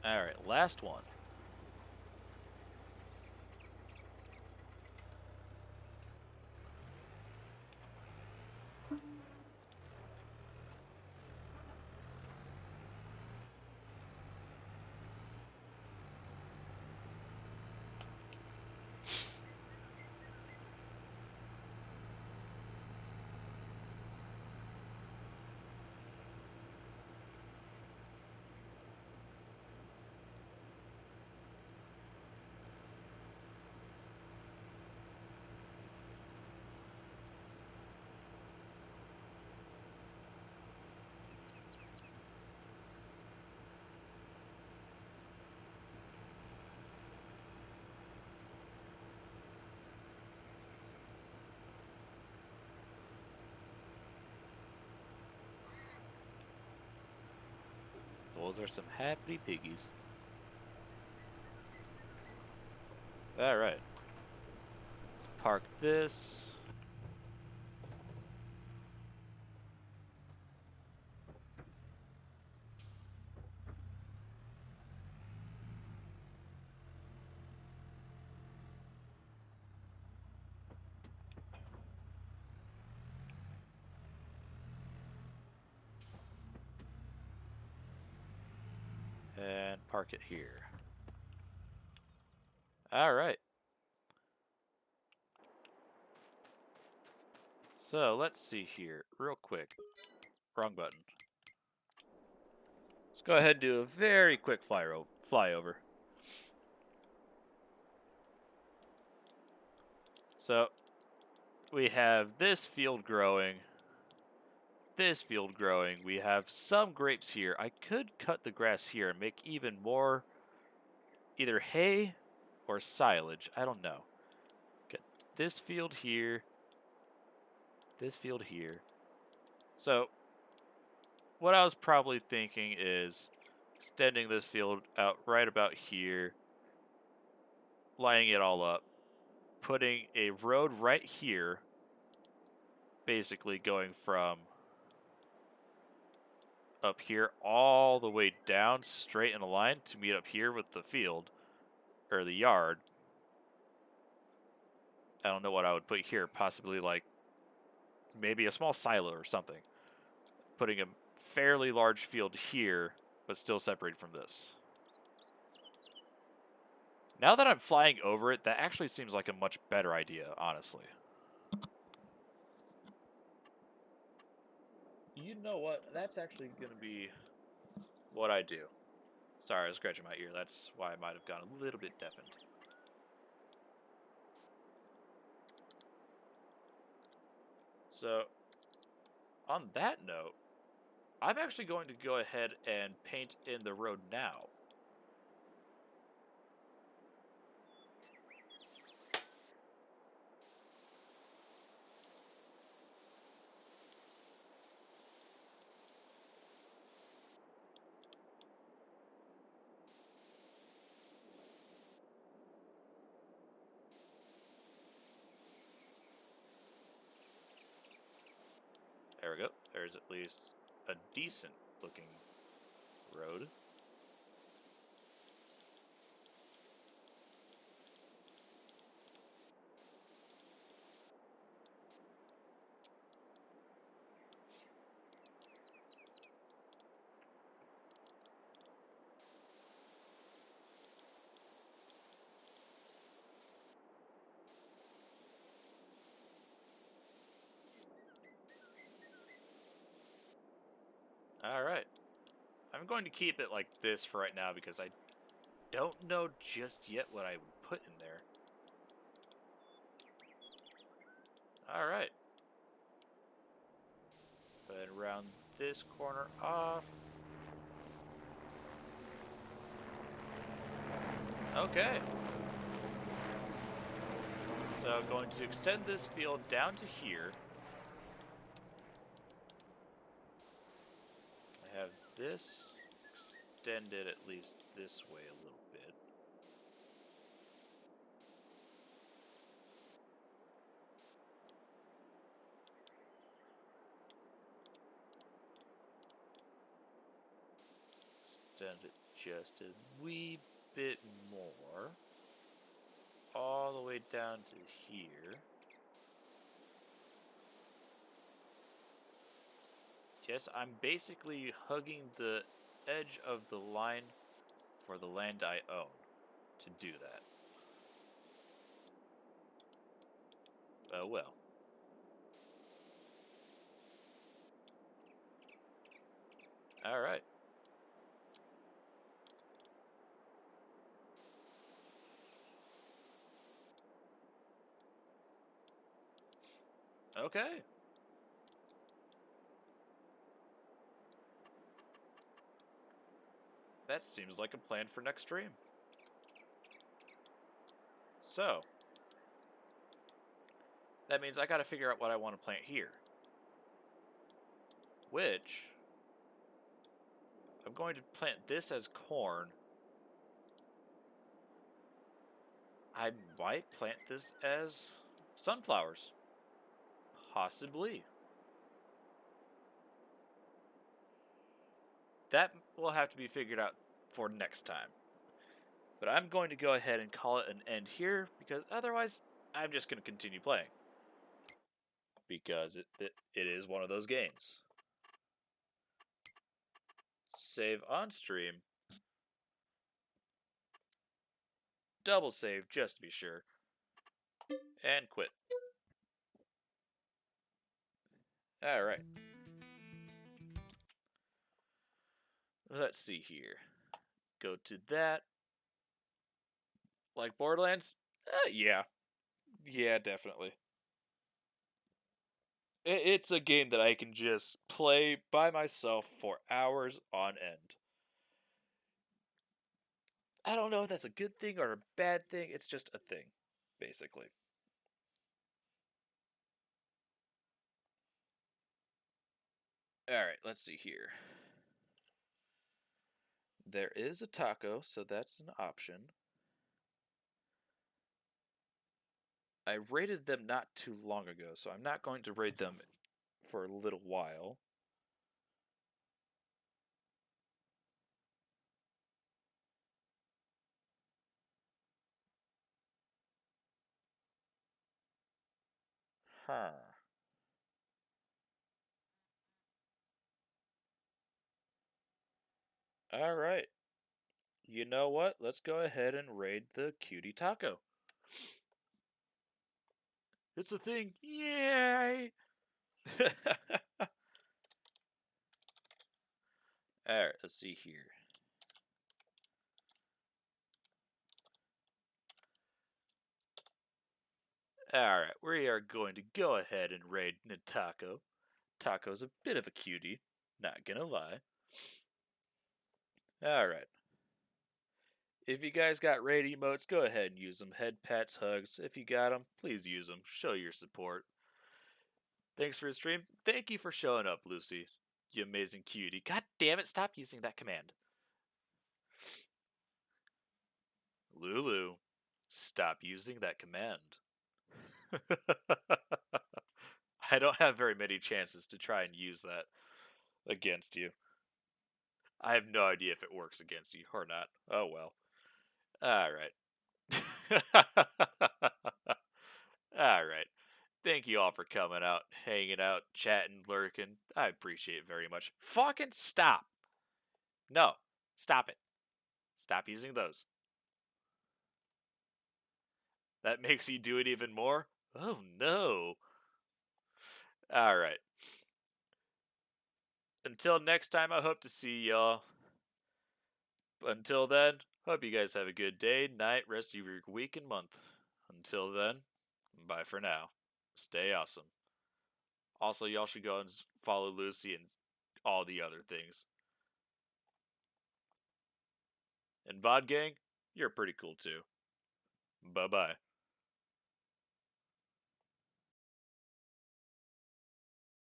Alright, last one. those are some happy piggies. Alright. Let's park this. And park it here. Alright. So, let's see here, real quick. Wrong button. Let's go ahead and do a very quick flyover. So, we have this field growing. This field growing. We have some grapes here. I could cut the grass here and make even more either hay or silage. I don't know. Get this field here. This field here. So, what I was probably thinking is extending this field out right about here, lining it all up, putting a road right here, basically going from up here all the way down straight in a line to meet up here with the field, or the yard. I don't know what I would put here, possibly like maybe a small silo or something. Putting a fairly large field here, but still separated from this. Now that I'm flying over it, that actually seems like a much better idea, honestly. You know what? That's actually going to be what I do. Sorry, I was scratching my ear. That's why I might have gone a little bit deafened. So, on that note, I'm actually going to go ahead and paint in the road now. There we go. There's at least a decent looking road. Alright. I'm going to keep it like this for right now because I don't know just yet what I would put in there. Alright. Go ahead and round this corner off. Okay. So I'm going to extend this field down to here. I have this extended at least this way a little bit. Extend it just a wee bit more. All the way down to here. Yes, I'm basically hugging the edge of the line for the land I own to do that. Oh well. Alright. Okay. That seems like a plan for next stream. So, that means I gotta figure out what I want to plant here. Which, I'm going to plant this as corn. I might plant this as sunflowers. Possibly. That will have to be figured out for next time. But I'm going to go ahead and call it an end here, because otherwise I'm just going to continue playing. Because it is one of those games. Save on stream. Double save just to be sure. And quit. Alright. Let's see here. Go to that. Like Borderlands? Yeah. Yeah, definitely. It's a game that I can just play by myself for hours on end. I don't know if that's a good thing or a bad thing. It's just a thing, basically. Alright, let's see here. There is a taco, so that's an option. I raided them not too long ago, so I'm not going to raid them for a little while. Huh. Alright. You know what? Let's go ahead and raid the cutie taco. It's a thing. Yay! Alright, let's see here. Alright, we are going to go ahead and raid Taco. Taco's a bit of a cutie, not gonna lie. Alright. If you guys got raid emotes, go ahead and use them. Head pats, hugs. If you got them, please use them. Show your support. Thanks for the stream. Thank you for showing up, Lucy. You amazing cutie. God damn it, stop using that command. Lulu, stop using that command. I don't have very many chances to try and use that against you. I have no idea if it works against you or not. Oh well. Alright. Alright. Thank you all for coming out, hanging out, chatting, lurking. I appreciate it very much. Fucking stop. No. Stop it. Stop using those. That makes you do it even more? Oh no. Alright. Until next time, I hope to see y'all. Until then, hope you guys have a good day, night, rest of your week and month. Until then, bye for now. Stay awesome. Also, y'all should go and follow Lucy and all the other things. And VOD Gang, you're pretty cool too. Bye-bye.